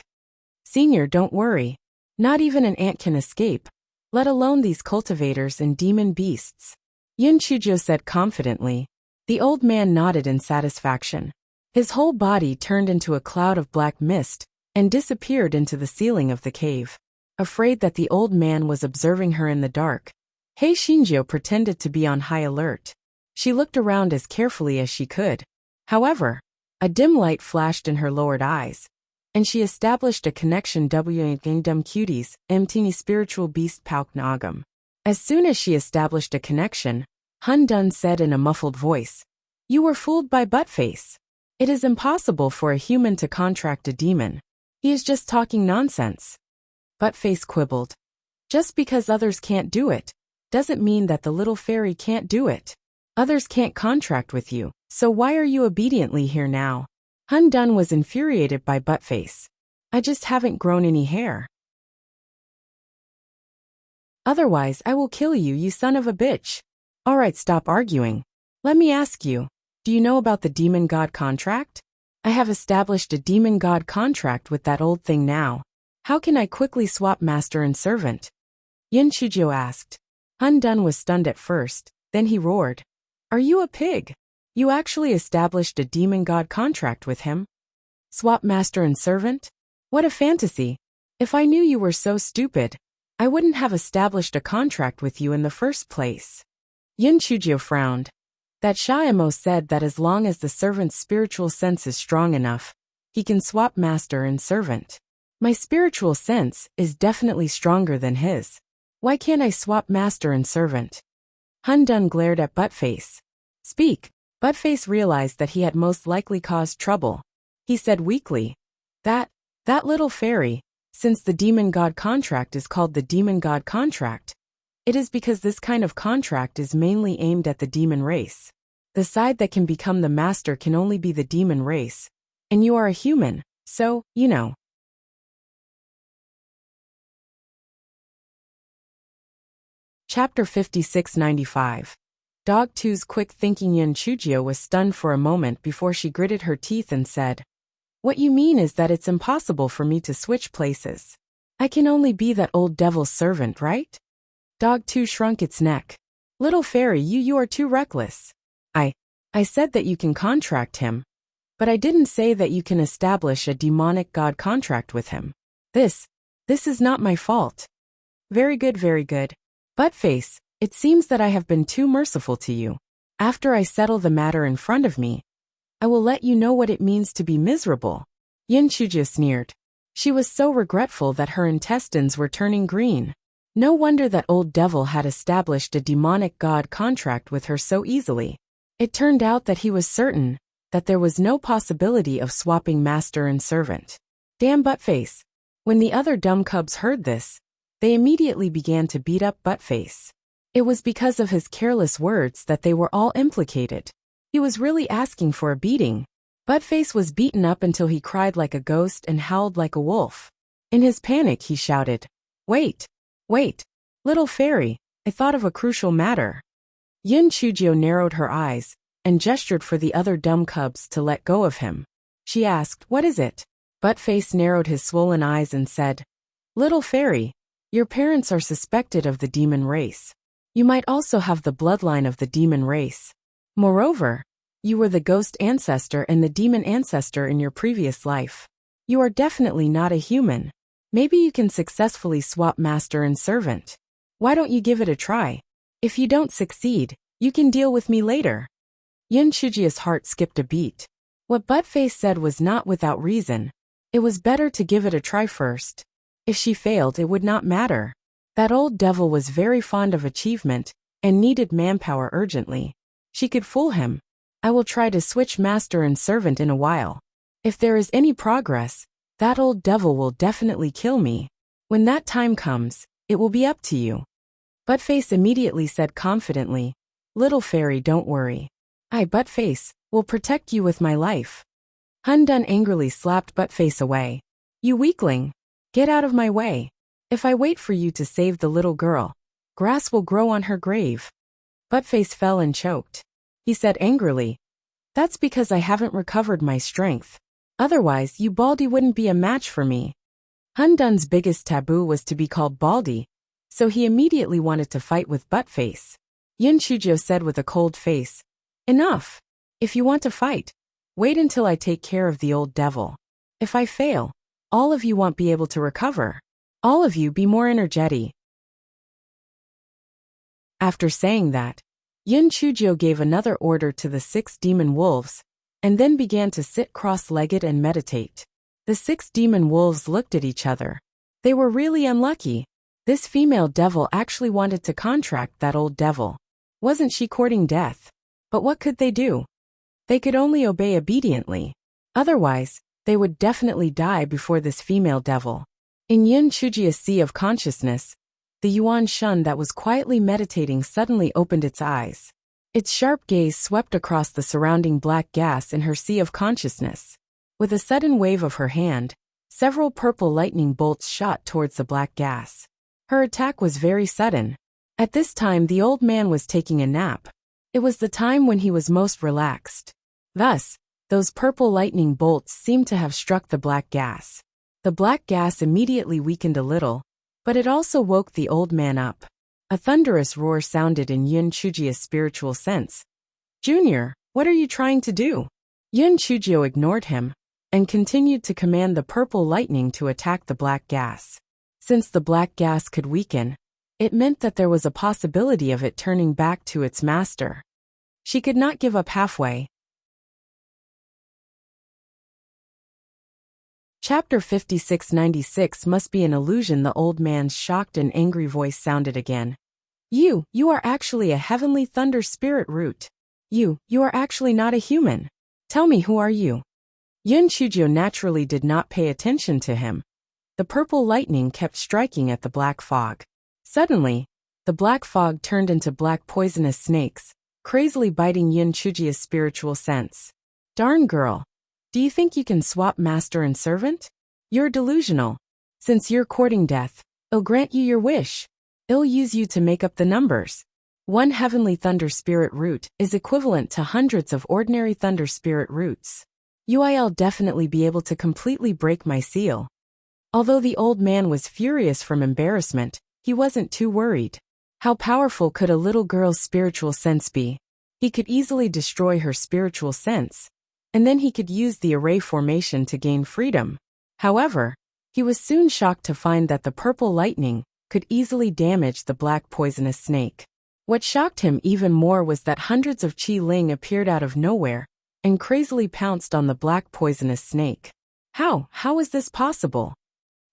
"Senior, don't worry. Not even an ant can escape, let alone these cultivators and demon beasts," Yun Chujio said confidently. The old man nodded in satisfaction. His whole body turned into a cloud of black mist and disappeared into the ceiling of the cave. Afraid that the old man was observing her in the dark, Hei Shinjio pretended to be on high alert. She looked around as carefully as she could. However, a dim light flashed in her lowered eyes, and she established a connection with Kingdom Cuties, Mtini spiritual beast Pauk Nagam. As soon as she established a connection, Hun Dun said in a muffled voice, "You were fooled by Buttface. It is impossible for a human to contract a demon. He is just talking nonsense." Buttface quibbled. "Just because others can't do it doesn't mean that the little fairy can't do it. Others can't contract with you, so why are you obediently here now?" Hun Dun was infuriated by Buttface. "I just haven't grown any hair. Otherwise I will kill you, you son of a bitch." "Alright, stop arguing. Let me ask you, do you know about the demon god contract? I have established a demon god contract with that old thing now. How can I quickly swap master and servant?" Yun Chujio asked. Hun Dun was stunned at first, then he roared. "Are you a pig? You actually established a demon god contract with him? Swap master and servant? What a fantasy. If I knew you were so stupid, I wouldn't have established a contract with you in the first place." Yun Chujio frowned. That Shaimo said that as long as the servant's spiritual sense is strong enough, he can swap master and servant. My spiritual sense is definitely stronger than his. Why can't I swap master and servant? Hun Dun glared at Buttface. "Speak." Buttface realized that he had most likely caused trouble. He said weakly, That little fairy, since the demon god contract is called the demon god contract, it is because this kind of contract is mainly aimed at the demon race. The side that can become the master can only be the demon race, and you are a human, so, you know. Chapter 5695. Dog 2's quick thinking. Yun Chujio was stunned for a moment before she gritted her teeth and said, "What you mean is that it's impossible for me to switch places. I can only be that old devil's servant, right?" Dog 2 shrunk its neck. "Little fairy, you are too reckless. I said that you can contract him, but I didn't say that you can establish a demonic god contract with him. This is not my fault." Very good, very good. Buttface, it seems that I have been too merciful to you. After I settle the matter in front of me, I will let you know what it means to be miserable." Yun Chujio sneered. She was so regretful that her intestines were turning green. No wonder that old devil had established a demonic god contract with her so easily. It turned out that he was certain that there was no possibility of swapping master and servant. Damn Buttface. When the other dumb cubs heard this, they immediately began to beat up Buttface. It was because of his careless words that they were all implicated. He was really asking for a beating. Buttface was beaten up until he cried like a ghost and howled like a wolf. In his panic he shouted, "Wait! Wait! Little fairy, I thought of a crucial matter." Yun Chujio narrowed her eyes and gestured for the other dumb cubs to let go of him. She asked, "What is it?" Buttface narrowed his swollen eyes and said, "Little fairy, your parents are suspected of the demon race. You might also have the bloodline of the demon race. Moreover, you were the ghost ancestor and the demon ancestor in your previous life. You are definitely not a human. Maybe you can successfully swap master and servant. Why don't you give it a try? If you don't succeed, you can deal with me later." Yun Chujio's heart skipped a beat. What Buttface said was not without reason. It was better to give it a try first. If she failed, it would not matter. That old devil was very fond of achievement and needed manpower urgently. She could fool him. "I will try to switch master and servant in a while. If there is any progress, that old devil will definitely kill me. When that time comes, it will be up to you." Buttface immediately said confidently, "Little fairy, don't worry. I, Buttface, will protect you with my life." Hundun angrily slapped Buttface away. "You weakling! Get out of my way. If I wait for you to save the little girl, grass will grow on her grave." Buttface fell and choked. He said angrily, "That's because I haven't recovered my strength. Otherwise, you Baldy wouldn't be a match for me." Hundun's biggest taboo was to be called Baldy, so he immediately wanted to fight with Buttface. Yun Chujio said with a cold face, "Enough. If you want to fight, wait until I take care of the old devil. If I fail, all of you won't be able to recover. All of you be more energetic." After saying that, Yun Chujio gave another order to the 6 demon wolves, and then began to sit cross-legged and meditate. The 6 demon wolves looked at each other. They were really unlucky. This female devil actually wanted to contract that old devil. Wasn't she courting death? But what could they do? They could only obey obediently. Otherwise, they would definitely die before this female devil. In Yun Chujio's sea of consciousness, the Yuan Shun that was quietly meditating suddenly opened its eyes. Its sharp gaze swept across the surrounding black gas in her sea of consciousness. With a sudden wave of her hand, several purple lightning bolts shot towards the black gas. Her attack was very sudden. At this time, the old man was taking a nap. It was the time when he was most relaxed. Thus, those purple lightning bolts seemed to have struck the black gas. The black gas immediately weakened a little, but it also woke the old man up. A thunderous roar sounded in Yun Chujio's spiritual sense. "Junior, what are you trying to do?" Yun Chujio ignored him and continued to command the purple lightning to attack the black gas. Since the black gas could weaken, it meant that there was a possibility of it turning back to its master. She could not give up halfway. Chapter 5696 must be an illusion. The old man's shocked and angry voice sounded again. You are actually a heavenly thunder spirit root. You are actually not a human. Tell me, who are you?" Yun Chujio naturally did not pay attention to him. The purple lightning kept striking at the black fog. Suddenly, the black fog turned into black poisonous snakes, crazily biting Yun Chujio's spiritual sense. "Darn girl. Do you think you can swap master and servant? You're delusional. Since you're courting death, I'll grant you your wish. I'll use you to make up the numbers. One heavenly thunder spirit root is equivalent to hundreds of ordinary thunder spirit roots. I'll definitely be able to completely break my seal." Although the old man was furious from embarrassment, he wasn't too worried. How powerful could a little girl's spiritual sense be? He could easily destroy her spiritual sense, and then he could use the array formation to gain freedom. However, he was soon shocked to find that the purple lightning could easily damage the black poisonous snake. What shocked him even more was that hundreds of Qi Ling appeared out of nowhere and crazily pounced on the black poisonous snake. How is this possible?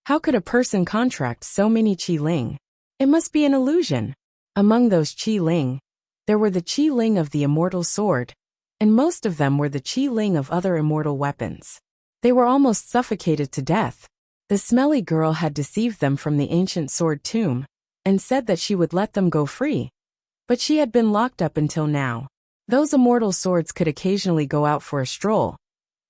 How could a person contract so many Qi Ling? It must be an illusion. Among those Qi Ling, there were the Qi Ling of the immortal sword, and most of them were the Qi Ling of other immortal weapons. They were almost suffocated to death. The smelly girl had deceived them from the ancient sword tomb, and said that she would let them go free. But she had been locked up until now. Those immortal swords could occasionally go out for a stroll,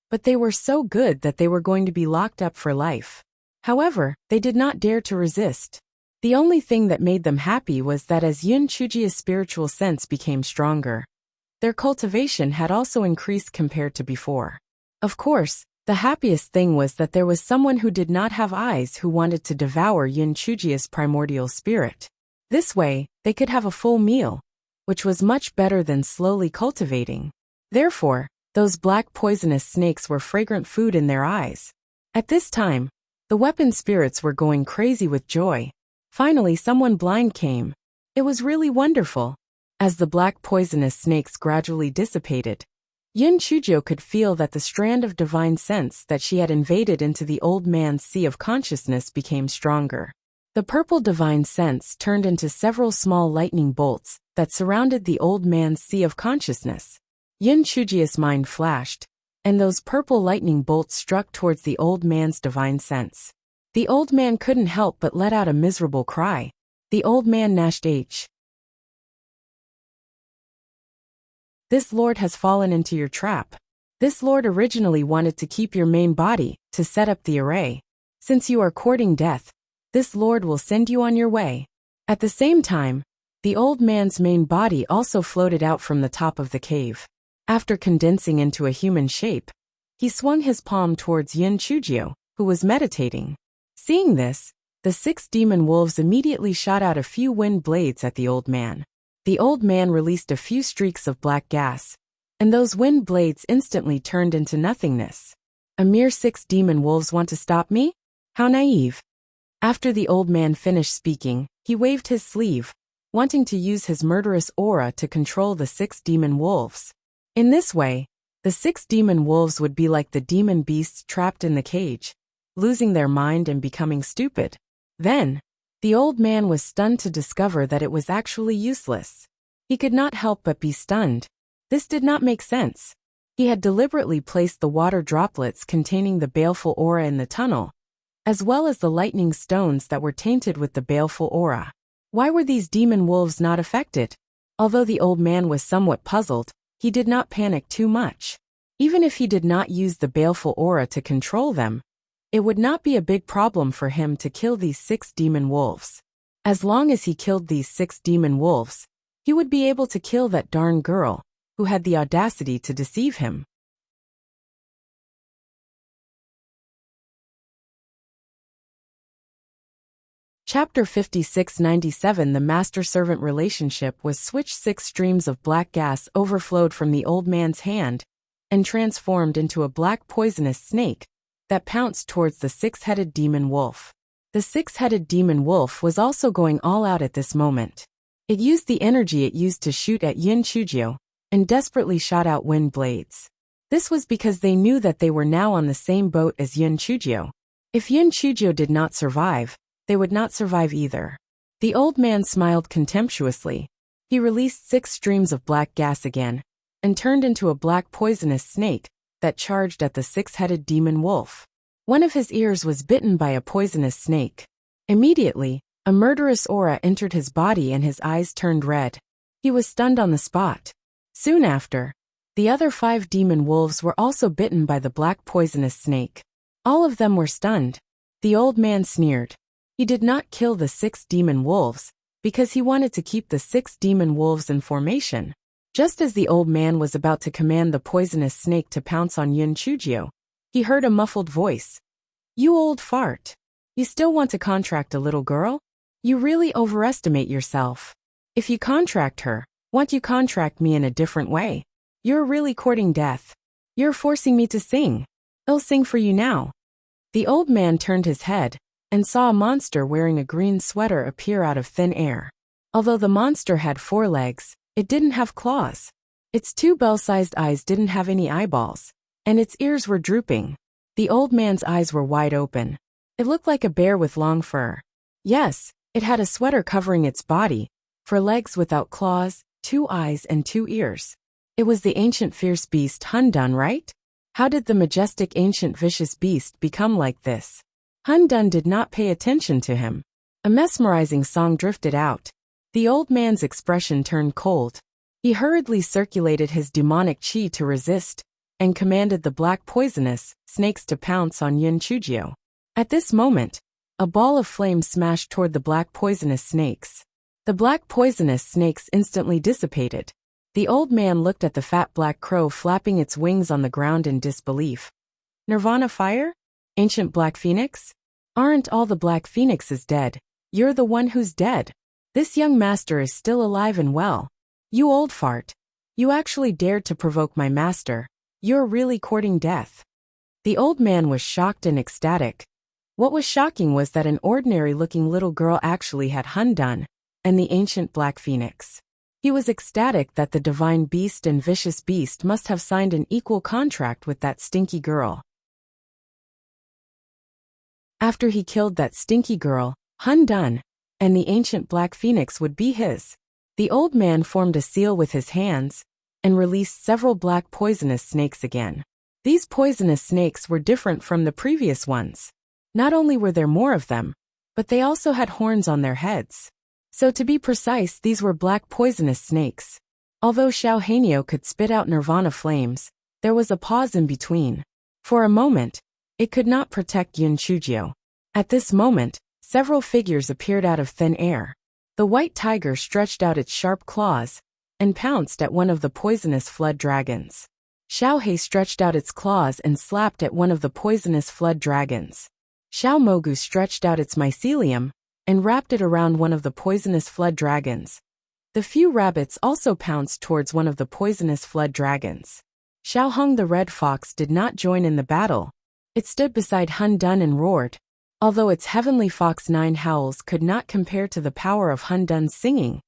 but they were so good that they were going to be locked up for life. However, they did not dare to resist. The only thing that made them happy was that as Yun Chujia's spiritual sense became stronger, their cultivation had also increased compared to before. Of course, the happiest thing was that there was someone who did not have eyes who wanted to devour Yun Chujia's primordial spirit. This way, they could have a full meal, which was much better than slowly cultivating. Therefore, those black poisonous snakes were fragrant food in their eyes. At this time, the weapon spirits were going crazy with joy. Finally, someone blind came. It was really wonderful. As the black poisonous snakes gradually dissipated, Yun Chujio could feel that the strand of divine sense that she had invaded into the old man's sea of consciousness became stronger. The purple divine sense turned into several small lightning bolts that surrounded the old man's sea of consciousness. Yun Chujio's mind flashed, and those purple lightning bolts struck towards the old man's divine sense. The old man couldn't help but let out a miserable cry. The old man gnashed H. This lord has fallen into your trap. This lord originally wanted to keep your main body, to set up the array. Since you are courting death, this lord will send you on your way. At the same time, the old man's main body also floated out from the top of the cave. After condensing into a human shape, he swung his palm towards Yun Chujio, who was meditating. Seeing this, the 6 demon wolves immediately shot out a few wind blades at the old man. The old man released a few streaks of black gas, and those wind blades instantly turned into nothingness. A mere 6 demon wolves want to stop me? How naive. After the old man finished speaking, he waved his sleeve, wanting to use his murderous aura to control the 6 demon wolves. In this way, the 6 demon wolves would be like the demon beasts trapped in the cage, losing their mind and becoming stupid. Then, the old man was stunned to discover that it was actually useless. He could not help but be stunned. This did not make sense. He had deliberately placed the water droplets containing the baleful aura in the tunnel, as well as the lightning stones that were tainted with the baleful aura. Why were these demon wolves not affected? Although the old man was somewhat puzzled, he did not panic too much. Even if he did not use the baleful aura to control them, it would not be a big problem for him to kill these 6 demon wolves. As long as he killed these 6 demon wolves, he would be able to kill that darn girl, who had the audacity to deceive him. Chapter 5697. The master-servant relationship was switched. 6 streams of black gas overflowed from the old man's hand and transformed into a black poisonous snake that pounced towards the 6-headed demon wolf. The 6-headed demon wolf was also going all out at this moment. It used the energy it used to shoot at Yun Chujio and desperately shot out wind blades. This was because they knew that they were now on the same boat as Yun Chujio. If Yun Chujio did not survive, they would not survive either. The old man smiled contemptuously. He released 6 streams of black gas again, and turned into a black poisonous snake that charged at the 6-headed demon wolf. One of his ears was bitten by a poisonous snake. Immediately, a murderous aura entered his body and his eyes turned red. He was stunned on the spot. Soon after, the other 5 demon wolves were also bitten by the black poisonous snake. All of them were stunned. The old man sneered. He did not kill the 6 demon wolves, because he wanted to keep the 6 demon wolves in formation. Just as the old man was about to command the poisonous snake to pounce on Yun Chujio, he heard a muffled voice. You old fart. You still want to contract a little girl? You really overestimate yourself. If you contract her, won't you contract me in a different way? You're really courting death. You're forcing me to sing. I'll sing for you now. The old man turned his head and saw a monster wearing a green sweater appear out of thin air. Although the monster had 4 legs, it didn't have claws. Its 2 bell-sized eyes didn't have any eyeballs, and its ears were drooping. The old man's eyes were wide open. It looked like a bear with long fur. Yes, It had a sweater covering its body, 4 legs without claws, 2 eyes and 2 ears. It was the ancient fierce beast Hundun, right? How did the majestic ancient vicious beast become like this? Hundun did not pay attention to him. A mesmerizing song drifted out. The old man's expression turned cold. He hurriedly circulated his demonic chi to resist, and commanded the black poisonous snakes to pounce on Yun Chujio. At this moment, a ball of flame smashed toward the black poisonous snakes. The black poisonous snakes instantly dissipated. The old man looked at the fat black crow flapping its wings on the ground in disbelief. Nirvana fire? Ancient black phoenix? Aren't all the black phoenixes dead? You're the one who's dead. This young master is still alive and well. You old fart. You actually dared to provoke my master. You're really courting death. The old man was shocked and ecstatic. What was shocking was that an ordinary-looking little girl actually had Hundun and the ancient black phoenix. He was ecstatic that the divine beast and vicious beast must have signed an equal contract with that stinky girl. After he killed that stinky girl, Hundun and the ancient black phoenix would be his. The old man formed a seal with his hands and released several black poisonous snakes again. These poisonous snakes were different from the previous ones. Not only were there more of them, but they also had horns on their heads. So to be precise, these were black poisonous snakes. Although Xiao Hanyo could spit out nirvana flames, there was a pause in between. For a moment, it could not protect Yun Chujio. At this moment, several figures appeared out of thin air. The white tiger stretched out its sharp claws and pounced at one of the poisonous flood dragons. Xiao He stretched out its claws and slapped at one of the poisonous flood dragons. Xiao Mogu stretched out its mycelium and wrapped it around one of the poisonous flood dragons. The few rabbits also pounced towards one of the poisonous flood dragons. Xiao Hong the red fox did not join in the battle. It stood beside Hundun and roared. Although its heavenly fox 9 howls could not compare to the power of Hundun's singing,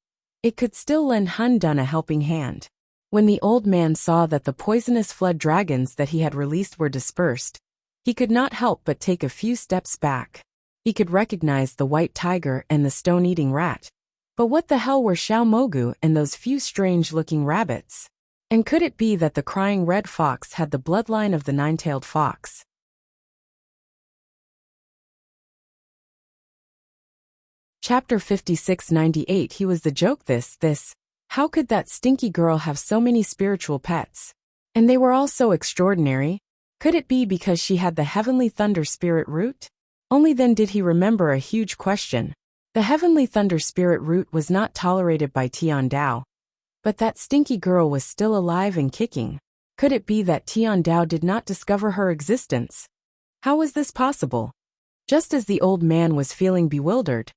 it could still lend Hundun a helping hand. When the old man saw that the poisonous flood dragons that he had released were dispersed, he could not help but take a few steps back. He could recognize the white tiger and the stone-eating rat. But what the hell were Xiao Mogu and those few strange-looking rabbits? And could it be that the crying red fox had the bloodline of the 9-tailed fox? Chapter 5698. He was the joke. This. How could that stinky girl have so many spiritual pets? And they were all so extraordinary. Could it be because she had the heavenly thunder spirit root? Only then did he remember a huge question. The heavenly thunder spirit root was not tolerated by Tian Dao. But that stinky girl was still alive and kicking. Could it be that Tian Dao did not discover her existence? How was this possible? Just as the old man was feeling bewildered,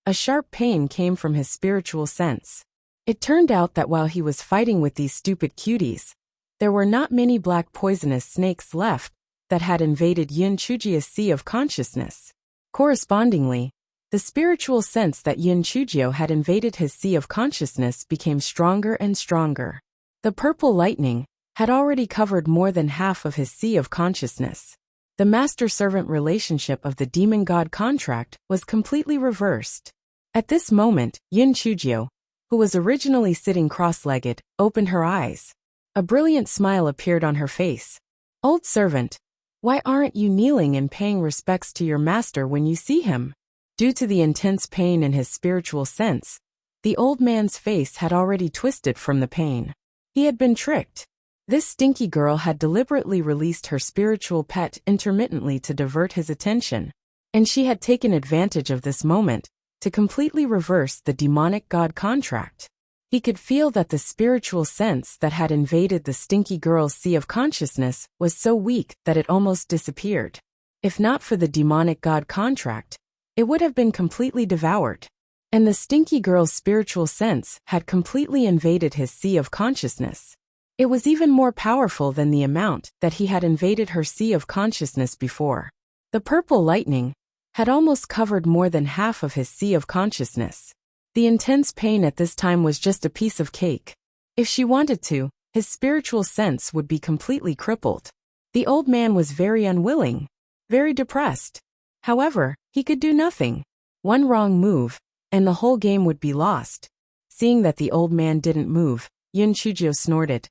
a sharp pain came from his spiritual sense. It turned out that while he was fighting with these stupid cuties, there were not many black poisonous snakes left that had invaded Yun Chujio's sea of consciousness. Correspondingly, the spiritual sense that Yun Chujio had invaded his sea of consciousness became stronger and stronger. The purple lightning had already covered more than half of his sea of consciousness. The master-servant relationship of the demon god contract was completely reversed. At this moment, Yun Chujio, who was originally sitting cross-legged, opened her eyes. A brilliant smile appeared on her face. Old servant, why aren't you kneeling and paying respects to your master when you see him? Due to the intense pain in his spiritual sense, the old man's face had already twisted from the pain. He had been tricked. This stinky girl had deliberately released her spiritual pet intermittently to divert his attention, and she had taken advantage of this moment to completely reverse the demonic god contract. He could feel that the spiritual sense that had invaded the stinky girl's sea of consciousness was so weak that it almost disappeared. If not for the demonic god contract, it would have been completely devoured. And the stinky girl's spiritual sense had completely invaded his sea of consciousness. It was even more powerful than the amount that he had invaded her sea of consciousness before. The purple lightning had almost covered more than half of his sea of consciousness. The intense pain at this time was just a piece of cake. If she wanted to, his spiritual sense would be completely crippled. The old man was very unwilling, very depressed. However, he could do nothing. One wrong move, and the whole game would be lost. Seeing that the old man didn't move, Yun Chujio snorted.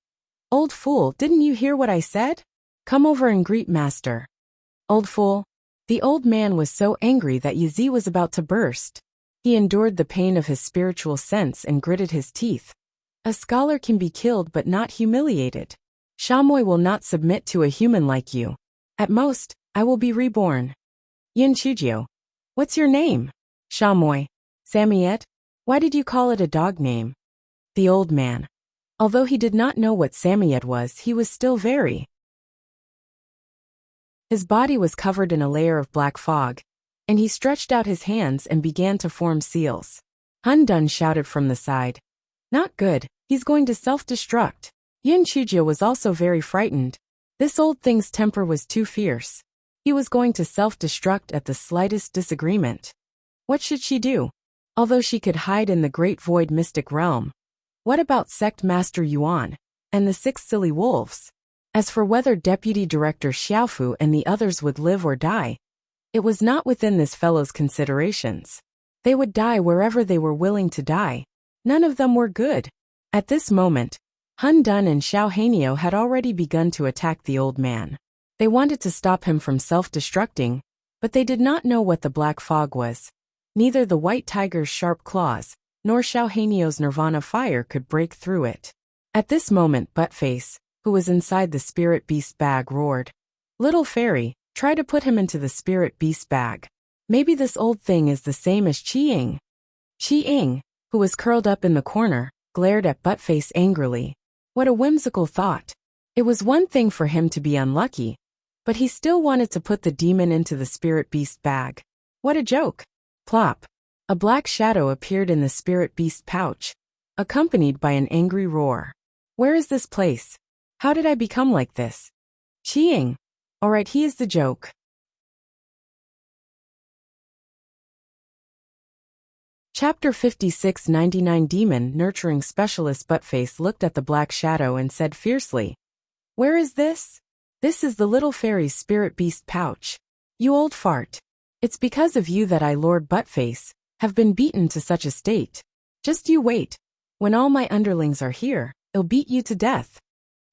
Old fool, didn't you hear what I said? Come over and greet master. Old fool. The old man was so angry that Yizi was about to burst. He endured the pain of his spiritual sense and gritted his teeth. A scholar can be killed but not humiliated. Shamoy will not submit to a human like you. At most, I will be reborn. Yun Chujio. What's your name? Shamoy. Samiet? Why did you call it a dog name? The old man. Although he did not know what Samiet was, he was still very. His body was covered in a layer of black fog, and he stretched out his hands and began to form seals. Hun Dun shouted from the side. Not good, he's going to self-destruct. Yun Chujio was also very frightened. This old thing's temper was too fierce. He was going to self-destruct at the slightest disagreement. What should she do? Although she could hide in the great void mystic realm. What about Sect Master Yuan and the 6 silly wolves? As for whether Deputy Director Xiaofu and the others would live or die, it was not within this fellow's considerations. They would die wherever they were willing to die. None of them were good. At this moment, Hun Dun and Xiao Hanio had already begun to attack the old man. They wanted to stop him from self-destructing, but they did not know what the black fog was. Neither the white tiger's sharp claws, nor Xiao Hanio's nirvana fire could break through it. At this moment, Buttface, who was inside the spirit beast bag, roared. Little fairy, try to put him into the spirit beast bag. Maybe this old thing is the same as Qi Ying, who was curled up in the corner, glared at Buttface angrily. What a whimsical thought. It was one thing for him to be unlucky, but he still wanted to put the demon into the spirit beast bag. What a joke. Plop. A black shadow appeared in the spirit beast pouch, accompanied by an angry roar. Where is this place? How did I become like this? Qi Ying. Alright, he is the joke. Chapter 56. 99 Demon Nurturing Specialist. Buttface looked at the black shadow and said fiercely. Where is this? This is the little fairy's spirit beast pouch. You old fart. It's because of you that I, Lord Buttface, have been beaten to such a state. Just you wait. When all my underlings are here, I'll beat you to death.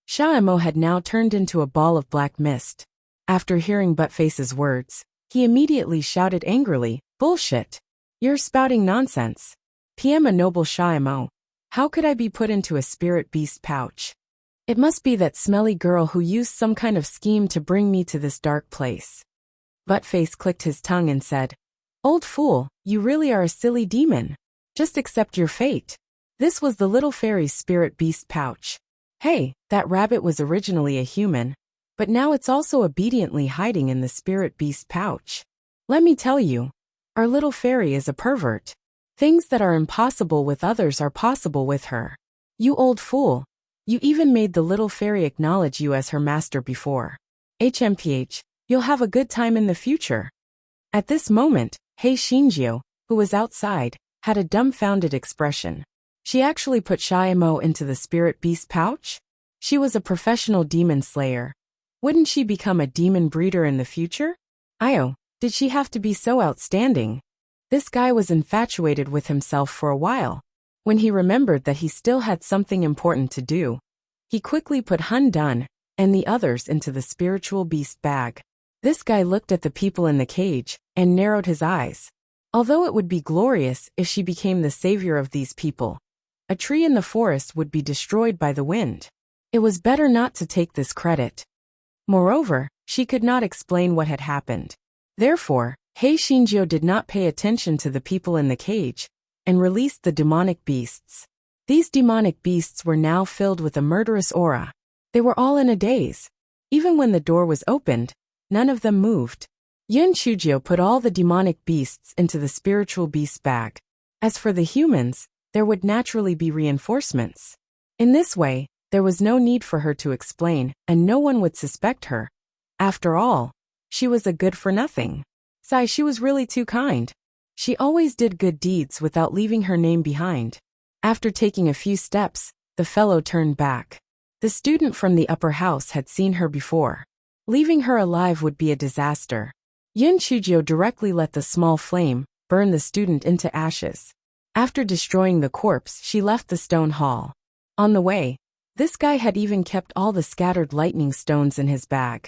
Shaimo had now turned into a ball of black mist. After hearing Buttface's words, he immediately shouted angrily, Bullshit! You're spouting nonsense. PM a noble Shaimo. How could I be put into a spirit beast pouch? It must be that smelly girl who used some kind of scheme to bring me to this dark place. Buttface clicked his tongue and said, Old fool, you really are a silly demon. Just accept your fate. This was the little fairy's spirit beast pouch. Hey, that rabbit was originally a human, but now it's also obediently hiding in the spirit beast pouch. Let me tell you, our little fairy is a pervert. Things that are impossible with others are possible with her. You old fool. You even made the little fairy acknowledge you as her master before. HMPH, you'll have a good time in the future. At this moment, Hei Shinjio, who was outside, had a dumbfounded expression. She actually put Shaimo into the spirit beast pouch? She was a professional demon slayer. Wouldn't she become a demon breeder in the future? Io, did she have to be so outstanding? This guy was infatuated with himself for a while. When he remembered that he still had something important to do, he quickly put Hun Dun and the others into the spiritual beast bag. This guy looked at the people in the cage and narrowed his eyes. Although it would be glorious if she became the savior of these people, a tree in the forest would be destroyed by the wind. It was better not to take this credit. Moreover, she could not explain what had happened. Therefore, Hei Shinjio did not pay attention to the people in the cage and released the demonic beasts. These demonic beasts were now filled with a murderous aura. They were all in a daze. Even when the door was opened, none of them moved. Yun Chujio put all the demonic beasts into the spiritual beast bag. As for the humans, there would naturally be reinforcements. In this way, there was no need for her to explain, and no one would suspect her. After all, she was a good-for-nothing. She was really too kind. She always did good deeds without leaving her name behind. After taking a few steps, the fellow turned back. The student from the upper house had seen her before. Leaving her alive would be a disaster. Yun Chujio directly let the small flame burn the student into ashes. After destroying the corpse, she left the stone hall. On the way, this guy had even kept all the scattered lightning stones in his bag.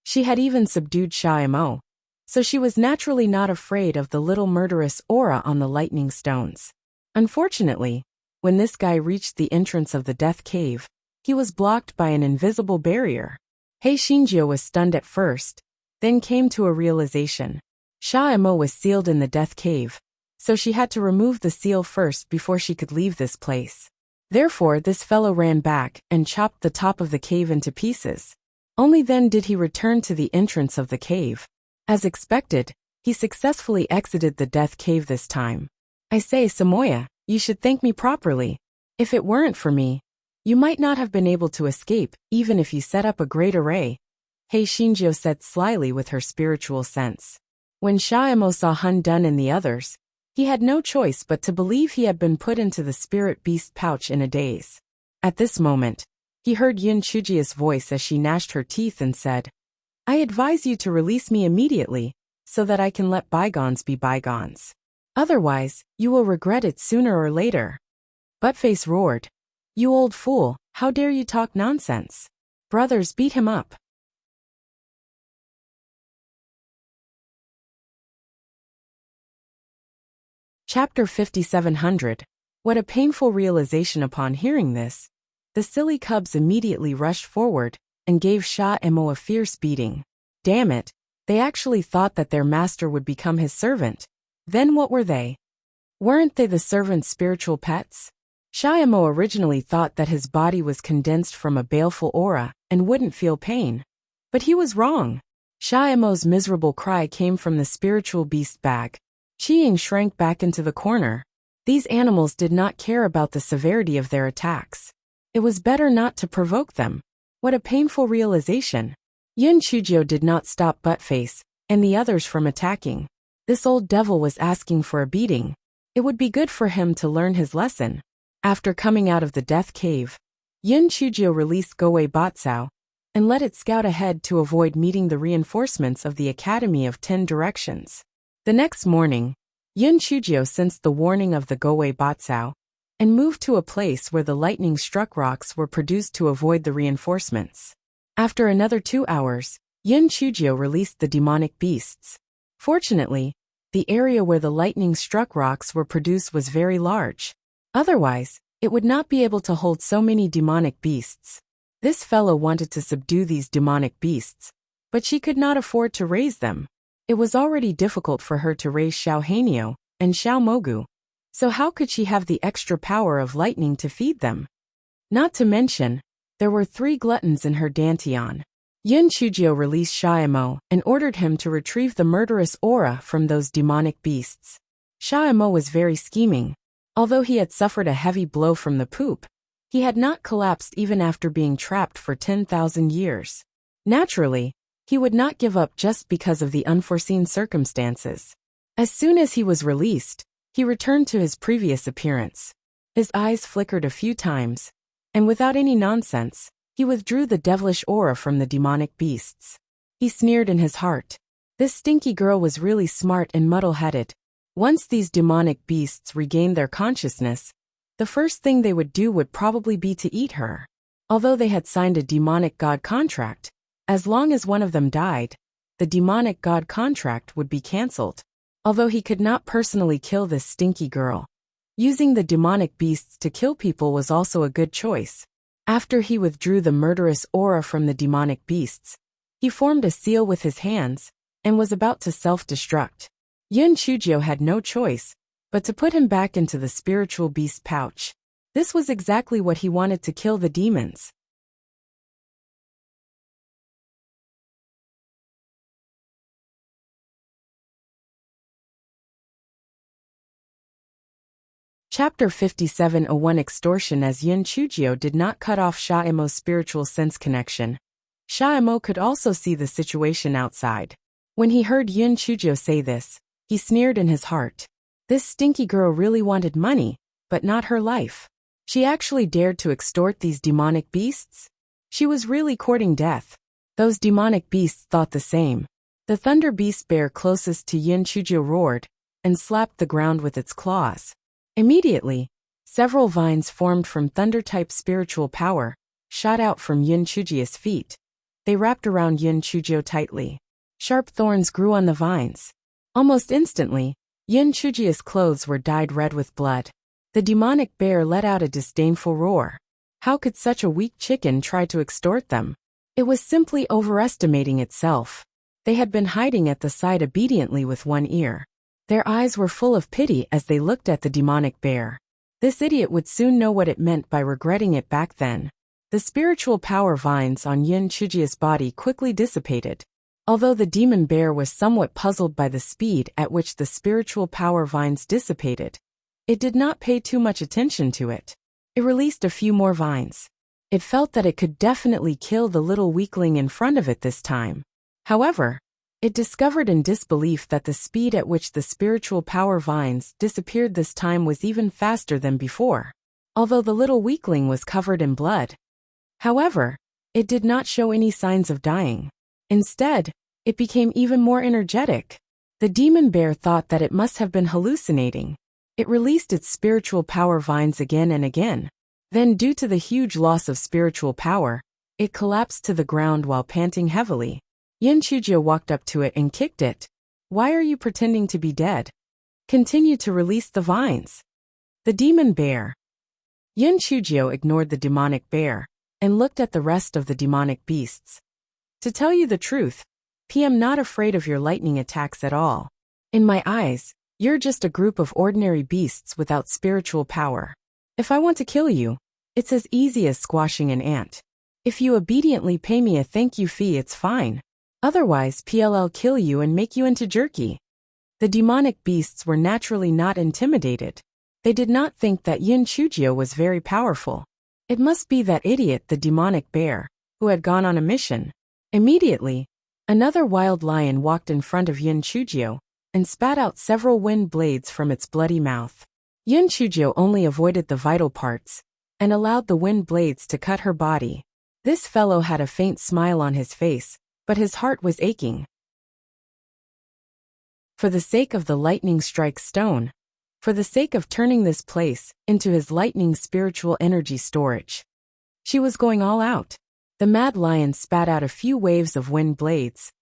She had even subdued Xiaomo, so she was naturally not afraid of the little murderous aura on the lightning stones. Unfortunately, when this guy reached the entrance of the death cave, he was blocked by an invisible barrier. He Xinjiu was stunned at first, then came to a realization. Xiaomo was sealed in the death cave, so she had to remove the seal first before she could leave this place. Therefore, this fellow ran back and chopped the top of the cave into pieces. Only then did he return to the entrance of the cave. As expected, he successfully exited the death cave this time. I say, Samoya, you should thank me properly. If it weren't for me, you might not have been able to escape, even if you set up a great array, He Xinjiu said slyly with her spiritual sense. When Xiaomo saw Hun Dun and the others, he had no choice but to believe he had been put into the spirit beast pouch in a daze. At this moment, he heard Yin Chujia's voice as she gnashed her teeth and said, I advise you to release me immediately, so that I can let bygones be bygones. Otherwise, you will regret it sooner or later. Buttface roared, You old fool, how dare you talk nonsense? Brothers, beat him up. Chapter 5700. What a painful realization upon hearing this. The silly cubs immediately rushed forward and gave Xiaomo a fierce beating. Damn it, they actually thought that their master would become his servant. Then what were they? Weren't they the servant's spiritual pets? Xiaomo originally thought that his body was condensed from a baleful aura and wouldn't feel pain. But he was wrong. Xiaomo's miserable cry came from the spiritual beast bag. Qiying shrank back into the corner. These animals did not care about the severity of their attacks. It was better not to provoke them. What a painful realization. Yin Chujiu did not stop Buttface and the others from attacking. This old devil was asking for a beating. It would be good for him to learn his lesson. After coming out of the death cave, Yin Chujiu released Gowei Batsao and let it scout ahead to avoid meeting the reinforcements of the Academy of 10 Directions. The next morning, Yin Chujiu sensed the warning of the Gowei Batsao and moved to a place where the lightning-struck rocks were produced to avoid the reinforcements. After another 2 hours, Yin Chujiu released the demonic beasts. Fortunately, the area where the lightning-struck rocks were produced was very large. Otherwise, it would not be able to hold so many demonic beasts. This fellow wanted to subdue these demonic beasts, but she could not afford to raise them. It was already difficult for her to raise Xiao Hanyo and Xiao Mogu, so how could she have the extra power of lightning to feed them? Not to mention, there were 3 gluttons in her dantian. Yin Chujiu released Xiaomo and ordered him to retrieve the murderous aura from those demonic beasts. Xiaomo was very scheming. Although he had suffered a heavy blow from the poop, he had not collapsed even after being trapped for 10,000 years. Naturally, he would not give up just because of the unforeseen circumstances. As soon as he was released, he returned to his previous appearance. His eyes flickered a few times, and without any nonsense, he withdrew the devilish aura from the demonic beasts. He sneered in his heart. This stinky girl was really smart and muddle-headed. Once these demonic beasts regained their consciousness, the first thing they would do would probably be to eat her. Although they had signed a demonic god contract, as long as one of them died, the demonic god contract would be cancelled. Although he could not personally kill this stinky girl, using the demonic beasts to kill people was also a good choice. After he withdrew the murderous aura from the demonic beasts, he formed a seal with his hands and was about to self-destruct. Yin Chujiu had no choice but to put him back into the spiritual beast pouch. This was exactly what he wanted to kill the demons. Chapter 5701 Extortion. As Yin Chujiu did not cut off Xiaomo's spiritual sense connection, Xiaomo could also see the situation outside. When he heard Yin Chujiu say this, he sneered in his heart. This stinky girl really wanted money, but not her life. She actually dared to extort these demonic beasts? She was really courting death. Those demonic beasts thought the same. The thunder beast bear closest to Yin Chujio roared and slapped the ground with its claws. Immediately, several vines formed from thunder-type spiritual power shot out from Yin Chujio's feet. They wrapped around Yin Chujio tightly. Sharp thorns grew on the vines. Almost instantly, Yin Chujio's clothes were dyed red with blood. The demonic bear let out a disdainful roar. How could such a weak chicken try to extort them? It was simply overestimating itself. They had been hiding at the side obediently with one ear. Their eyes were full of pity as they looked at the demonic bear. This idiot would soon know what it meant by regretting it back then. The spiritual power vines on Yin Chujio's body quickly dissipated. Although the demon bear was somewhat puzzled by the speed at which the spiritual power vines dissipated, it did not pay too much attention to it. It released a few more vines. It felt that it could definitely kill the little weakling in front of it this time. However, it discovered in disbelief that the speed at which the spiritual power vines disappeared this time was even faster than before, although the little weakling was covered in blood. However, it did not show any signs of dying. Instead, it became even more energetic. The demon bear thought that it must have been hallucinating. It released its spiritual power vines again and again. Then, due to the huge loss of spiritual power, it collapsed to the ground while panting heavily. Yin Chujio walked up to it and kicked it. "Why are you pretending to be dead? Continue to release the vines." The demon bear. Yin Chujio ignored the demonic bear and looked at the rest of the demonic beasts. "To tell you the truth, I'm not afraid of your lightning attacks at all. In my eyes, you're just a group of ordinary beasts without spiritual power. If I want to kill you, it's as easy as squashing an ant. If you obediently pay me a thank you fee, it's fine. Otherwise, I'll kill you and make you into jerky." The demonic beasts were naturally not intimidated. They did not think that Yin Chujio was very powerful. It must be that idiot, the demonic bear, who had gone on a mission. Immediately, another wild lion walked in front of Yin Chujio and spat out several wind blades from its bloody mouth. Yin Chujio only avoided the vital parts and allowed the wind blades to cut her body. This fellow had a faint smile on his face, but his heart was aching. For the sake of the lightning strike stone. For the sake of turning this place into his lightning spiritual energy storage. She was going all out. The mad lion spat out a few waves of wind blades.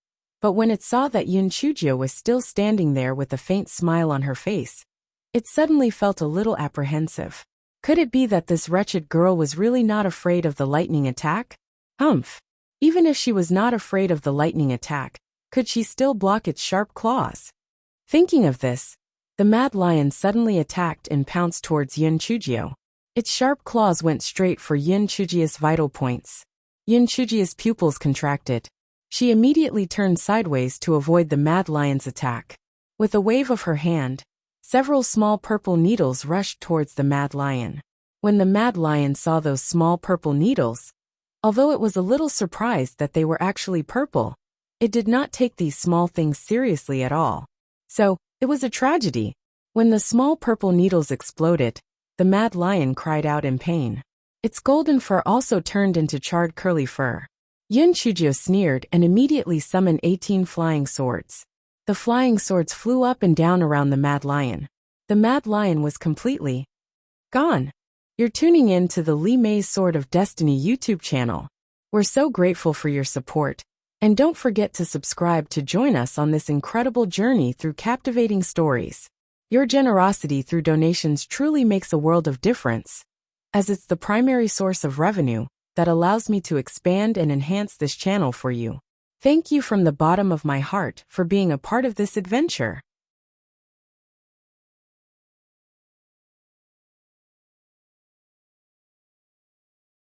But when it saw that Yin Chujio was still standing there with a faint smile on her face, it suddenly felt a little apprehensive. Could it be that this wretched girl was really not afraid of the lightning attack? Humph! Even if she was not afraid of the lightning attack, could she still block its sharp claws? Thinking of this, the mad lion suddenly attacked and pounced towards Yin Chujio. Its sharp claws went straight for Yin Chujio's vital points. Yin Chujio's pupils contracted. She immediately turned sideways to avoid the mad lion's attack. With a wave of her hand, several small purple needles rushed towards the mad lion. When the mad lion saw those small purple needles, although it was a little surprised that they were actually purple, it did not take these small things seriously at all. So, it was a tragedy. When the small purple needles exploded, the mad lion cried out in pain. Its golden fur also turned into charred curly fur. Yin Chujio sneered and immediately summoned 18 flying swords. The flying swords flew up and down around the mad lion. The mad lion was completely gone. You're tuning in to the Li Mei's Sword of Destiny YouTube channel. We're so grateful for your support. And don't forget to subscribe to join us on this incredible journey through captivating stories. Your generosity through donations truly makes a world of difference, as it's the primary source of revenue that allows me to expand and enhance this channel for you. Thank you from the bottom of my heart for being a part of this adventure.